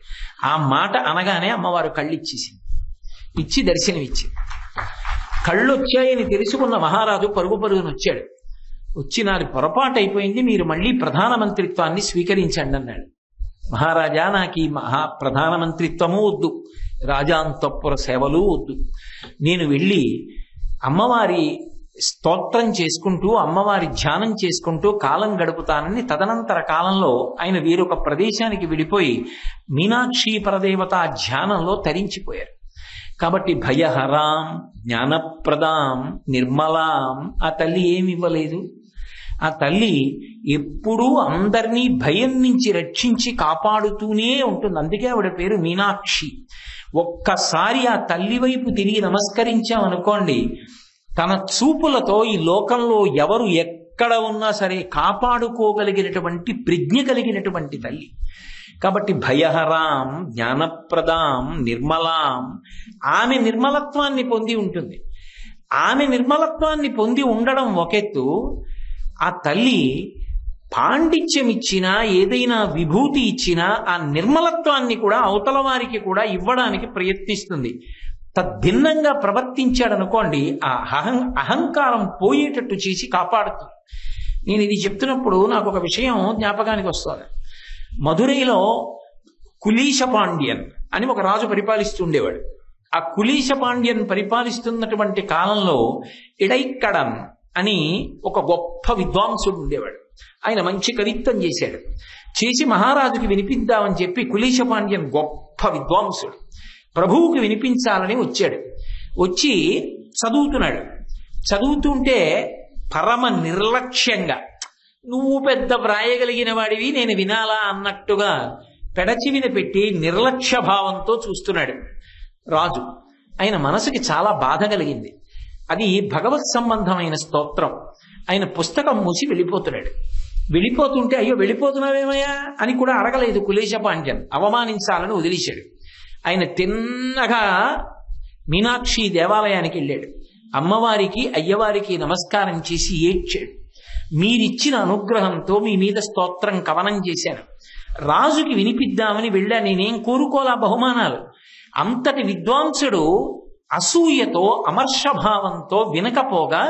ఆ మాట అనగానే అమ్మవారు కళ్ళు ఇచ్చి దర్శనమిచ్చింది. కళ్ళు వచ్చాయని తెలుసుకున్న మహారాజు పరుగున వచ్చాడు. వచ్చి నాది పొరపాటు అయిపోయింది, మీరు మళ్ళీ ప్రధానమంత్రిత్వాన్ని స్వీకరించండి అన్నాడు. మహారాజా, నాకు ఈ ప్రధానమంత్రిత్వము వద్దు, రాజాంతఃపుర సేవలు వద్దు, నేను వెళ్ళి అమ్మవారి స్తోత్రం చేసుకుంటూ అమ్మవారి ధ్యానం చేసుకుంటూ కాలం గడుపుతానని తదనంతర కాలంలో ఆయన వేరొక ప్రదేశానికి వెళ్ళిపోయి మీనాక్షి పరదేవత ధ్యానంలో తరించిపోయారు. కాబట్టి భయహరాం జ్ఞానప్రదాం నిర్మలాం ఆ తల్లి ఏమి ఇవ్వలేదు. ఆ తల్లి ఎప్పుడూ అందరినీ భయం నుంచి రక్షించి కాపాడుతూనే ఉంటుంది. అందుకే ఆవిడ పేరు మీనాక్షి. ఒక్కసారి ఆ తల్లి వైపు తిరిగి నమస్కరించామనుకోండి, తన చూపులతో ఈ లోకంలో ఎవరు ఎక్కడ ఉన్నా సరే కాపాడుకోగలిగినటువంటి ప్రజ్ఞ కలిగినటువంటి తల్లి. కాబట్టి భయహరాం, జ్ఞానప్రదాం, నిర్మలాం, ఆమె నిర్మలత్వాన్ని పొంది ఉంటుంది. ఆమె నిర్మలత్వాన్ని పొంది ఉండడం ఒకెత్తు, ఆ తల్లి పాండిత్యం ఇచ్చినా, ఏదైనా విభూతి ఇచ్చినా ఆ నిర్మలత్వాన్ని కూడా అవతల వారికి కూడా ఇవ్వడానికి ప్రయత్నిస్తుంది. తద్భిన్నంగా ప్రవర్తించాడనుకోండి, ఆ అహంకారం పోయేటట్టు చేసి కాపాడుతుంది. నేను ఇది చెప్తున్నప్పుడు నాకు ఒక విషయం జ్ఞాపకానికి వస్తుంది. మధురైలో కులీశ పాండ్యన్ అని ఒక రాజు పరిపాలిస్తుండేవాడు. ఆ కులీశ పాండ్యన్ పరిపాలిస్తున్నటువంటి కాలంలో ఇడైక్కడన్ అని ఒక గొప్ప విద్వాంసుడు ఉండేవాడు. ఆయన మంచి కవిత్వం చేశాడు. చేసి మహారాజుకి వినిపిద్దామని చెప్పి కులీశ పాండ్యన్ గొప్ప విద్వాంసుడు ప్రభువుకి వినిపించాలని వచ్చాడు. వచ్చి చదువుతున్నాడు. చదువుతుంటే పరమ నిర్లక్ష్యంగా, నువ్వు పెద్ద వ్రాయగలిగిన వాడివి, నేను వినాలా అన్నట్టుగా పెడచివిన పెట్టి నిర్లక్ష్య భావంతో చూస్తున్నాడు రాజు. ఆయన మనసుకి చాలా బాధ కలిగింది. అది భగవత్ సంబంధమైన స్తోత్రం. ఆయన పుస్తకం మూసి వెళ్ళిపోతున్నాడు. వెళ్ళిపోతుంటే, అయ్యో వెళ్ళిపోతున్నావేమయ్యా అని కూడా అడగలేదు కులీశ పాండ్యన్. అవమానించాలని వదిలేశాడు. ఆయన తిన్నగా మీనాక్షి దేవాలయానికి వెళ్ళాడు. అమ్మవారికి అయ్యవారికి నమస్కారం చేసి ఏడ్చాడు. మీరిచ్చిన అనుగ్రహంతో మీ మీద స్తోత్రం కవనం చేశాను. రాజుకి వినిపిద్దామని వెళ్ళా, నేనేం కోరుకోలా బహుమానాలు. అంతటి విద్వాంసుడు అసూయతో, అమర్షభావంతో వినకపోగా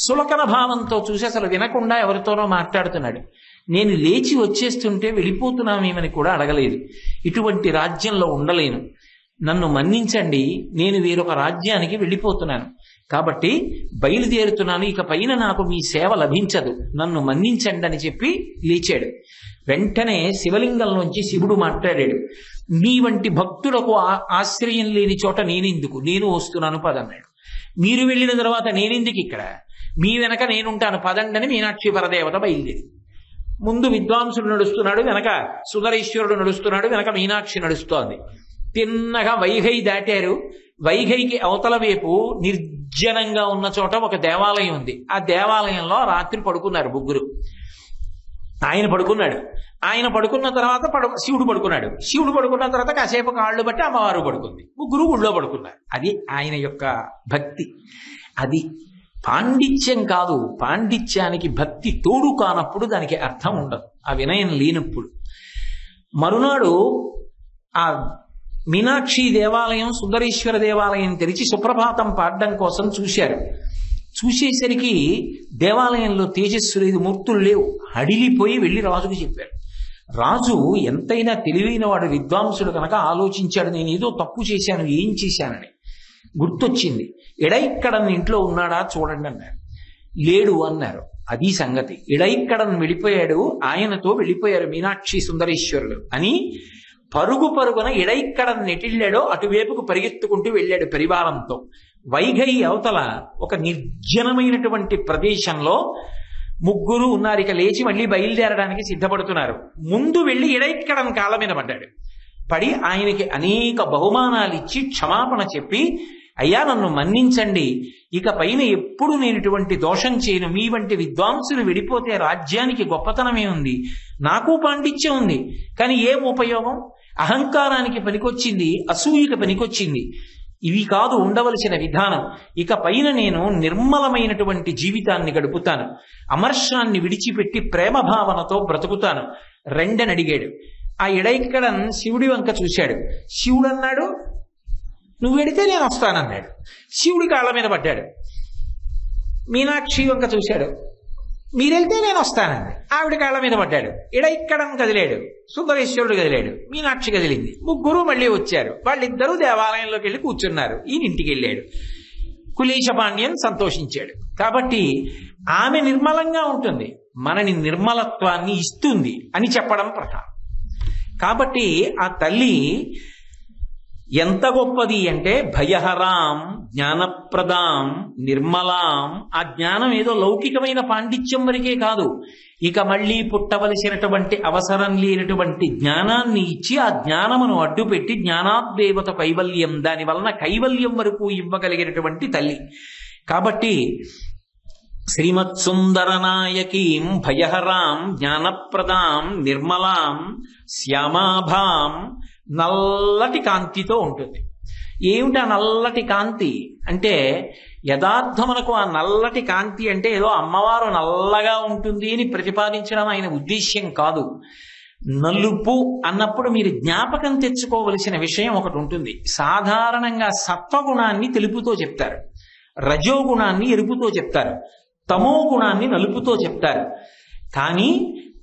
సులకన భావంతో చూసి అసలు వినకుండా ఎవరితోనో మాట్లాడుతున్నాడు. నేను లేచి వచ్చేస్తుంటే వెళ్ళిపోతున్నామేమని కూడా అడగలేదు. ఇటువంటి రాజ్యంలో ఉండలేను, నన్ను మన్నించండి, నేను వేరొక రాజ్యానికి వెళ్ళిపోతున్నాను, కాబట్టి బయలుదేరుతున్నాను, ఇక పైన నాకు మీ సేవ లభించదు, నన్ను మన్నించండి అని చెప్పి లేచాడు. వెంటనే శివలింగంలోంచి శివుడు మాట్లాడాడు. నీ వంటి భక్తులకు ఆశ్రయం లేని చోట నేనెందుకు, నేను వస్తున్నాను పదన్నాడు. మీరు వెళ్ళిన తర్వాత నేనెందుకు ఇక్కడ, మీ వెనక నేనుంటాను పదండి అని మీనాక్షి పరదేవత బయలుదేరి. ముందు విద్వాంసుడు నడుస్తున్నాడు, వెనక సుందరేశ్వరుడు నడుస్తున్నాడు, వెనక మీనాక్షి నడుస్తోంది. తిన్నగా వైఘై దాటారు. వైఘైకి అవతల వైపు నిర్జనంగా ఉన్న చోట ఒక దేవాలయం ఉంది. ఆ దేవాలయంలో రాత్రి పడుకున్నారు ముగ్గురు. ఆయన పడుకున్నాడు. ఆయన పడుకున్న తర్వాత శివుడు పడుకున్నాడు. శివుడు పడుకున్న తర్వాత కాసేపు కాళ్ళు బట్టి అమ్మవారు పడుకుంది. ముగ్గురు ఊళ్ళో పడుకున్నారు. అది ఆయన యొక్క భక్తి. అది పాండిత్యం కాదు. పాండిత్యానికి భక్తి తోడు కానప్పుడు దానికి అర్థం ఉండదు, ఆ వినయం లేనప్పుడు. మరునాడు ఆ మీనాక్షి దేవాలయం, సుందరేశ్వర దేవాలయం తెరిచి సుప్రభాతం పాడడం కోసం చూశారు. చూసేసరికి దేవాలయంలో తేజస్సు లేదు, మూర్తులు లేవు. హడిలిపోయి వెళ్ళి రాజుకు చెప్పారు. రాజు ఎంతైనా తెలివైన వాడు, విద్వాంసుడు కనుక ఆలోచించాడు, నేను ఏదో తప్పు చేశాను, ఏం చేశానని గుర్తొచ్చింది. ఇడైక్కడన్ ఇంట్లో ఉన్నాడా చూడండి అన్నారు. లేడు అన్నారు. అది సంగతి. ఇడైక్కడన్ వెళ్ళిపోయాడు, ఆయనతో వెళ్ళిపోయారు మీనాక్షి సుందరేశ్వరుడు అని పరుగున ఇడైక్కడన్ నెటిళ్ళాడో అటువైపుకు పరిగెత్తుకుంటూ వెళ్ళాడు పరివారంతో. వైఘై అవతల ఒక నిర్జనమైనటువంటి ప్రదేశంలో ముగ్గురు ఉన్నారు. ఇక లేచి మళ్ళీ బయలుదేరడానికి సిద్ధపడుతున్నారు. ముందు వెళ్ళి ఇడైక్కడన్ కాళ్ళ మీద పడ్డాడు. పడి ఆయనకి అనేక బహుమానాలు ఇచ్చి క్షమాపణ చెప్పి, అయ్యా నన్ను మన్నించండి, ఇక పైన ఎప్పుడు నేను ఇటువంటి దోషం చేయను, మీ వంటి విద్వాంసులు విడిపోతే రాజ్యానికి గొప్పతనమే ఉంది, నాకు పాండిత్యం ఉంది, కానీ ఏం ఉపయోగం, అహంకారానికి పనికొచ్చింది, అసూయకి పనికొచ్చింది, ఇవి కాదు ఉండవలసిన విధానం. ఇక పైన నేను నిర్మలమైనటువంటి జీవితాన్ని గడుపుతాను, అమర్షాన్ని విడిచిపెట్టి ప్రేమ భావనతో బ్రతుకుతాను రెండని అడిగాడు. ఆ ఇడైక్కడన్ శివుడి వంక చూశాడు. శివుడు అన్నాడు, నువ్వు వెడితే నేను వస్తానన్నాడు. శివుడి కాళ్ళ మీద పడ్డాడు. మీనాక్షి వంక చూశాడు, మీరెళ్తే నేను వస్తానండి. ఆవిడ కాళ్ళ మీద పడ్డాడు. ఇడైక్కడన్ కదిలాడు, సుందరేశ్వరుడు కదిలాడు, మీనాక్షి కదిలింది. ముగ్గురు మళ్ళీ వచ్చారు. వాళ్ళిద్దరూ దేవాలయంలోకి వెళ్ళి కూర్చున్నారు. ఈయన ఇంటికి వెళ్ళాడు. కులీశ పాండ్యన్ సంతోషించాడు. కాబట్టి ఆమె నిర్మలంగా ఉంటుంది, మనని నిర్మలత్వాన్ని ఇస్తుంది అని చెప్పడం ప్రధానం. కాబట్టి ఆ తల్లి ఎంత గొప్పది అంటే భయహరాం జ్ఞానప్రదాం నిర్మలాం. ఆ జ్ఞానం ఏదో లౌకికమైన పాండిత్యం వరకే కాదు, ఇక మళ్ళీ పుట్టవలసినటువంటి అవసరం లేనటువంటి జ్ఞానాన్ని ఇచ్చి ఆ జ్ఞానమును అడ్డుపెట్టి జ్ఞానాద్దేవత కైవల్యం, దాని వలన కైవల్యం వరకు ఇవ్వగలిగినటువంటి తల్లి. కాబట్టి శ్రీమత్సుందరనాయకీం భయహరాం జ్ఞానప్రదాం నిర్మలాం శ్యామాభాం. నల్లటి కాంతితో ఉంటుంది. ఏమిటి ఆ నల్లటి కాంతి అంటే, యథార్థమునకు ఆ నల్లటి కాంతి అంటే ఏదో అమ్మవారు నల్లగా ఉంటుంది అని ప్రతిపాదించడం ఆయన ఉద్దేశ్యం కాదు. నలుపు అన్నప్పుడు మీరు జ్ఞాపకం తెచ్చుకోవలసిన విషయం ఒకటి ఉంటుంది. సాధారణంగా సత్వగుణాన్ని తెలుపుతో చెప్తారు, రజోగుణాన్ని ఎరుపుతో చెప్తారు, తమో గుణాన్ని నలుపుతో చెప్తారు. కానీ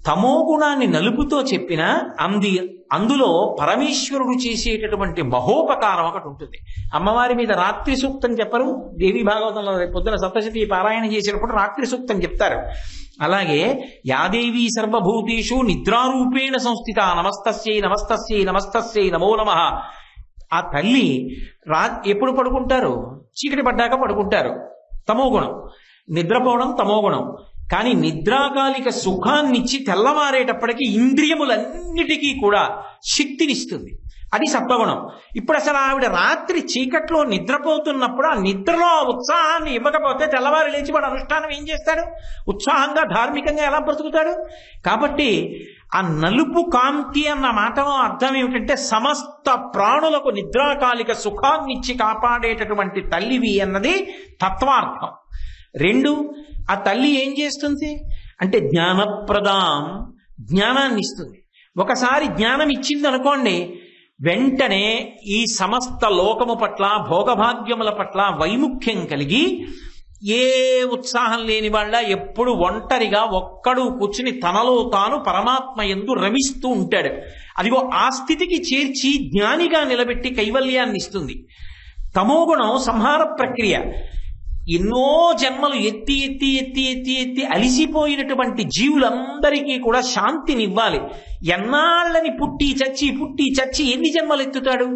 తమో గుణాన్ని నలుపుతో చెప్పిన అందులో పరమేశ్వరుడు చేసేటటువంటి మహోపకారం ఒకటి ఉంటుంది. అమ్మవారి మీద రాత్రి సూక్తం చెప్పరు, దేవి భాగవతంలో పొద్దున సప్తశతి పారాయణ చేసినప్పుడు రాత్రి సూక్తం చెప్తారు. అలాగే యాదేవి సర్వభూతేషు నిద్రారూపేణ సంస్థిత నమస్తస్యై నమస్తస్యై నమస్తస్యై నమో నమః. ఆ తల్లి ఎప్పుడు పడుకుంటారు? చీకటి పడ్డాక పడుకుంటారు, తమోగుణం. నిద్రపోవడం తమోగుణం. కానీ నిద్రాకాలిక సుఖాన్నిచ్చి తెల్లవారేటప్పటికీ ఇంద్రియములన్నిటికీ కూడా శక్తినిస్తుంది, అది సత్వగుణం. ఇప్పుడు అసలు ఆవిడ రాత్రి చీకట్లో నిద్రపోతున్నప్పుడు ఆ నిద్రలో ఆ ఉత్సాహాన్ని ఇవ్వకపోతే తెల్లవారు లేచి వాడు అనుష్ఠానం ఏం చేస్తాడు? ఉత్సాహంగా ధార్మికంగా ఎలా బ్రతుకుతాడు? కాబట్టి ఆ నలుపు కాంతి అన్న మాటలో అర్థం ఏమిటంటే, సమస్త ప్రాణులకు నిద్రాకాలిక సుఖాన్నిచ్చి కాపాడేటటువంటి తల్లివి అన్నది తత్వార్థం. రెండు, ఆ తల్లి ఏం చేస్తుంది అంటే జ్ఞానప్రదాం, జ్ఞానాన్ని ఇస్తుంది. ఒకసారి జ్ఞానం ఇచ్చింది అనుకోండి, వెంటనే ఈ సమస్త లోకము పట్ల భోగభాగ్యముల పట్ల వైముఖ్యం కలిగి ఏ ఉత్సాహం లేని వాళ్ళ ఎప్పుడు ఒంటరిగా ఒక్కడు కూర్చుని తనలో తాను పరమాత్మ యందు రమిస్తూ ఉంటాడు. అదిగో ఆ స్థితికి చేర్చి జ్ఞానిగా నిలబెట్టి కైవల్యాన్ని ఇస్తుంది. తమోగుణం సంహార ప్రక్రియ. ఎన్నో జన్మలు ఎత్తి ఎత్తి ఎత్తి ఎత్తి ఎత్తి అలిసిపోయినటువంటి జీవులందరికీ కూడా శాంతినివ్వాలి. ఎన్నాళ్ళని పుట్టి చచ్చి ఎన్ని జన్మలు ఎత్తుతాడు?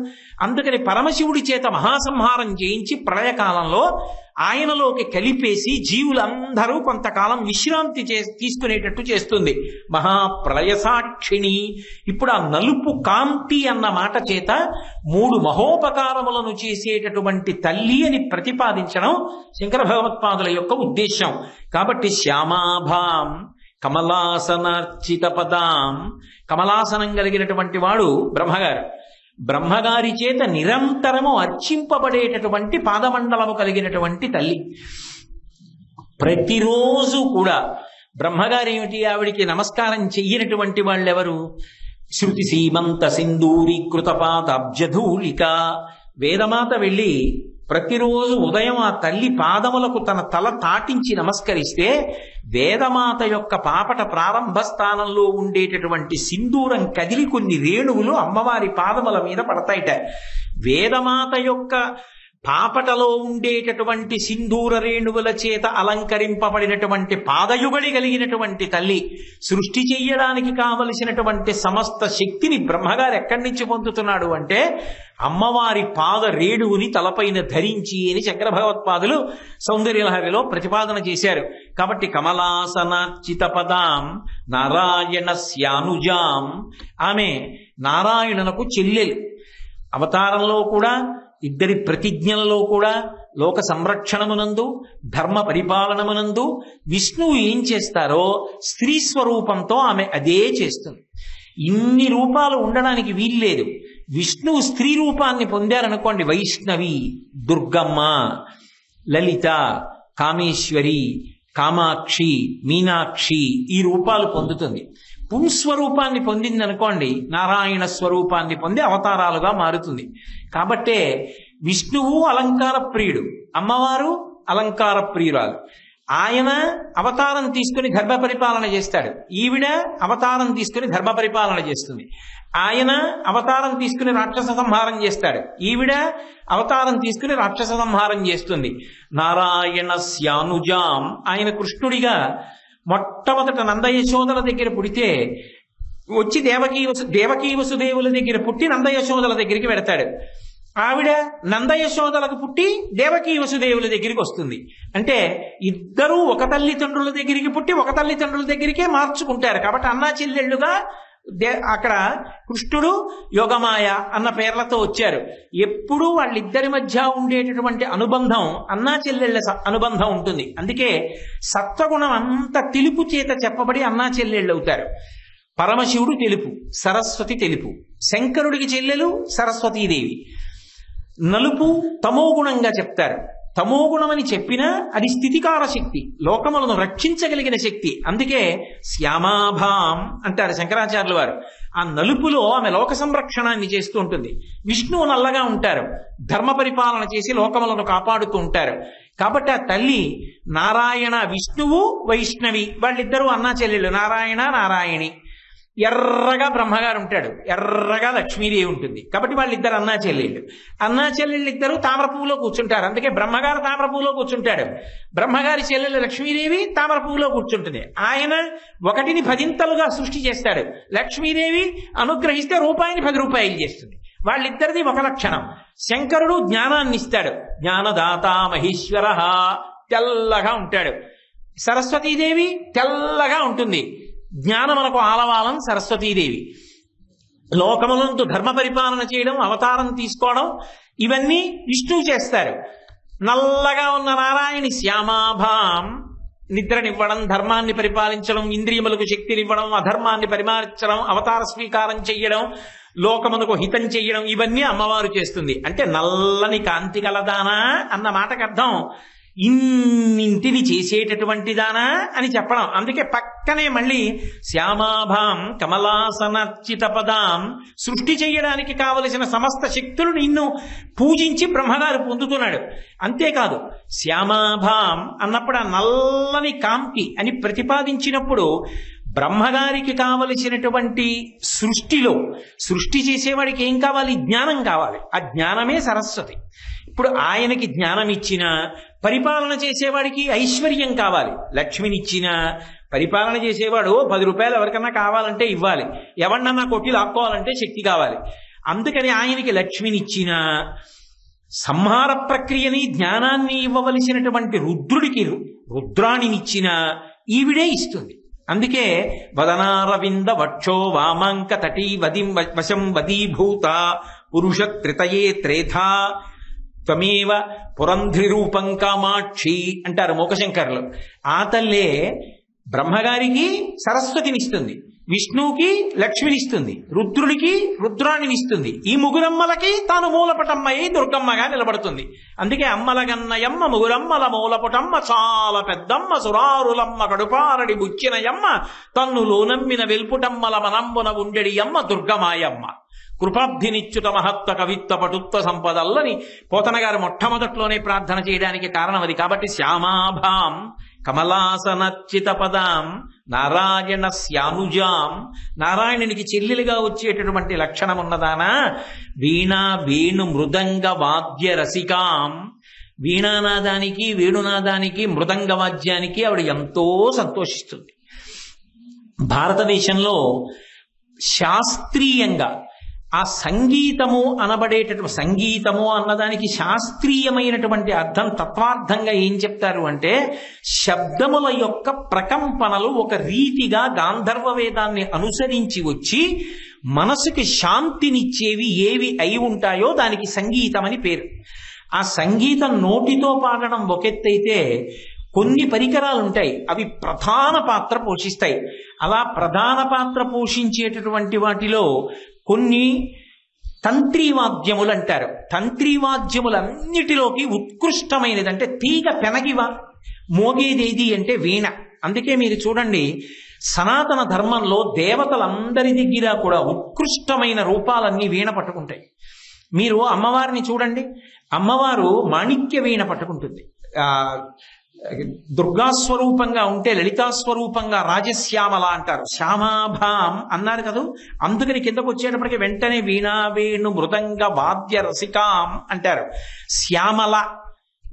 అందుకని పరమశివుడి చేత మహాసంహారం చేయించి ప్రళయకాలంలో ఆయనలోకి కలిపేసి జీవులందరూ కొంతకాలం విశ్రాంతి తీసుకునేటట్టు చేస్తుంది మహాప్రళయ సాక్షిణి. ఇప్పుడు ఆ నలుపు కాంతి అన్న మాట చేత 3 మహోపకారములను చేసేటటువంటి తల్లి అని ప్రతిపాదించడం శంకర భగవత్పాదుల యొక్క ఉద్దేశం. కాబట్టి శ్యామాభాం కమలాసనార్చిత పదాం. కమలాసనం కలిగినటువంటి వాడు బ్రహ్మగారు. బ్రహ్మగారి చేత నిరంతరము అర్చింపబడేటటువంటి పాదమండలము కలిగినటువంటి తల్లి. ప్రతిరోజు కూడా బ్రహ్మగారు ఏమిటి, ఆవిడికి నమస్కారం చెయ్యనటువంటి వాళ్ళెవరు? శృతి సీమంత సింధూరీకృత పాదాబ్జధూళిక. వేదమాత వెళ్ళి ప్రతిరోజు ఉదయం ఆ తల్లి పాదములకు తన తల తాటించి నమస్కరిస్తే వేదమాత యొక్క పాపట ప్రారంభ స్థానంలో ఉండేటటువంటి సింధూరం కదిలి కొన్ని రేణువులు అమ్మవారి పాదముల మీద పడతాయిట. వేదమాత యొక్క పాపటలో ఉండేటటువంటి సింధూర రేణువుల చేత అలంకరింపబడినటువంటి పాదయుగడి కలిగినటువంటి తల్లి సృష్టి చెయ్యడానికి కావలసినటువంటి సమస్త శక్తిని బ్రహ్మగారు ఎక్కడి నుంచి పొందుతున్నాడు అంటే, అమ్మవారి పాద రేణువుని తలపైన ధరించి అని శంకర భగవత్పాదులు సౌందర్యలహరిలో ప్రతిపాదన చేశారు. కాబట్టి కమలాసనార్చిత పదాం నారాయణస్యానుజాం. ఆమె నారాయణునకు చెల్లెలు. అవతారంలో కూడా, ఇద్దరి ప్రతిజ్ఞలలో కూడా, లోక సంరక్షణమునందు, ధర్మ పరిపాలనమునందు విష్ణువు ఏం చేస్తారో స్త్రీ స్వరూపంతో ఆమె అదే చేస్తుంది. ఇన్ని రూపాలు ఉండడానికి వీల్లేదు. విష్ణువు స్త్రీ రూపాన్ని పొందారనుకోండి, వైష్ణవి, దుర్గమ్మ, లలిత, కామేశ్వరి, కామాక్షి, మీనాక్షి ఈ రూపాలు పొందుతుంది. పుంస్వరూపాన్ని పొందింది అనుకోండి, నారాయణ స్వరూపాన్ని పొంది అవతారాలుగా మారుతుంది. కాబట్టే విష్ణువు అలంకార ప్రియుడు, అమ్మవారు అలంకార ప్రియురాలు. ఆయన అవతారం తీసుకుని ధర్మ పరిపాలన చేస్తాడు, ఈవిడ అవతారం తీసుకుని ధర్మ పరిపాలన చేస్తుంది. ఆయన అవతారం తీసుకుని రాక్షస సంహారం చేస్తాడు, ఈవిడ అవతారం తీసుకుని రాక్షస సంహారం చేస్తుంది. నారాయణ స్యానుజాం. ఆయన కృష్ణుడిగా మొట్టమొదట నందయశోదల దగ్గర పుడితే వచ్చి దేవకీ వసుదేవుల దగ్గర పుట్టి నందయశోదల దగ్గరికి వెడతాడు. ఆవిడ నందయశోదలకు పుట్టి దేవకీ వసుదేవుల దగ్గరికి వస్తుంది. అంటే ఇద్దరూ ఒక తల్లిదండ్రుల దగ్గరికి పుట్టి ఒక తల్లిదండ్రుల దగ్గరికే మార్చుకుంటారు. కాబట్టి అన్నా చెల్లెళ్ళుగా అక్కడ కృష్ణుడు యోగమాయ అన్న పేర్లతో వచ్చారు. ఎప్పుడూ వాళ్ళిద్దరి మధ్య ఉండేటటువంటి అనుబంధం అన్నా చెల్లెళ్ళ అనుబంధం ఉంటుంది. అందుకే సత్వగుణం అంత తెలుపు చేత చెప్పబడి అన్నా చెల్లెళ్ళు అవుతారు. పరమశివుడు తెలుపు, సరస్వతి తెలుపు. శంకరుడికి చెల్లెలు సరస్వతీదేవి. నలుపు తమోగుణంగా చెప్తారు. తమోగుణమని చెప్పినా అది స్థితికార శక్తి, లోకములను రక్షించగలిగిన శక్తి. అందుకే శ్యామాభాం అంటారు శంకరాచార్యుల వారు. ఆ నలుపులో ఆమె లోక సంరక్షణాన్ని చేస్తూ ఉంటుంది. విష్ణువు నల్లగా ఉంటారు, ధర్మ పరిపాలన చేసి లోకములను కాపాడుతూ ఉంటారు. కాబట్టి ఆ తల్లి నారాయణ, విష్ణువు వైష్ణవి వాళ్ళిద్దరూ అన్నా చెల్లెళ్ళు. నారాయణ నారాయణి. ఎర్రగా బ్రహ్మగారు ఉంటాడు, ఎర్రగా లక్ష్మీదేవి ఉంటుంది. కాబట్టి వాళ్ళిద్దరు అన్నా చెల్లెళ్ళు. అన్నా చెల్లెళ్ళు ఇద్దరు తామర పువ్వులో కూర్చుంటారు. అందుకే బ్రహ్మగారు తామర పువ్వులో కూర్చుంటాడు, బ్రహ్మగారి చెల్లెళ్ళు లక్ష్మీదేవి తామర పువ్వులో కూర్చుంటుంది. ఆయన ఒకటిని 10 సృష్టి చేస్తాడు. లక్ష్మీదేవి అనుగ్రహిస్తే రూపాయిని 10 రూపాయలు చేస్తుంది. వాళ్ళిద్దరిది ఒక లక్షణం. శంకరుడు జ్ఞానాన్ని ఇస్తాడు, జ్ఞానదాత మహేశ్వర, తెల్లగా ఉంటాడు. సరస్వతీదేవి తెల్లగా ఉంటుంది. జ్ఞానమునకు ఆలవాలం సరస్వతీదేవి. లోకములందు ధర్మ పరిపాలన చేయడం, అవతారం తీసుకోవడం ఇవన్నీ విష్ణువు చేస్తారు. నల్లగా ఉన్న నారాయణి శ్యామాభాం, నిద్రనివ్వడం, ధర్మాన్ని పరిపాలించడం, ఇంద్రియములకు శక్తినివ్వడం, అధర్మాన్ని పరిమార్చడం, అవతార స్వీకారం చెయ్యడం, లోకమునకు హితం చెయ్యడం, ఇవన్నీ అమ్మవారు చేస్తుంది. అంటే నల్లని కాంతి కలదానా అన్న మాటకు అర్థం ఇన్నింటిని చేసేటటువంటి దానా అని చెప్పడం. అందుకే పక్కనే మళ్ళీ శ్యామాభాం కమలాసనర్చిత పదాం, సృష్టి చేయడానికి కావలసిన సమస్త శక్తులు నిన్ను పూజించి బ్రహ్మగారు పొందుతున్నాడు. అంతేకాదు శ్యామాభాం అన్నప్పుడు ఆ నల్లని కాంతి అని ప్రతిపాదించినప్పుడు బ్రహ్మగారికి కావలసినటువంటి సృష్టిలో సృష్టి చేసేవాడికి ఏం కావాలి? జ్ఞానం కావాలి. ఆ జ్ఞానమే సరస్వతి. ఇప్పుడు ఆయనకి జ్ఞానం ఇచ్చిన, పరిపాలన చేసేవాడికి ఐశ్వర్యం కావాలి. లక్ష్మినిచ్చిన, పరిపాలన చేసేవాడు 10 రూపాయలు ఎవరికన్నా కావాలంటే ఇవ్వాలి, ఎవరినన్నా కొట్టి లాక్కోవాలంటే శక్తి కావాలి. అందుకని ఆయనకి లక్ష్మినిచ్చిన, సంహార ప్రక్రియని జ్ఞానాన్ని ఇవ్వవలసినటువంటి రుద్రుడికి రుద్రాణినిచ్చిన ఈవిడే ఇస్తుంది. అందుకే వదనారవింద వక్షో వామాంక తటీ వదిం వశం వదీభూత పురుష త్రితయే త్రేధా త్వమేవ పురంధ్రి రూపం కామాక్షి అంటారు మోకశంకర్లు. ఆ తల్లే బ్రహ్మగారికి సరస్వతినిస్తుంది, విష్ణువుకి లక్ష్మినిస్తుంది, రుద్రుడికి రుద్రాణినిస్తుంది. ఈ ముగురమ్మలకి తాను మూలపటమ్మయ్యి దుర్గమ్మగా నిలబడుతుంది. అందుకే అమ్మలగన్నయమ్మ ముగురమ్మల మూలపటమ్మ చాలా పెద్దమ్మ సురారులమ్మ కడుపారడి బుచ్చినయమ్మ తన్ను లోనమ్మిన వెల్పుటమ్మల మనంబున ఉండెడి అమ్మ దుర్గమాయమ్మ కృపాబ్ధినిచ్యుత మహత్వ కవిత్వ పటుత్వ సంపదల్లని పోతన గారు మొట్టమొదట్లోనే ప్రార్థన చేయడానికి కారణం అది. కాబట్టి శ్యామాభాం కమలాసనర్చిత పదాం నారాయణ శ్యానుజాం, నారాయణునికి చెల్లెలుగా వచ్చేటటువంటి లక్షణం ఉన్నదానా. వీణా వేణు మృదంగ వాద్య రసికాం, వీణానాదానికి వేణునాదానికి మృదంగ వాద్యానికి ఆవిడ ఎంతో సంతోషిస్తుంది. భారతదేశంలో శాస్త్రీయంగా ఆ సంగీతము అనబడేటటువంటి, సంగీతము అన్నదానికి శాస్త్రీయమైనటువంటి అర్థం, తత్వార్థంగా ఏం చెప్తారు అంటే, శబ్దముల యొక్క ప్రకంపనలు ఒక రీతిగా గాంధర్వ వేదాన్ని అనుసరించి వచ్చి మనసుకి శాంతినిచ్చేవి ఏవి అయి ఉంటాయో దానికి సంగీతం అని పేరు. ఆ సంగీతం నోటితో పాడడం ఒకెత్తైతే కొన్ని పరికరాలు ఉంటాయి, అవి ప్రధాన పాత్ర పోషిస్తాయి. అలా ప్రధాన పాత్ర పోషించేటటువంటి వాటిలో కొన్ని తంత్రీవాద్యములు అంటారు. తంత్రీవాద్యములన్నిటిలోకి ఉత్కృష్టమైనది అంటే తీగ పెనగి మోగేదేది అంటే వీణ. అందుకే మీరు చూడండి, సనాతన ధర్మంలో దేవతలందరి దగ్గర కూడా ఉత్కృష్టమైన రూపాలన్నీ వీణ పట్టుకుంటాయి. మీరు అమ్మవారిని చూడండి, అమ్మవారు మాణిక్య వీణ పట్టుకుంటుంది. దుర్గాస్వరూపంగా ఉంటే లలితాస్వరూపంగా రాజశ్యామల అంటారు. శ్యామాభాం అన్నారు కదా, అందుకని కిందకు వచ్చేటప్పటికి వెంటనే వీణా వేణు మృదంగ వాద్య రసికాం అంటారు. శ్యామల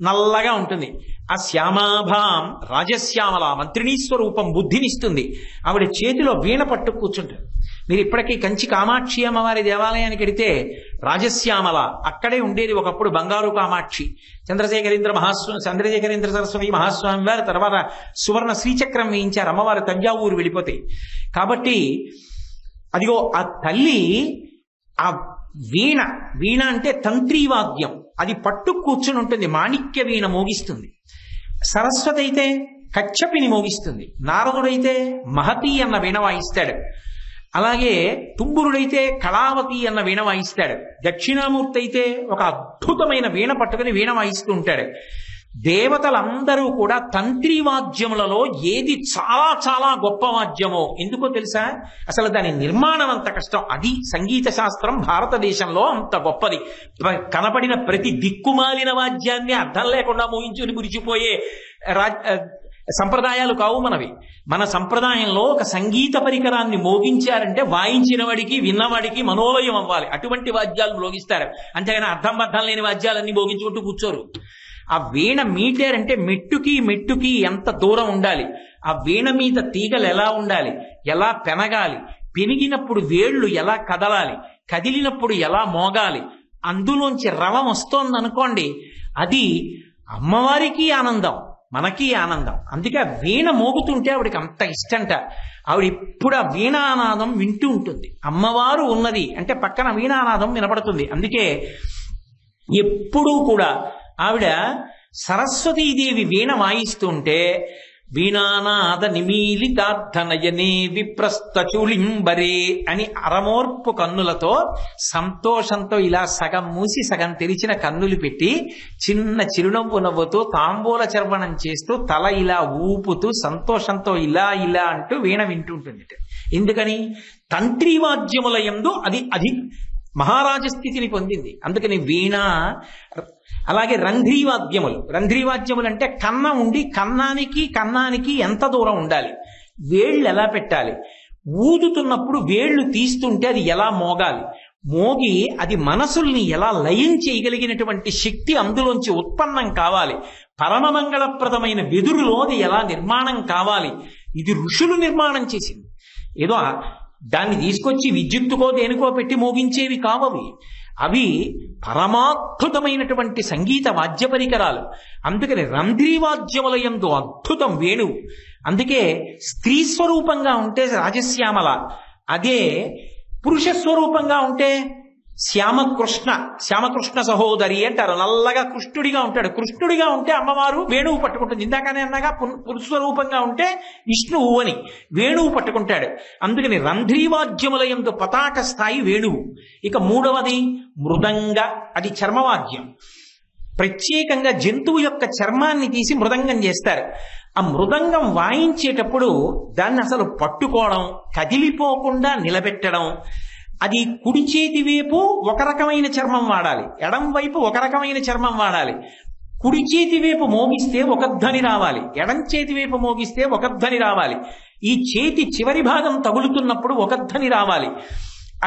నల్లగా ఉంటుంది. ఆ శ్యామాభాం రాజశ్యామల మంత్రిణీ స్వరూపం, బుద్ధినిస్తుంది. ఆవిడ చేతిలో వీణ పట్టు కూర్చుంటారు. మీరు ఇప్పటికీ కంచి కామాక్షి అమ్మవారి దేవాలయానికి వెడితే రాజశ్యామల అక్కడే ఉండేది ఒకప్పుడు బంగారు కామాక్షి. చంద్రశేఖరేంద్ర సరస్వతి మహాస్వామి వారు తర్వాత సువర్ణ శ్రీచక్రం వేయించారు అమ్మవారు తంజావూరు వెళ్ళిపోతే. కాబట్టి అదిగో ఆ తల్లి ఆ వీణ అంటే తంత్రీవాద్యం, అది పట్టు కూర్చుని ఉంటుంది, మాణిక్య వీణ మోగిస్తుంది. సరస్వతి అయితే కచ్చపిని మోగిస్తుంది, నారదుడైతే మహతి అన్న వీణ వాయిస్తాడు, అలాగే తుంబురుడైతే కళావతి అన్న వీణ వాయిస్తాడు, దక్షిణామూర్తి అయితే ఒక అద్భుతమైన వీణ పట్టుకుని వీణ వాయిస్తూ ఉంటాడు. దేవతలందరూ కూడా తంత్రీవాద్యములలో ఏది చాలా చాలా గొప్ప వాద్యమో ఎందుకో తెలుసా? అసలు దాని నిర్మాణం అంత కష్టం. అది సంగీత శాస్త్రం భారతదేశంలో అంత గొప్పది. కనపడిన ప్రతి దిక్కుమాలిన వాద్యాన్ని అర్థం లేకుండా మోగించుని మురిచిపోయే సంప్రదాయాలు కావు మనవి. మన సంప్రదాయంలో ఒక సంగీత పరికరాన్ని మోగించారంటే వాయించిన వాడికి విన్నవాడికి మనోలయం అవ్వాలి, అటువంటి వాద్యాలు మోగిస్తారు. అంతేగాని అర్థం లేని వాద్యాలన్నీ మోగించుకుంటూ కూర్చోరు. ఆ వీణ మీటారంటే మెట్టుకి ఎంత దూరం ఉండాలి, ఆ వీణ మీద తీగలు ఎలా ఉండాలి, ఎలా పెనగాలి, పెనిగినప్పుడు వేళ్లు ఎలా కదలాలి, కదిలినప్పుడు ఎలా మోగాలి, అందులోంచి రవం వస్తోందనుకోండి, అది అమ్మవారికి ఆనందం, మనకి ఆనందం. అందుకే ఆ వీణ మోగుతుంటే ఆవిడికి అంత ఇష్టంట. ఆవిడ ఇప్పుడు ఆ వీణానాదం వింటూ ఉంటుంది. అమ్మవారు ఉన్నది అంటే పక్కన వీణానాదం వినపడుతుంది. అందుకే ఎప్పుడూ కూడా ఆవిడ సరస్వతీదేవి వీణ వాయిస్తుంటే వీణానాద నిమీలితార్థనయనే విప్రస్థచుళింబరే అని అరమోర్పు కన్నులతో సంతోషంతో ఇలా సగం మూసి సగం తెరిచిన కన్నులు పెట్టి చిన్న చిరునవ్వు నవ్వుతూ తాంబూల చర్వణం చేస్తూ తల ఇలా ఊపుతూ సంతోషంతో ఇలా అంటూ వీణ వింటుంటుంది. ఎందుకని? తంత్రీవాద్యముల యందు అది మహారాజ స్థితిని పొందింది. అందుకని వీణ. అలాగే రంధ్రీవాద్యములు అంటే కన్నం ఉండి కన్నానికి ఎంత దూరం ఉండాలి, వేళ్ళు ఎలా పెట్టాలి, ఊదుతున్నప్పుడు వేళ్లు తీస్తుంటే అది ఎలా మోగాలి, మోగి అది మనసుల్ని ఎలా లయం చేయగలిగినటువంటి శక్తి అందులోంచి ఉత్పన్నం కావాలి, పరమమంగళప్రదమైన వెదురులో అది ఎలా నిర్మాణం కావాలి, ఇది ఋషులు నిర్మాణం చేసింది. ఏదో దాన్ని తీసుకొచ్చి విద్యుత్తుకో దేనికో పెట్టి మోగించేవి కావవి. అవి పరమాద్భుతమైనటువంటి సంగీత వాద్య పరికరాలు. అందుకని రంధ్రీవాద్యముల యందు అద్భుతం వేణువు. అందుకే స్త్రీ స్వరూపంగా ఉంటే రాజశ్యామల, అదే పురుష స్వరూపంగా ఉంటే శ్యామకృష్ణ సహోదరి అంటారు. నల్లగా కృష్ణుడిగా ఉంటాడు. కృష్ణుడిగా ఉంటే అమ్మవారు వేణువు పట్టుకుంటుంది. ఇందాకనే అన్నగా పురుష స్వరూపంగా ఉంటే విష్ణువు అని వేణువు పట్టుకుంటాడు. అందుకని రంధ్రీవాద్యముల యందు పతాక స్థాయి వేణువు. ఇక మూడవది మృదంగ, అది చర్మవాద్యం. ప్రత్యేకంగా జంతువు యొక్క చర్మాన్ని తీసి మృదంగం చేస్తారు. ఆ మృదంగం వాయించేటప్పుడు దాన్ని అసలు పట్టుకోవడం, కదిలిపోకుండా నిలబెట్టడం, అది కుడి చేతి వైపు ఒక రకమైన చర్మం వాడాలి, ఎడం వైపు ఒక రకమైన చర్మం వాడాలి. కుడి చేతి వైపు మోగిస్తే ఒక ధ్వని రావాలి, ఎడం చేతి వైపు మోగిస్తే ఒక ధ్వని రావాలి. ఈ చేతి చివరి భాగం తగులుతున్నప్పుడు ఒక ధ్వని రావాలి.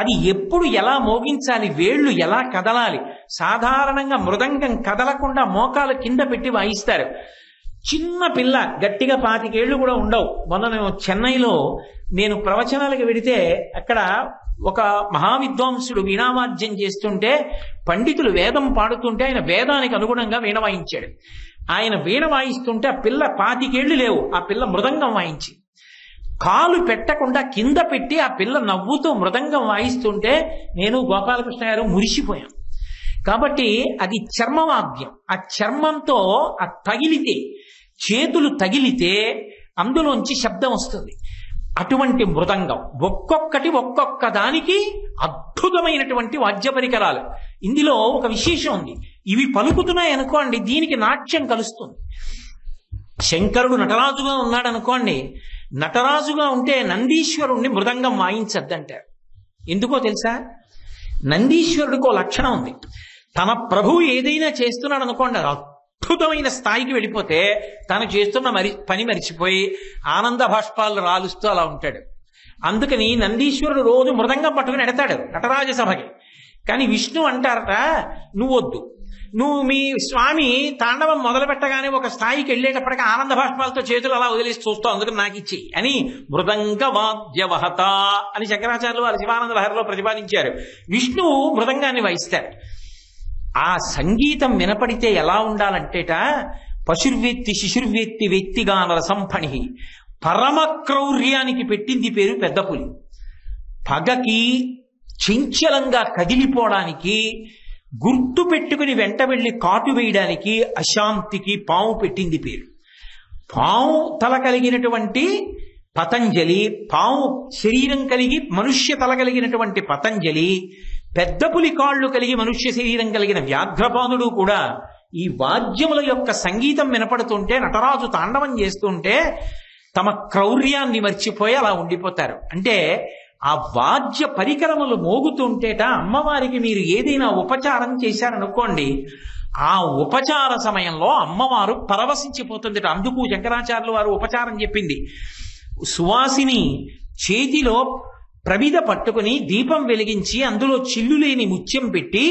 అది ఎప్పుడు ఎలా మోగించాలి, వేళ్లు ఎలా కదలాలి. సాధారణంగా మృదంగం కదలకుండా మోకాలు కింద పెట్టి వాయిస్తారు. చిన్న పిల్ల, గట్టిగా 25 ఏళ్లు కూడా ఉండవు. మొన్న చెన్నైలో నేను ప్రవచనాలకు వెడితే అక్కడ ఒక మహావిద్వాంసుడు వీణావాద్యం చేస్తుంటే పండితులు వేదం పాడుతుంటే ఆయన వేదానికి అనుగుణంగా వీణ వాయించాడు. ఆయన వీణ వాయిస్తుంటే ఆ పిల్ల 25 ఏళ్లు లేవు, ఆ పిల్ల మృదంగం వాయించి కాలు పెట్టకుండా కింద పెట్టి ఆ పిల్ల నవ్వుతూ మృదంగం వాయిస్తుంటే నేను గోపాలకృష్ణ గారు మురిసిపోయాం. కాబట్టి అది చర్మవాద్యం. ఆ చర్మంతో ఆ తగిలితే, చేతులు తగిలితే అందులోంచి శబ్దం వస్తుంది. అటువంటి మృదంగం ఒక్కొక్క దానికి అద్భుతమైనటువంటి వాద్య పరికరాలు. ఇందులో ఒక విశేషం ఉంది. ఇవి పలుకుతున్నాయి అనుకోండి, దీనికి నాట్యం కలుస్తుంది. శంకరుడు నటరాజుగా ఉన్నాడు అనుకోండి, నటరాజుగా ఉంటే నందీశ్వరుణ్ణి మృదంగం వాయించద్దంటారు. ఎందుకో తెలుసా? నందీశ్వరుడికి ఓ లక్షణం ఉంది. తన ప్రభువు ఏదైనా చేస్తున్నాడు అనుకోండి, అద్భుతమైన స్థాయికి వెళ్ళిపోతే తను చేస్తున్న పని మరిచిపోయి ఆనంద భాష్పాలు రాలుస్తూ అలా ఉంటాడు. అందుకని నందీశ్వరుడు రోజు మృదంగం పట్టుకుని ఎడతాడు నటరాజ సభకి. కానీ విష్ణు అంటారట, నువ్వొద్దు, నువ్వు మీ స్వామి తాండవం మొదలు పెట్టగానే ఒక స్థాయికి వెళ్ళేటప్పటికి ఆనంద భాష్పాలతో చేతులు అలా వదిలేసి చూస్తావు, అందుకని నాకు ఇచ్చి అని మృదంగ వాద్యవహత అని శంకరాచార్యులు వారి శివానంద లహరిలో ప్రతిపాదించారు. విష్ణువు మృదంగాన్ని వాయిస్తాడు. ఆ సంగీతం వినపడితే ఎలా ఉండాలంటేట పశుర్వేత్తి శిశుర్వేత్తి వ్యక్తిగాన రసంఫణి. పరమ క్రౌర్యానికి పెట్టింది పేరు పెద్ద పులి. పగకి చంచలంగా కదిలిపోవడానికి, గుర్తు పెట్టుకుని వెంట వెళ్లి కాటు వేయడానికి, అశాంతికి పాము పెట్టింది పేరు. పాము తల కలిగినటువంటి పతంజలి, పాము శరీరం కలిగి మనుష్య తల కలిగినటువంటి పతంజలి, పెద్ద పులి కాళ్ళు కలిగి మనుష్య శరీరం కలిగిన వ్యాఘ్రపాదుడు కూడా ఈ వాద్యముల యొక్క సంగీతం వినపడుతుంటే, నటరాజు తాండవం చేస్తుంటే తమ క్రౌర్యాన్ని మర్చిపోయి అలా ఉండిపోతారు. అంటే ఆ వాద్య పరికరములు మోగుతుంటేట అమ్మవారికి మీరు ఏదైనా ఉపచారం చేశారనుకోండి, ఆ ఉపచార సమయంలో అమ్మవారు పరవశించిపోతుంది. అందుకు శంకరాచార్యులు వారు ఉపచారం చెప్పింది. సువాసిని చేతిలో ప్రమిద పట్టుకుని దీపం వెలిగించి అందులో చిల్లు లేని ముత్యం పెట్టి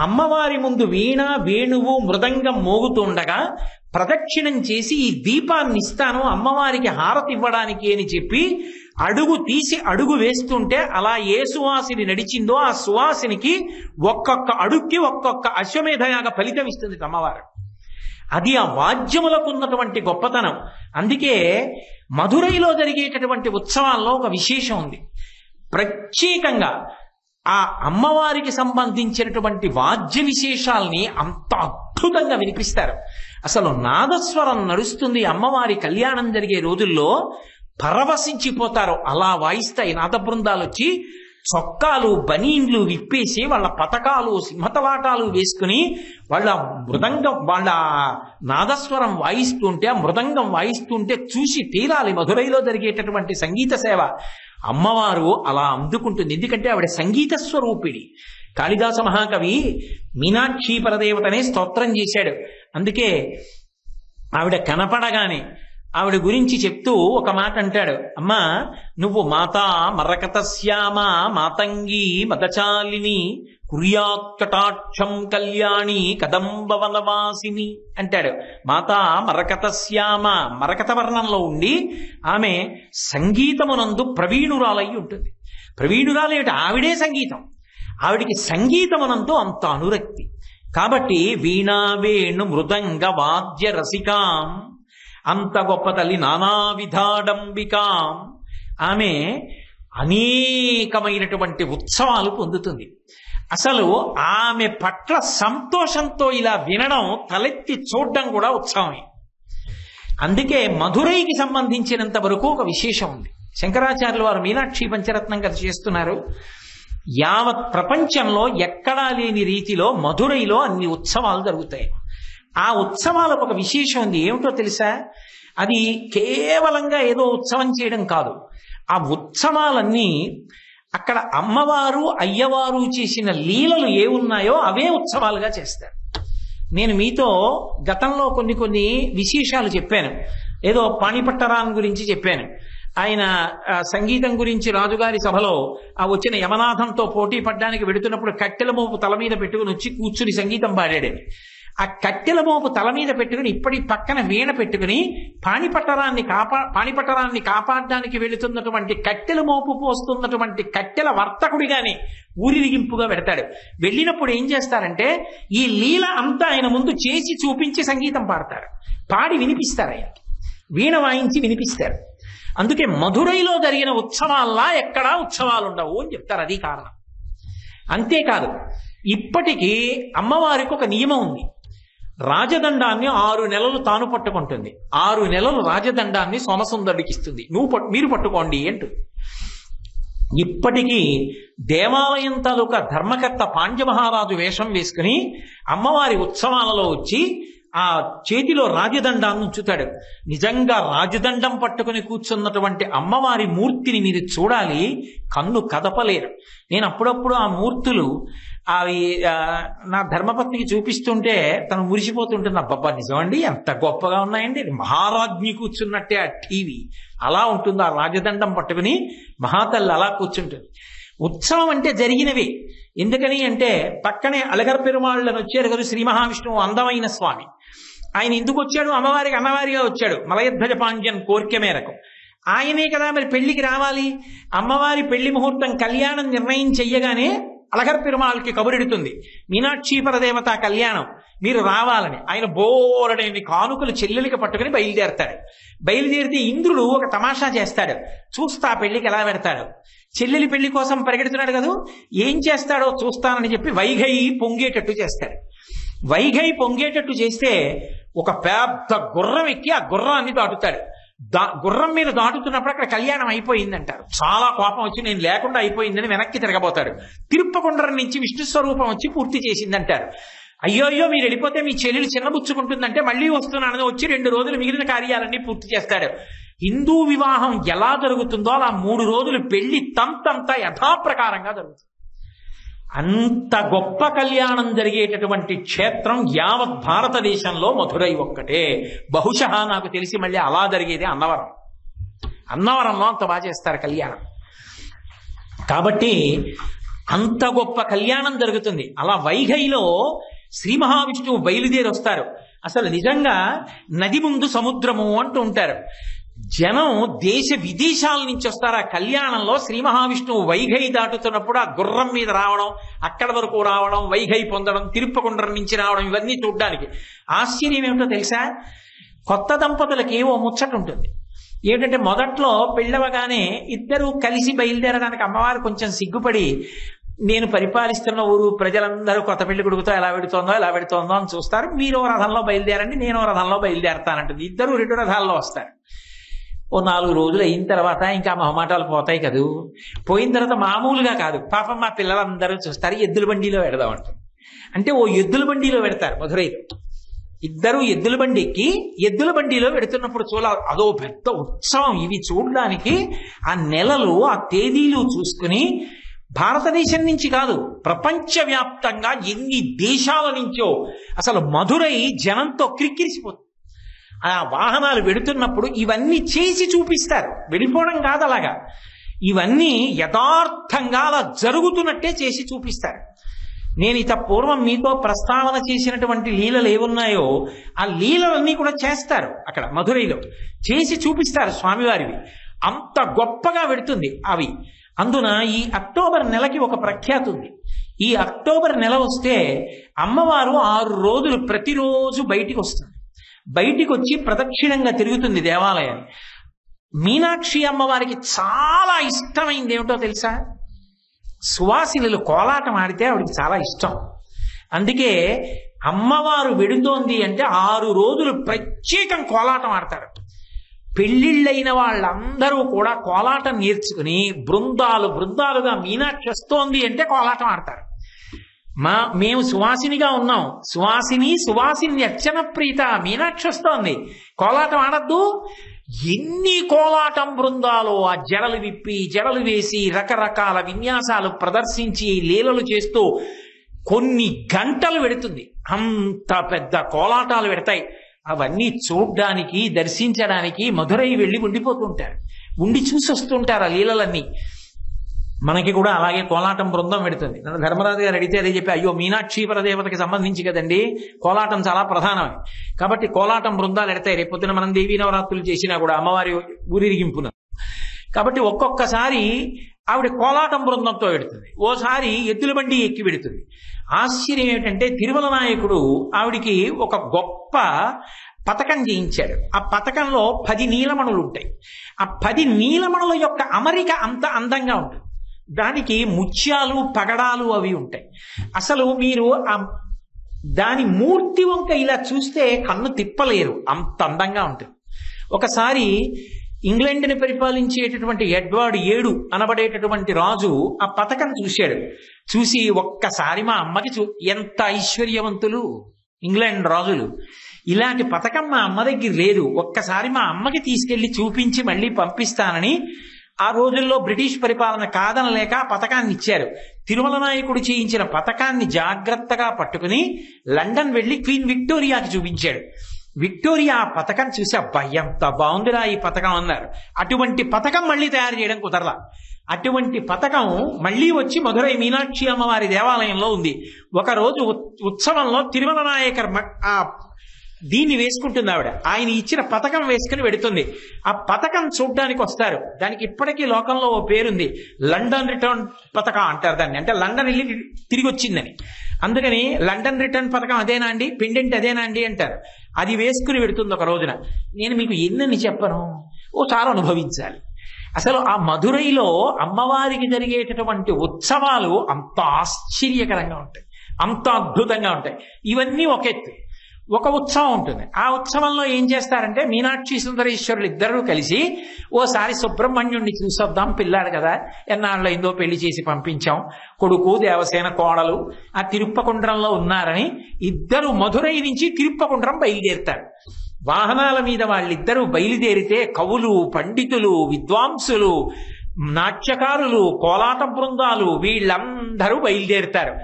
అమ్మవారి ముందు వీణ వేణువు మృదంగం మోగుతుండగా ప్రదక్షిణం చేసి ఈ దీపాన్ని ఇస్తాను అమ్మవారికి హారతి ఇవ్వడానికి అని చెప్పి అడుగు తీసి అడుగు వేస్తుంటే అలా ఏ సువాసిని నడిచిందో ఆ సువాసినికి ఒక్కొక్క అడుగుకి ఒక్కొక్క అశ్వమేధయాగ ఫలితం ఇస్తుంది అమ్మవారు. అది ఆ వాద్యములకు ఉన్నటువంటి గొప్పతనం. అందుకే మధురైలో జరిగేటటువంటి ఉత్సవాల్లో ఒక విశేషం ఉంది. ప్రత్యేకంగా ఆ అమ్మవారికి సంబంధించినటువంటి వాద్య విశేషాల్ని అంత అద్భుతంగా వినిపిస్తారు. అసలు నాదస్వరం నడుస్తుంది. అమ్మవారి కళ్యాణం జరిగే రోజుల్లో పరవశించిపోతారు. అలా వాయిస్తాయి నాద బృందాలు వచ్చి చొక్కాలు బనీన్లు విప్పేసి వాళ్ళ పతకాలు సింహతలాటాలు వేసుకుని వాళ్ళ మృదంగం వాళ్ళ నాదస్వరం వాయిస్తుంటే, ఆ మృదంగం వాయిస్తుంటే చూసి తీరాలి. మధురైలో జరిగేటటువంటి సంగీత సేవ అమ్మవారు అలా అందుకుంటుంది. ఎందుకంటే ఆవిడ సంగీత స్వరూపిణి. కాళిదాస మహాకవి మీనాక్షి పరదేవతనే స్తోత్రం చేశాడు. అందుకే ఆవిడ కనపడగానే ఆవిడ గురించి చెప్తూ ఒక మాట అంటాడు. అమ్మా, నువ్వు మాతా మరకతశ్యామ మాతంగి మదచాలిని కుర్యాత్కటాక్షం కళ్యాణి కదంబవనవాసిని అంటాడు. మాతా మరకతశ్యామ, మరకత వర్ణంలో ఉండి ఆమె సంగీతమునందు ప్రవీణురాలై ఉంటుంది. ప్రవీణురాలేమిటి, ఆవిడే సంగీతం. ఆవిడికి సంగీతమునందు అంత అనురక్తి. కాబట్టి వీణా వేణు మృదంగ వాద్య రసికాం, అంత గొప్ప తల్లి నానా విధాడంబికాం. ఆమె అనేకమైనటువంటి ఉత్సవాలు పొందుతుంది. అసలు ఆమె పట్ల సంతోషంతో ఇలా వినడం, తలెత్తి చూడడం కూడా ఉత్సవమే. అందుకే మధురైకి సంబంధించినంత వరకు ఒక విశేషం ఉంది. శంకరాచార్యులు వారు మీనాక్షి పంచరత్నం కథ చేస్తున్నారు. యావత్ ప్రపంచంలో ఎక్కడా లేని రీతిలో మధురైలో అన్ని ఉత్సవాలు జరుగుతాయి. ఆ ఉత్సవాలకు ఒక విశేషం ఉంది. ఏమిటో తెలుసా? అది కేవలంగా ఏదో ఉత్సవం చేయడం కాదు. ఆ ఉత్సవాలన్నీ అక్కడ అమ్మవారు అయ్యవారు చేసిన లీలలు ఏ ఉన్నాయో అవే ఉత్సవాలుగా చేస్తారు. నేను మీతో గతంలో కొన్ని విశేషాలు చెప్పాను. ఏదో పాణిపట్టరాన్ గురించి చెప్పాను. ఆయన సంగీతం గురించి రాజుగారి సభలో ఆ వచ్చిన యమనాథంతో పోటీ పడ్డానికి వెడుతున్నప్పుడు కట్టెల మోపు తల మీద పెట్టుకుని వచ్చి కూర్చుని సంగీతం పాడాడని. ఆ కట్టెల మోపు తల మీద పెట్టుకుని ఇప్పటి పక్కన వీణ పెట్టుకుని పాణిపట్టరాన్ని కాపాడడానికి వెళుతున్నటువంటి కట్టెల మోపు పోస్తున్నటువంటి కట్టెల వర్తకుడిగానే ఊరిరిగింపుగా పెడతాడు. వెళ్ళినప్పుడు ఏం చేస్తారంటే ఈ లీల అంతా ఆయన ముందు చేసి చూపించి సంగీతం పాడతారు. పాడి వినిపిస్తారు. ఆయనకి వీణ వాయించి వినిపిస్తారు. అందుకే మధురైలో జరిగిన ఉత్సవాల్లా ఎక్కడా ఉత్సవాలు ఉండవు అని చెప్తారు. అది కారణం. అంతేకాదు, ఇప్పటికీ అమ్మవారికి ఒక నియమం ఉంది. రాజదండాన్ని 6 నెలలు తాను పట్టుకుంటుంది. 6 నెలలు రాజదండాన్ని సోమసుందరుడికి ఇస్తుంది. మీరు పట్టుకోండి అంటుంది. ఇప్పటికీ దేవాలయం తాలూకా ధర్మకర్త పాండ్య మహారాజు వేషం వేసుకుని అమ్మవారి ఉత్సవాలలో వచ్చి ఆ చేతిలో రాజదండాన్ని ఉంచుతాడు. నిజంగా రాజదండం పట్టుకుని కూర్చున్నటువంటి అమ్మవారి మూర్తిని మీరు చూడాలి, కన్ను కదపలేరు. నేను అప్పుడప్పుడు ఆ మూర్తులు అవి నా ధర్మపత్నికి చూపిస్తుంటే తను మురిసిపోతుంటుంది. అబ్బబ్బా నిజమండి, ఎంత గొప్పగా ఉన్నాయండి, మహారాజ్ఞి కూర్చున్నట్టే ఆ టీవీ అలా ఉంటుంది. ఆ రాజదండం పట్టుకుని మహాతల్లి అలా కూర్చుంటుంది. ఉత్సవం అంటే జరిగినవి. ఎందుకని అంటే పక్కనే అలగర్ పెరుమాళ్ళని వచ్చారు కదా శ్రీ మహావిష్ణువు, అందమైన స్వామి. ఆయన ఎందుకు వచ్చాడు? అమ్మవారికి అన్నవారిగా వచ్చాడు, మలయధ్వజ పాండ్యన్ కోరిక మేరకు. ఆయనే కదా మరి పెళ్లికి రావాలి. అమ్మవారి పెళ్లి ముహూర్తం కళ్యాణం నిర్ణయం చెయ్యగానే అలగర్ పెరుమాళ్ళకి కబురెడుతుంది, మీనాక్షి పరదేవత కళ్యాణం, మీరు రావాలని. ఆయన బోరడని కానుకలు చెల్లెలికి పట్టుకుని బయలుదేరతాడు. బయలుదేరితే ఇంద్రుడు ఒక తమాషా చేస్తాడు, చూస్తా పెళ్లికి ఎలా పెడతాడు. చెల్లెలి పెళ్లి కోసం పరిగెడుతున్నాడు కదా, ఏం చేస్తాడో చూస్తానని చెప్పి వైఘై పొంగేటట్టు చేస్తాడు. వైఘై పొంగేటట్టు చేస్తే ఒక పెద్ద గుర్రం ఎక్కి ఆ గుర్రాన్ని దాటుతాడు. గుర్రం మీద దాటుతున్నప్పుడు అక్కడ కళ్యాణం అయిపోయిందంటారు. చాలా కోపం వచ్చి నేను లేకుండా అయిపోయిందని వెనక్కి తిరగబోతాడు. తిరుప్పకొండరం నుంచి విష్ణు స్వరూపం వచ్చి పూర్తి చేసిందంటారు. అయ్యో మీరు వెళ్ళిపోతే మీ చెల్లెలు చిన్నబుచ్చుకుంటుందంటే మళ్ళీ వస్తున్నానని వచ్చి 2 రోజులు మిగిలిన కార్యాలన్నీ పూర్తి చేస్తాడు. హిందూ వివాహం ఎలా జరుగుతుందో అలా 3 రోజులు పెళ్లి తంతంతా యథాప్రకారంగా జరుగుతుంది. అంత గొప్ప కళ్యాణం జరిగేటటువంటి క్షేత్రం యావత్ భారతదేశంలో మధురై ఒక్కటే. బహుశः నాకు తెలిసి మళ్ళీ అలా జరిగేది అన్నవరం. అన్నవరంలో అంత బాగా చేస్తారు కళ్యాణం. కాబట్టి అంత గొప్ప కళ్యాణం జరుగుతుంది. అలా వైఘైలో శ్రీ మహావిష్ణువు బయలుదేరి వస్తారు. అసలు నిజంగా నది ముందు సముద్రము అంటూ ఉంటారు. జనం దేశ విదేశాల నుంచి వస్తారు ఆ కళ్యాణంలో. శ్రీ మహావిష్ణువు వైఘై దాటుతున్నప్పుడు ఆ గుర్రం మీద రావడం, అక్కడ వరకు రావడం, వైఘై పొందడం, తిరుప్పకొండరం నుంచి రావడం, ఇవన్నీ చూడ్డానికి. ఆశ్చర్యం ఏమిటో తెలుసా? కొత్త దంపతులకి ఓ ముచ్చట ఉంటుంది. ఏంటంటే మొదట్లో పెళ్ళవగానే ఇద్దరు కలిసి బయలుదేరడానికి అమ్మవారు కొంచెం సిగ్గుపడి, నేను పరిపాలిస్తున్న ఊరు ప్రజలందరూ కొత్త పెళ్లి కొడుకుతో ఎలా పెడుతోందో అని చూస్తారు. మీరు రథంలో బయలుదేరండి, నేను రథంలో బయలుదేరతానంటుంది. ఇద్దరు 2 రథాల్లో వస్తారు. ఓ 4 రోజులు అయిన తర్వాత ఇంకా మొహమాటాలు పోతాయి కదూ. పోయిన తర్వాత మామూలుగా కాదు, పాపం మా పిల్లలందరూ చూస్తారు, ఎద్దుల బండిలో పెడదామంటారు. అంటే ఓ ఎద్దుల బండిలో పెడతారు మధురైలో. ఇద్దరు ఎద్దుల బండి ఎక్కి ఎద్దుల బండిలో పెడుతున్నప్పుడు అదో పెద్ద ఉత్సవం. ఇవి చూడడానికి ఆ నెలలు, ఆ తేదీలు చూసుకుని భారతదేశం నుంచి కాదు, ప్రపంచవ్యాప్తంగా ఎన్ని దేశాల నుంచో అసలు మధురై జనంతో క్రిక్కిరిసిపోతుంది. ఆ వాహనాలు వెడుతున్నప్పుడు ఇవన్నీ చేసి చూపిస్తారు, వెళ్ళిపోవడం కాదు అలాగా. ఇవన్నీ యథార్థంగా అలా జరుగుతున్నట్టే చేసి చూపిస్తారు. నేను ఇత పూర్వం మీతో ప్రస్తావన చేసినటువంటి లీలలు ఏమున్నాయో ఆ లీలలన్నీ కూడా చేస్తారు అక్కడ మధురైలో, చేసి చూపిస్తారు స్వామివారివి. అంత గొప్పగా వెడుతుంది అవి. అందున ఈ అక్టోబర్ నెలకి ఒక ప్రఖ్యాతి ఉంది. ఈ అక్టోబర్ నెల వస్తే అమ్మవారు 6 రోజులు ప్రతిరోజు బయటికి వస్తుంది. బయటికి వచ్చి ప్రదక్షిణంగా తిరుగుతుంది దేవాలయాన్ని. మీనాక్షి అమ్మవారికి చాలా ఇష్టమైంది ఏమిటో తెలుసా? సువాసినులు కోలాటం ఆడితే ఆవిడికి చాలా ఇష్టం. అందుకే అమ్మవారు వెడుతోంది అంటే 6 రోజులు ప్రత్యేకం కోలాటం ఆడతారు. పెళ్లిళ్ళైన వాళ్ళందరూ కూడా కోలాటం నేర్చుకుని బృందాలుగా మీనాక్షి వస్తోంది అంటే కోలాటం ఆడతారు. మేము సువాసినిగా ఉన్నాం, సువాసిని అర్చన ప్రీత మీనాక్షి వస్తోంది, కోలాటం ఆడద్దు. ఎన్ని కోలాటం బృందాలు ఆ జడలు విప్పి జడలు వేసి రకరకాల విన్యాసాలు ప్రదర్శించి లీలలు చేస్తూ కొన్ని గంటలు పెడుతుంది. అంత పెద్ద కోలాటాలు పెడతాయి. అవన్నీ చూడ్డానికి, దర్శించడానికి మధురై వెళ్ళి ఉండిపోతుంటారు, ఉండి చూసి వస్తుంటారు ఆ లీలలన్నీ. మనకి కూడా అలాగే కోలాటం బృందం పెడుతుంది. నన్ను ధర్మరాజు గారు అడిగితే అదే చెప్పి, అయ్యో మీనాక్షి పరదేవతకి సంబంధించి కదండి కోలాటం చాలా ప్రధానమే, కాబట్టి కోలాటం బృందాలు ఎడతాయి. రేపొద్దున మనం దేవీ నవరాత్రులు చేసినా కూడా అమ్మవారి ఊరిరిగింపున. కాబట్టి ఒక్కొక్కసారి ఆవిడ కోలాటం బృందంతో పెడుతుంది, ఓసారి ఎద్దుల బండి ఎక్కి పెడుతుంది. ఆశ్చర్యం ఏమిటంటే తిరుమల నాయకుడు ఆవిడికి ఒక గొప్ప పతకం చేయించాడు. ఆ పతకంలో 10 నీలమణులు ఉంటాయి. ఆ 10 నీలమణుల యొక్క అమరిక అంత అందంగా ఉంటుంది. దానికి ముత్యాలు, పగడాలు అవి ఉంటాయి. అసలు మీరు దాని మూర్తి వంక ఇలా చూస్తే కన్ను తిప్పలేరు, అంత అందంగా ఉంటుంది. ఒకసారి ఇంగ్లాండ్ని పరిపాలించేటటువంటి ఎడ్వర్డ్ 7 అనబడేటటువంటి రాజు ఆ పతకం చూశాడు. చూసి ఒక్కసారి మా అమ్మకి ఎంత ఐశ్వర్యవంతులు ఇంగ్లాండ్ రాజులు, ఇలాంటి పతకం మా అమ్మ దగ్గర లేదు, ఒక్కసారి మా అమ్మకి తీసుకెళ్లి చూపించి మళ్ళీ పంపిస్తానని ఆ రోజుల్లో బ్రిటిష్ పరిపాలన కాదనలేక పతకాన్ని ఇచ్చారు. తిరుమల నాయకుడు చేయించిన పతకాన్ని జాగ్రత్తగా పట్టుకుని లండన్ వెళ్లి క్వీన్ విక్టోరియాకి చూపించాడు. విక్టోరియా ఆ పతకం చూసి అబ్బా ఎంత బాగుందిరా ఈ పతకం అన్నారు. అటువంటి పతకం మళ్ళీ తయారు చేయడం కుదరలా. అటువంటి పథకం మళ్ళీ వచ్చి మధురై మీనాక్షి అమ్మవారి దేవాలయంలో ఉంది. ఒకరోజు ఉత్సవంలో తిరుమల నాయకర్ దీన్ని వేసుకుంటుంది ఆవిడ. ఆయన ఇచ్చిన పథకం వేసుకుని వెడుతుంది. ఆ పథకం చూడ్డానికి వస్తారు. దానికి ఇప్పటికీ లోకంలో ఓ పేరుంది, లండన్ రిటర్న్ పథకం అంటారు దాన్ని. అంటే లండన్ వెళ్ళి తిరిగి వచ్చిందని. అందుకని లండన్ రిటర్న్ పథకం అదేనా అండి, పెండెంట్ అదేనా అండి అంటారు. అది వేసుకుని వెడుతుంది ఒక రోజున. నేను మీకు ఎన్నని చెప్పను, ఓసారి అనుభవించాలి. అసలు ఆ మధురైలో అమ్మవారికి జరిగేటటువంటి ఉత్సవాలు అంత ఆశ్చర్యకరంగా ఉంటాయి, అంత అద్భుతంగా ఉంటాయి. ఇవన్నీ ఒక ఎత్తు. ఒక ఉత్సవం ఉంటుంది. ఆ ఉత్సవంలో ఏం చేస్తారంటే మీనాక్షి సుందరేశ్వరులు ఇద్దరూ కలిసి ఓసారి సుబ్రహ్మణ్యుణ్ణి చూసొద్దాం, పిల్లాడు కదా, ఎన్నాళ్ళైందో పెళ్లి చేసి పంపించాం, కొడుకు దేవసేన కోడలు ఆ తిరుప్పకుండ్రంలో ఉన్నారని ఇద్దరు మధురై నుంచి తిరుప్పకుండ్రం బయలుదేరుతారు. వాహనాల మీద వాళ్ళిద్దరూ బయలుదేరితే కవులు, పండితులు, విద్వాంసులు, నాట్యకారులు, కోలాట బృందాలు వీళ్ళందరూ బయలుదేరుతారు.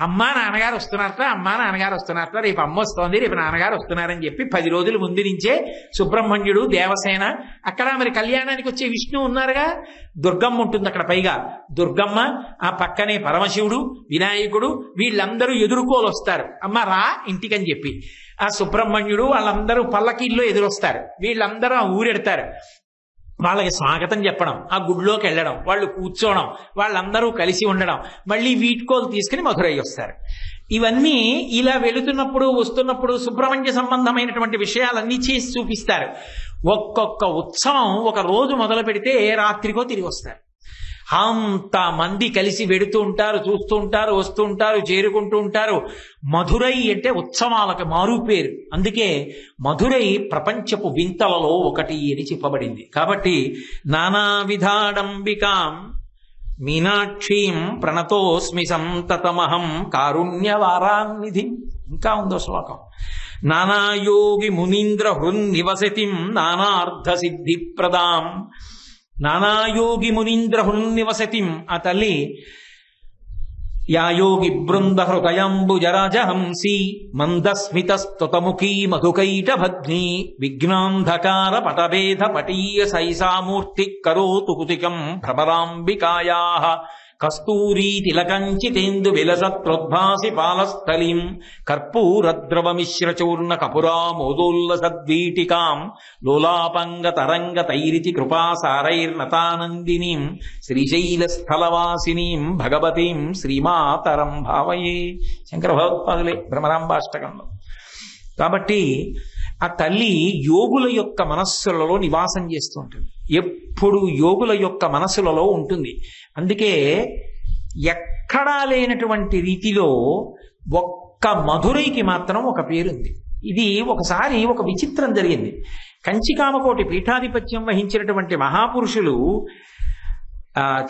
అమ్మా నాన్నగారు వస్తున్నారట, అమ్మా నాన్నగారు వస్తున్నారట, రేపు అమ్మ వస్తోంది, రేపు నాన్నగారు వస్తున్నారని చెప్పి 10 రోజుల ముందు నుంచే సుబ్రహ్మణ్యుడు, దేవసేన, అక్కడ మరి కళ్యాణానికి వచ్చే విష్ణు ఉన్నారుగా, దుర్గమ్మ ఉంటుంది అక్కడ. పైగా దుర్గమ్మ, ఆ పక్కనే పరమశివుడు, వినాయకుడు, వీళ్ళందరూ ఎదుర్కోలు వస్తారు. అమ్మ రా ఇంటికని చెప్పి ఆ సుబ్రహ్మణ్యుడు వాళ్ళందరూ పల్లకీల్లో ఎదురొస్తారు. వీళ్ళందరూ ఆ ఊరెడతారు. వాళ్ళకి స్వాగతం చెప్పడం, ఆ గుడిలోకి వెళ్ళడం, వాళ్ళు కూర్చోవడం, వాళ్ళందరూ కలిసి ఉండడం, మళ్ళీ వీడ్కోలు తీసుకుని మధురై వస్తారు. ఇవన్నీ ఇలా వెళుతున్నప్పుడు వస్తున్నప్పుడు సుబ్రహ్మణ్య సంబంధమైనటువంటి విషయాలన్నీ చేసి చూపిస్తారు. ఒక్కొక్క ఉత్సవం ఒక రోజు మొదలు పెడితే రాత్రికో తిరిగి వస్తారు. అంత మంది కలిసి వెడుతూ ఉంటారు, చూస్తూ ఉంటారు, వస్తూ ఉంటారు, చేరుకుంటూ ఉంటారు. మధురై అంటే ఉత్సవాలకు మారు పేరు. అందుకే మధురై ప్రపంచపు వింతలలో ఒకటి అని చెప్పబడింది. కాబట్టి నానా విధాడంబికాం మీనాక్షీం ప్రణతోస్మి సంతతమహం కారుణ్యవారాన్నిధి. ఇంకా ఉందో శ్లోకం. నానాయోగి మునీంద్ర హృన్నివసతిం నానార్థ సిద్ధి ప్రదాం. నానాయోగి మునీంద్ర హృన్నివసతిం, ఆ తల్లి యా యోగి బృంద హృదయంబుజరాజహంసి మందస్మితస్తుతముఖీ మధుకైట భగ్ని విఘ్నాంధకార పటభేద పటీయ సైసామూర్తి కరోతు కుతికం భ్రమరాంబికాయాః కస్తూరీ తిలకంచితేందు విలసత్రోద్భాసి పాలస్థలీం కర్పూరద్రవమిశ్రచూర్ణ కపురామోదోల్లసద్వీటికాం లోలాపంగ తరంగ తైరితి కృపాసారైర్నతానందినీం శ్రీశైలస్థలవాసినీం భగవతీం శ్రీమాతరం భావయే. శంకర భగవత్పాదులే భ్రమరాంబాష్టకంలో. కాబట్టి ఆ తల్లి యోగుల యొక్క మనస్సులలో నివాసం చేస్తూ ఉంటుంది. ఎప్పుడు యోగుల యొక్క మనస్సులలో ఉంటుంది. అందుకే ఎక్కడా లేనటువంటి రీతిలో ఒక్క మధురైకి మాత్రం ఒక పేరుంది. ఇది ఒకసారి ఒక విచిత్రం జరిగింది. కంచికామకోటి పీఠాధిపత్యం వహించినటువంటి మహాపురుషులు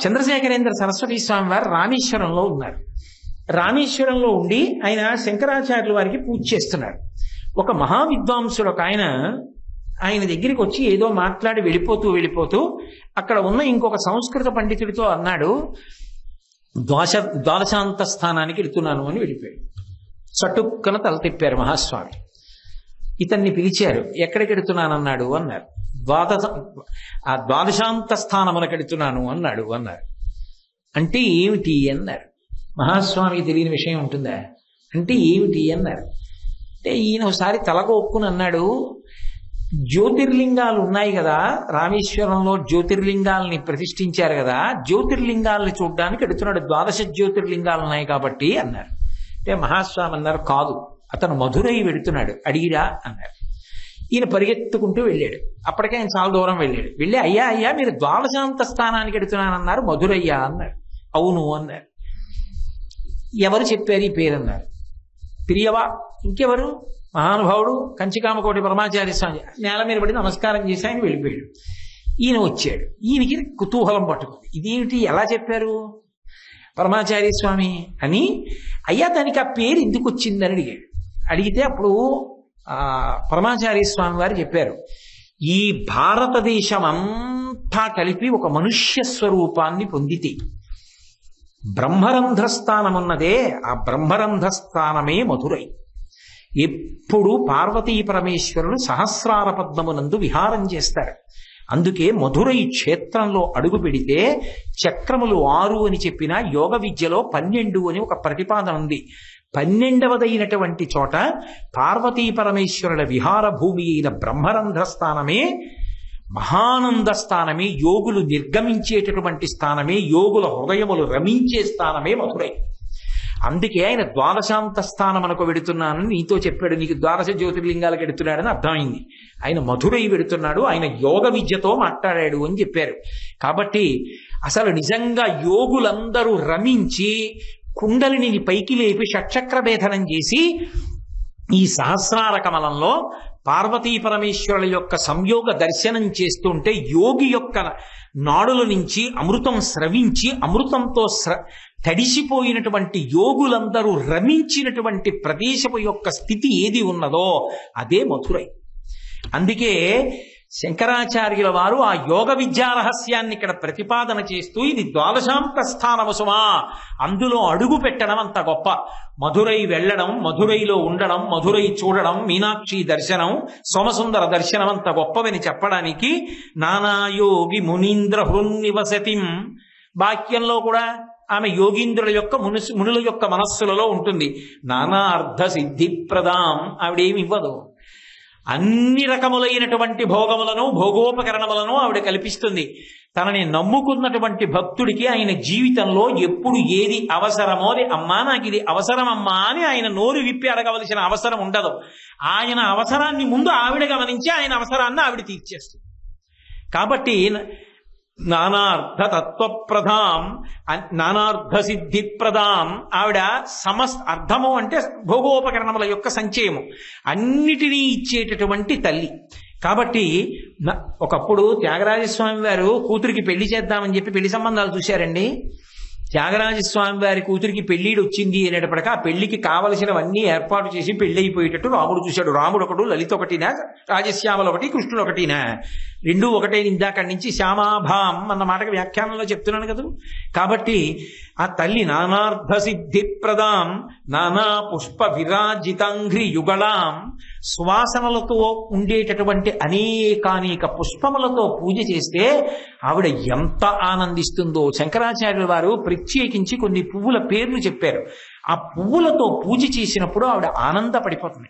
చంద్రశేఖరేంద్ర సరస్వతి స్వామి వారు రామేశ్వరంలో ఉన్నారు. రామేశ్వరంలో ఉండి ఆయన శంకరాచార్యుల వారికి పూజ చేస్తున్నారు. ఒక మహావిద్వాంసుడు ఒక ఆయన దగ్గరికి వచ్చి ఏదో మాట్లాడి వెళ్ళిపోతూ అక్కడ ఉన్న ఇంకొక సంస్కృత పండితుడితో అన్నాడు, ద్వాదశాంత స్థానానికి వెళుతున్నాను అని వెళ్ళిపోయాడు. చటుక్కన తల తిప్పారు మహాస్వామి. ఇతన్ని పిలిచారు. ఎక్కడికి వెళుతున్నానన్నాడు అన్నారు. ద్వాదశాంత స్థానమునకు వెళుతున్నాను అన్నారు. అంటే ఏమిటి అన్నారు. మహాస్వామికి తెలియని విషయం ఉంటుందా? అంటే ఏమిటి అన్నారు. అంటే ఈయన ఒకసారి తలగొక్కుని అన్నాడు, జ్యోతిర్లింగాలు ఉన్నాయి కదా, రామేశ్వరంలో జ్యోతిర్లింగాల్ని ప్రతిష్ఠించారు కదా, జ్యోతిర్లింగాల్ని చూడడానికి వెళుతున్నాడు, 12 జ్యోతిర్లింగాలు ఉన్నాయి కాబట్టి అన్నారు. అంటే మహాస్వామి అన్నారు, కాదు, అతను మధురై వెళుతున్నాడు, అడిగిరా అన్నారు. ఈయన పరిగెత్తుకుంటూ వెళ్ళాడు. అప్పటికే ఆయన చాలా దూరం వెళ్ళి అయ్యా మీరు ద్వాదశాంత స్థానానికి వెళుతున్నానన్నారు, మధురయ్యా అన్నారు. అవును అన్నారు. ఎవరు చెప్పారు ఈ పేరు అన్నారు. పిరియవా, ఇంకెవరు, మహానుభావుడు కంచికామకోటి పరమాచార్య స్వామి. నేల మీద పడి నమస్కారం చేసి ఆయన వెళ్ళిపోయాడు. ఈయన వచ్చాడు. ఈయనకి కుతూహలం పట్టుకుంది. ఇదేమిటి, ఎలా చెప్పారు పరమాచార్య స్వామి అని. అయ్యా దానికి ఆ పేరు ఎందుకు వచ్చిందని అడిగాడు. అడిగితే అప్పుడు పరమాచార్య స్వామి వారు చెప్పారు, ఈ భారతదేశం అంతా కలిపి ఒక మనుష్య స్వరూపాన్ని పొందితే బ్రహ్మరంధ్రస్థానమున్నదే, ఆ బ్రహ్మరంధ్రస్థానమే మధురై. ఎప్పుడు పార్వతీ పరమేశ్వరులు సహస్రార పద్మమునందు విహారం చేస్తారు. అందుకే మధురై క్షేత్రంలో అడుగు పెడితే చక్రములు 6 అని చెప్పిన యోగ విద్యలో 12 అని ఒక ప్రతిపాదన ఉంది. 12వదైనటువంటి చోట పార్వతీ పరమేశ్వరుల విహార భూమి అయిన బ్రహ్మరంధ్ర స్థానమే, మహానంద స్థానమే, యోగులు నిర్గమించేటటువంటి స్థానమే, యోగుల హృదయములు రమించే స్థానమే మధురై. అందుకే ఆయన ద్వాదశాంత స్థానం అనుకో వెడుతున్నానని నీతో చెప్పాడు, నీకు ద్వాదశ జ్యోతిర్లింగాలకు వెడుతున్నాడని అర్థమైంది. ఆయన మధురై వెడుతున్నాడు, ఆయన యోగ విద్యతో మాట్లాడాడు అని చెప్పారు. కాబట్టి అసలు నిజంగా యోగులందరూ రమించి కుండలిని పైకి లేపి షట్చక్ర భేదనం చేసి ఈ సహస్రార కమలంలో పార్వతీ పరమేశ్వరుల యొక్క సంయోగ దర్శనం చేస్తుంటే యోగి యొక్క నాడుల నుంచి అమృతం స్రవించి అమృతంతో తడిసిపోయినటువంటి యోగులందరూ రమించినటువంటి ప్రదేశపు యొక్క స్థితి ఏది ఉన్నదో అదే మధురై. అందుకే శంకరాచార్యుల వారు ఆ యోగ విద్యా రహస్యాన్ని ఇక్కడ ప్రతిపాదన చేస్తూ ఇది ద్వాదశాంత స్థానము సుమా, అందులో అడుగు పెట్టడం అంత గొప్ప. మధురై వెళ్ళడం, మధురైలో ఉండడం, మధురై చూడడం, మీనాక్షి దర్శనం, సోమసుందర దర్శనం అంత గొప్పవని చెప్పడానికి నానాయోగి మునీంద్ర హృన్నివసతిం వాక్యంలో కూడా ఆమె యోగీంద్రుల యొక్క మునుల యొక్క మనస్సులలో ఉంటుంది. నానా అర్థ సిద్ధి ప్రదాం, ఆవిడేమి ఇవ్వదు. అన్ని రకములైనటువంటి భోగములను భోగోపకరణములను ఆవిడ కల్పిస్తుంది. తనని నమ్ముకున్నటువంటి భక్తుడికి ఆయన జీవితంలో ఎప్పుడు ఏది అవసరమో అది అమ్మా నాకు ఇది అవసరమమ్మా అని ఆయన నోరు విప్పి అడగవలసిన అవసరం ఉండదు. ఆయన అవసరాన్ని ముందు ఆవిడ గమనించి ఆయన అవసరాన్ని ఆవిడ తీర్చేస్తుంది. కాబట్టి నానార్థ తత్వప్రదాం, నానార్థ సిద్ధి ప్రదాం, ఆవిడ సమస్త అర్థము అంటే భోగోపకరణముల యొక్క సంచయము అన్నిటినీ ఇచ్చేటటువంటి తల్లి. కాబట్టి ఒకప్పుడు త్యాగరాజస్వామి వారు కూతురికి పెళ్లి చేద్దామని చెప్పి పెళ్లి సంబంధాలు చూశారండి. త్యాగరాజస్వామి వారి కూతురికి పెళ్లిడు వచ్చింది అనేటప్పటికీ ఆ పెళ్లికి కావలసినవన్నీ ఏర్పాటు చేసి పెళ్లి అయిపోయేటట్టు రాముడు చూశాడు. రాముడు ఒకడు, లలిత ఒకటినా, రాజశ్యామలు ఒకటి, కృష్ణుడు ఒకటినా, రెండూ ఒకటే. ఇందాకడి నుంచి శ్యామాభాం అన్న మాటకి వ్యాఖ్యానంలో చెప్తున్నాను కదా. కాబట్టి ఆ తల్లి నానార్థ సిద్ధి ప్రదాం, నానా పుష్ప విరాజితాంఘ్రి యుగళాం, సువాసనలతో ఉండేటటువంటి అనేకానేక పుష్పములతో పూజ చేస్తే ఆవిడ ఎంత ఆనందిస్తుందో. శంకరాచార్యుల వారు ప్రత్యేకించి కొన్ని పువ్వుల పేర్లు చెప్పారు. ఆ పువ్వులతో పూజ చేసినప్పుడు ఆవిడ ఆనందపడిపోతుంది.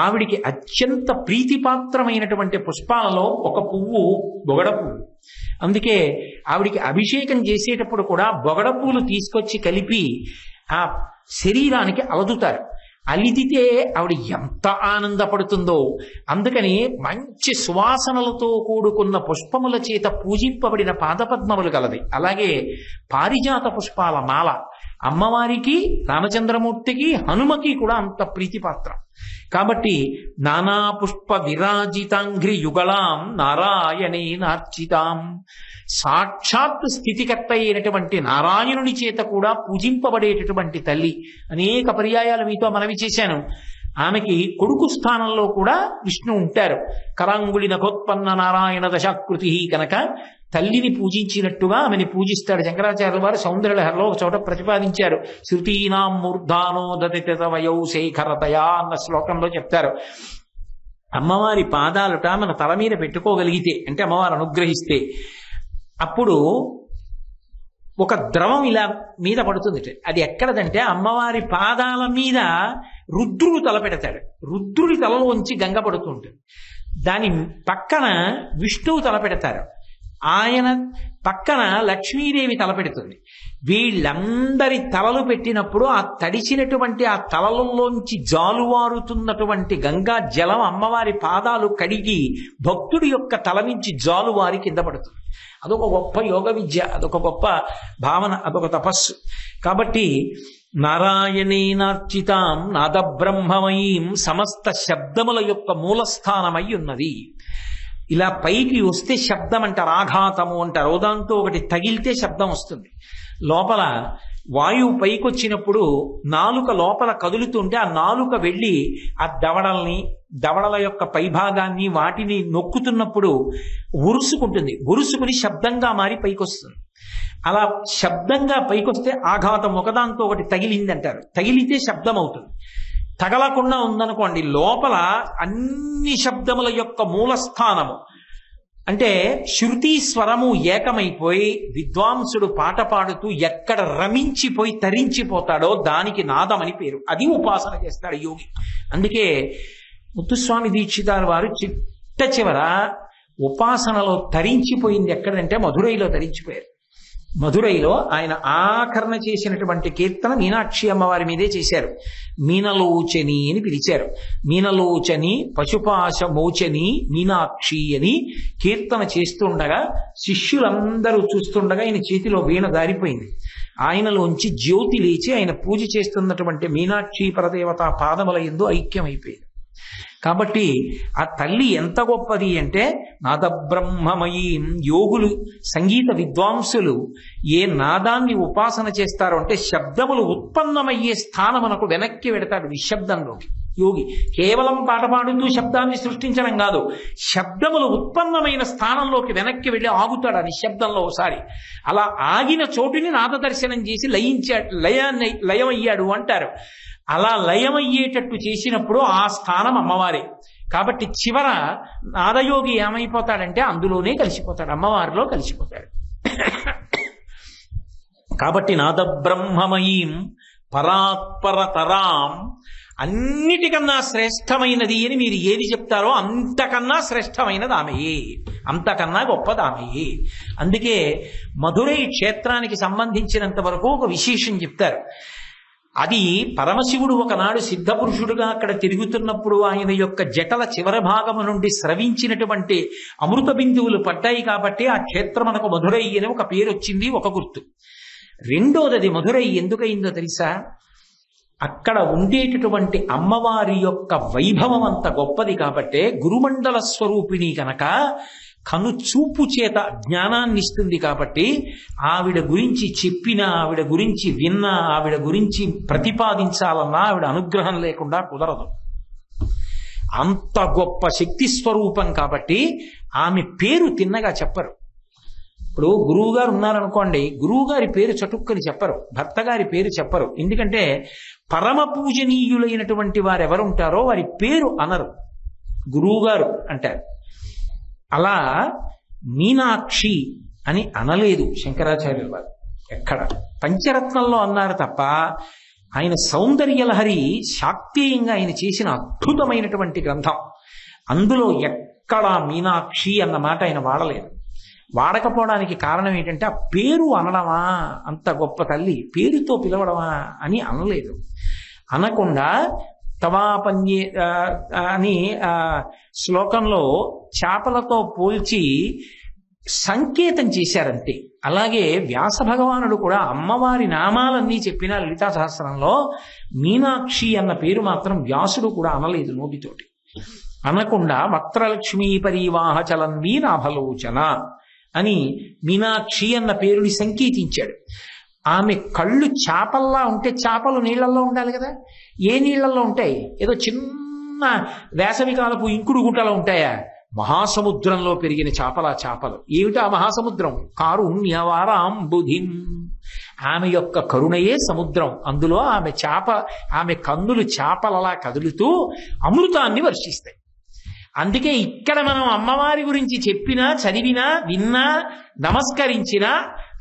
ఆవిడికి అత్యంత ప్రీతిపాత్రమైనటువంటి పుష్పాలలో ఒక పువ్వు బొగడ పువ్వు. అందుకే ఆవిడికి అభిషేకం చేసేటప్పుడు కూడా బొగడ పువ్వులు తీసుకొచ్చి కలిపి ఆ శరీరానికి అలదుతారు. అలిదితే ఆవిడ ఎంత ఆనందపడుతుందో. అందుకని మంచి సువాసనలతో కూడుకున్న పుష్పముల చేత పూజింపబడిన పాదపద్మములు కలది. అలాగే పారిజాత పుష్పాల మాల అమ్మవారికి, రామచంద్రమూర్తికి, హనుమకి కూడా అంత ప్రీతిపాత్రం. కాబట్టి నానా పుష్ప విరాజితాంఘ్రి యుగళాం నారాయణే నార్చితాం, సాక్షాత్ స్థితికర్త అయినటువంటి నారాయణుని చేత కూడా పూజింపబడేటటువంటి తల్లి. అనేక పర్యాయాలు మీతో మనవి చేశాను. ఆమెకి కొడుకు స్థానంలో కూడా విష్ణు ఉంటారు. కరాంగుళి నఖోత్పన్న నారాయణ దశాకృతి కనుక తల్లిని పూజించినట్టుగా ఆమెని పూజిస్తాడు. శంకరాచార్యుల వారు సౌందర్యలహరిలో ఒక చోట ప్రతిపాదించారు. శృతీనాం మూర్ధానో దతిత వయౌ శేఖరతయా అన్న శ్లోకంలో చెప్తారు. అమ్మవారి పాదాలుట మన తల మీద పెట్టుకోగలిగితే, అంటే అమ్మవారు అనుగ్రహిస్తే, అప్పుడు ఒక ద్రవం ఇలా మీద పడుతుంది. అది ఎక్కడదంటే అమ్మవారి పాదాల మీద రుద్రుడు తల పెడతాడు. రుద్రుడి తలలోంచి గంగ పడుతుంటుంది. దాని పక్కన విష్ణువు తల పెడతారు. ఆయన పక్కన లక్ష్మీదేవి తల పెడుతుంది. వీళ్ళందరి తలలు పెట్టినప్పుడు ఆ తడిసినటువంటి ఆ తలలలోంచి జాలువారుతున్నటువంటి గంగా జలం అమ్మవారి పాదాలు కడిగి భక్తుడి యొక్క తల నుంచి జాలువారి కింద పడుతుంది. అదొక గొప్ప యోగ విద్య, అదొక గొప్ప భావన, అదొక తపస్సు. కాబట్టి నారాయణేనార్చితాం నాదబ్రహ్మమయీం సమస్త శబ్దముల యొక్క మూలస్థానమై ఉన్నది. ఇలా పైకి వస్తే శబ్దం అంటారు, ఆఘాతము అంటారు. దాంతో ఒకటి తగిలితే శబ్దం వస్తుంది. లోపల వాయువు పైకి వచ్చినప్పుడు నాలుక లోపల కదులుతుంటే ఆ నాలుక వెళ్ళి ఆ దవడల యొక్క పైభాగాన్ని వాటిని నొక్కుతున్నప్పుడు ఉరుసుకుంటుంది. ఉరుసుకుని శబ్దంగా మారి పైకి వస్తుంది. అలా శబ్దంగా పైకొస్తే ఆఘాతం, ఒకదాంతో ఒకటి తగిలింది అంటారు. తగిలితే శబ్దం అవుతుంది. తగలకుండా ఉందనుకోండి, లోపల అన్ని శబ్దముల యొక్క మూలస్థానము అంటే శృతి స్వరము ఏకమైపోయి విద్వాంసుడు పాట పాడుతూ ఎక్కడ రమించిపోయి తరించిపోతాడో దానికి నాదమని పేరు. అది ఉపాసన చేస్తాడు యోగి. అందుకే ముత్తుస్వామి దీక్షితారు వారు చిట్ట చివర ఉపాసనలో తరించిపోయింది ఎక్కడంటే మధురైలో తరించిపోయారు. మధురైలో ఆయన ఆకరణ చేసినటువంటి కీర్తన మీనాక్షి అమ్మవారి మీదే చేశారు. మీనలోచని అని పిలిచారు. మీనలోచని పశుపాశ మోచని మీనాక్షి అని కీర్తన చేస్తుండగా శిష్యులందరూ చూస్తుండగా ఆయన చేతిలో వీణ దారిపోయింది. ఆయనలోంచి జ్యోతి లేచి ఆయన పూజ చేస్తున్నటువంటి మీనాక్షి పరదేవత పాదముల యందు ఐక్యమైపోయింది. కాబట్టి ఆ తల్లి ఎంత గొప్పది అంటే నాదబ్రహ్మమయీం. యోగులు సంగీత విద్వాంసులు ఏ నాదాన్ని ఉపాసన చేస్తారో అంటే శబ్దములు ఉత్పన్నమయ్యే స్థానమునకు వెనక్కి వెడతాడు నిశ్శబ్దంలోకి యోగి. కేవలం పాట పాడుతూ శబ్దాన్ని సృష్టించడం కాదు, శబ్దములు ఉత్పన్నమైన స్థానంలోకి వెనక్కి వెళ్ళి ఆగుతాడు ఆ నిశ్శబ్దంలో ఒకసారి. అలా ఆగిన చోటుని నాదదర్శనం చేసి లయమయ్యాడు అంటారు. అలా లయమయ్యేటట్టు చేసినప్పుడు ఆ స్థానం అమ్మవారే. కాబట్టి చివర నాదయోగి ఏమైపోతాడంటే అందులోనే కలిసిపోతాడు, అమ్మవారిలో కలిసిపోతాడు. కాబట్టి నాదబ్రహ్మమయీం పరాత్పరతరాం, అన్నిటికన్నా శ్రేష్టమైనది అని మీరు ఏది చెప్తారో అంతకన్నా శ్రేష్టమైనది ఆమెయే, అంతకన్నా గొప్పది ఆమెయే. అందుకే మధురై క్షేత్రానికి సంబంధించినంత వరకు ఒక విశేషం చెప్తారు. అది పరమశివుడు ఒకనాడు సిద్ధపురుషుడుగా అక్కడ తిరుగుతున్నప్పుడు ఆయన యొక్క జటల చివరి భాగము నుండి స్రవించినటువంటి అమృత బిందువులు పడ్డాయి కాబట్టి ఆ క్షేత్రం మనకు మధురై అని ఒక పేరు వచ్చింది, ఒక గుర్తు. రెండోది మధురై ఎందుకయిందో తెలుసా? అక్కడ ఉండేటటువంటి అమ్మవారి యొక్క వైభవం అంత గొప్పది కాబట్టే గురుమండల స్వరూపిణి కనుక కనుచూపు చేత జ్ఞానాన్ని ఇస్తుంది. కాబట్టి ఆవిడ గురించి చెప్పినా, ఆవిడ గురించి విన్నా, ఆవిడ గురించి ప్రతిపాదించాలన్నా ఆవిడ అనుగ్రహం లేకుండా కుదరదు. అంత గొప్ప శక్తి స్వరూపం కాబట్టి ఆమె పేరు తిన్నగా చెప్పరు. ఇప్పుడు గురువు గారు ఉన్నారనుకోండి, గురువు గారి పేరు చటుక్కని చెప్పరు, భర్త గారి పేరు చెప్పరు. ఎందుకంటే పరమ పూజనీయులైనటువంటి వారు ఎవరుంటారో వారి పేరు అనరు, గురువు గారు అంటారు. అలా మీనాక్షి అని అనలేదు శంకరాచార్యుల వారు. ఎక్కడ పంచరత్నంలో అన్నారు తప్ప ఆయన సౌందర్యలహరి శాక్తేయంగా ఆయన చేసిన అద్భుతమైనటువంటి గ్రంథం. అందులో ఎక్కడా మీనాక్షి అన్న మాట ఆయన వాడలేదు. వాడకపోవడానికి కారణం ఏంటంటే ఆ పేరు అనడమా, అంత గొప్ప తల్లి పేరుతో పిలవడమా అని అనలేదు. అనకుండా తవాపన్యే అని శ్లోకంలో చేపలతో పోల్చి సంకేతం చేశారంతే. అలాగే వ్యాస భగవానుడు కూడా అమ్మవారి నామాలన్నీ చెప్పిన లలితా సహస్రంలో మీనాక్షి అన్న పేరు మాత్రం వ్యాసుడు కూడా అనలేదు నోటితోటి. అనకుండా వక్త్రలక్ష్మీ పరివాహ చలన్వీ నాభలోచన అని మీనాక్షి అన్న పేరుని సంకేతించాడు. ఆమె కళ్ళు చేపల్లా ఉంటే చేపలు నీళ్లలో ఉండాలి కదా, ఏ నీళ్లలో ఉంటాయి? ఏదో చిన్న వేసవికాలపు ఇంకుడు గుట్టలో ఉంటాయా? మహాసముద్రంలో పెరిగిన చేపల చేపలు. ఏమిటా మహాసముద్రం? కారుణ్యవారాంబుధిం. ఆమె యొక్క కరుణయే సముద్రం. అందులో ఆమె కన్నులు చేపలలా కదులుతూ అమృతాన్ని వర్షిస్తాయి. అందుకే ఇక్కడ మనం అమ్మవారి గురించి చెప్పినా, చదివినా, విన్నా, నమస్కరించినా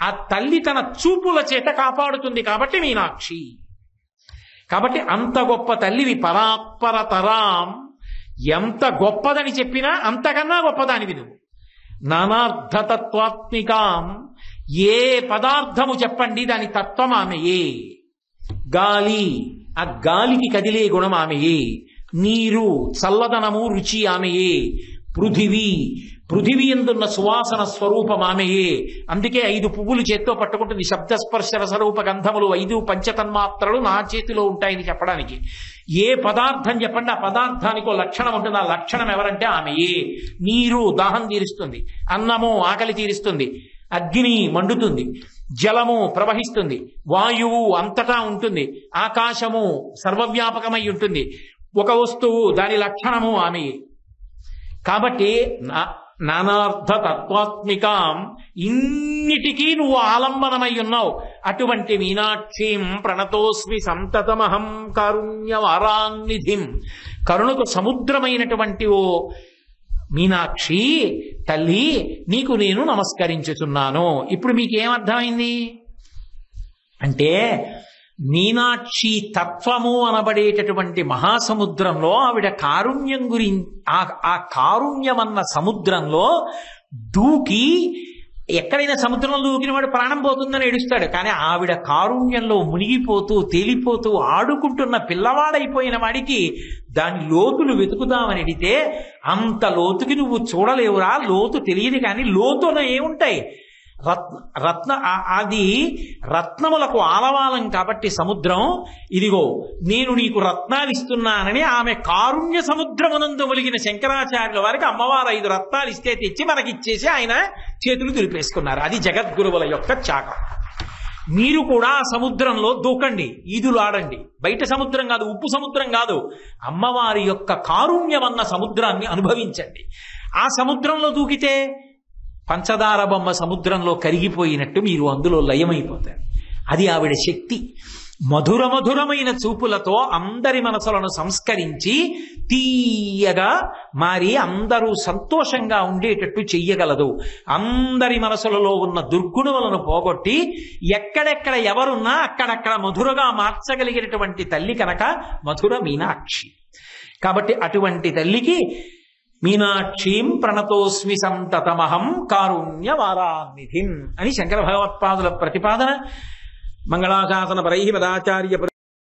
ఆ తల్లి తన చూపుల చేత కాపాడుతుంది. కాబట్టి మీనాక్షి. కాబట్టి అంత గొప్ప తల్లివి. పరాత్పరతరాం. ఎంత గొప్పదని చెప్పినా అంతకన్నా గొప్పదానివి నువ్వు. నానార్థతత్వాత్మికాం. ఏ పదార్థము చెప్పండి దాని తత్వం ఆమెయే. గాలి, ఆ గాలికి కదిలే గుణం ఆమెయే. నీరు, చల్లదనము, రుచి ఆమెయే. పృథివీ ఎందున్న సువాసన స్వరూపం ఆమెయే. అందుకే 5 పువ్వులు చేత్తో పట్టుకుంటుంది. శబ్దస్పర్శ రసరూప గంధములు 5 పంచతన్మాత్రలు నా చేతిలో ఉంటాయని చెప్పడానికి. ఏ పదార్థం చెప్పండి ఆ పదార్థానికో లక్షణం ఉంటుంది. ఆ లక్షణం ఎవరంటే ఆమెయే. నీరు దాహం తీరుస్తుంది, అన్నము ఆకలి తీరుస్తుంది, అగ్ని మండుతుంది, జలము ప్రవహిస్తుంది, వాయువు అంతటా ఉంటుంది, ఆకాశము సర్వవ్యాపకమై ఉంటుంది. ఒక వస్తువు దాని లక్షణము ఆమెయే. కాబట్టి నానార్థ తత్వాత్మికాం. ఇన్నిటికీ నువ్వు ఆలంబనమై ఉన్నావు. అటువంటి మీనాక్షిం ప్రణతోస్మి సంతతమహం కారుణ్యవారాన్నిధిం. కరుణకు సముద్రమైనటువంటి ఓ మీనాక్షి తల్లి నీకు నేను నమస్కరించుతున్నాను. ఇప్పుడు మీకేమర్థమైంది అంటే మీనాక్షి తత్వము అనబడేటటువంటి మహాసముద్రంలో ఆవిడ కారుణ్యం ఆ కారుణ్యమన్న సముద్రంలో దూకి, ఎక్కడైనా సముద్రంలో దూకిన వాడు ప్రాణం పోతుందని ఏడుస్తాడు, కానీ ఆవిడ కారుణ్యంలో మునిగిపోతూ తేలిపోతూ ఆడుకుంటున్న పిల్లవాడైపోయిన వాడికి దాని లోతులు వెతుకుదామని అడిగితే అంత లోతుకి నువ్వు చూడలేవురా, లోతు తెలియదు. కానీ లోతున ఏముంటాయి? అది రత్నములకు ఆలవాలం కాబట్టి సముద్రం, ఇదిగో నేను నీకు రత్నాలు ఇస్తున్నానని ఆమె కారుణ్య సముద్రమునందు ఒలిగిన శంకరాచార్యుల వారికి అమ్మవారు 5 రత్నాలు ఇస్తే తెచ్చి మనకిచ్చేసి ఆయన చేతులు దులిపేసుకున్నారు. అది జగద్గురువుల యొక్క త్యాగం. మీరు కూడా ఆ సముద్రంలో దూకండి, ఈదులాడండి. బయట సముద్రం కాదు, ఉప్పు సముద్రం కాదు, అమ్మవారి యొక్క కారుణ్యమన్న సముద్రాన్ని అనుభవించండి. ఆ సముద్రంలో దూకితే పంచదార బొమ్మ సముద్రంలో కరిగిపోయినట్టు మీరు అందులో లయమైపోతారు. అది ఆవిడ శక్తి. మధుర మధురమైన చూపులతో అందరి మనసులను సంస్కరించి తీయగా మారి అందరూ సంతోషంగా ఉండేటట్టు చెయ్యగలదు. అందరి మనసులలో ఉన్న దుర్గుణములను పోగొట్టి ఎక్కడెక్కడ ఎవరున్నా అక్కడక్కడ మధురగా మార్చగలిగినటువంటి తల్లి కనుక మధుర మీనాక్షి. కాబట్టి అటువంటి తల్లికి మీనాక్షీం ప్రణతోస్మి సంతతమహం కారుణ్యవారాన్నిధిం అని శంకర భగవత్పాదుల ప్రతిపాదన. మంగళాశాసన పరై పదాచార్య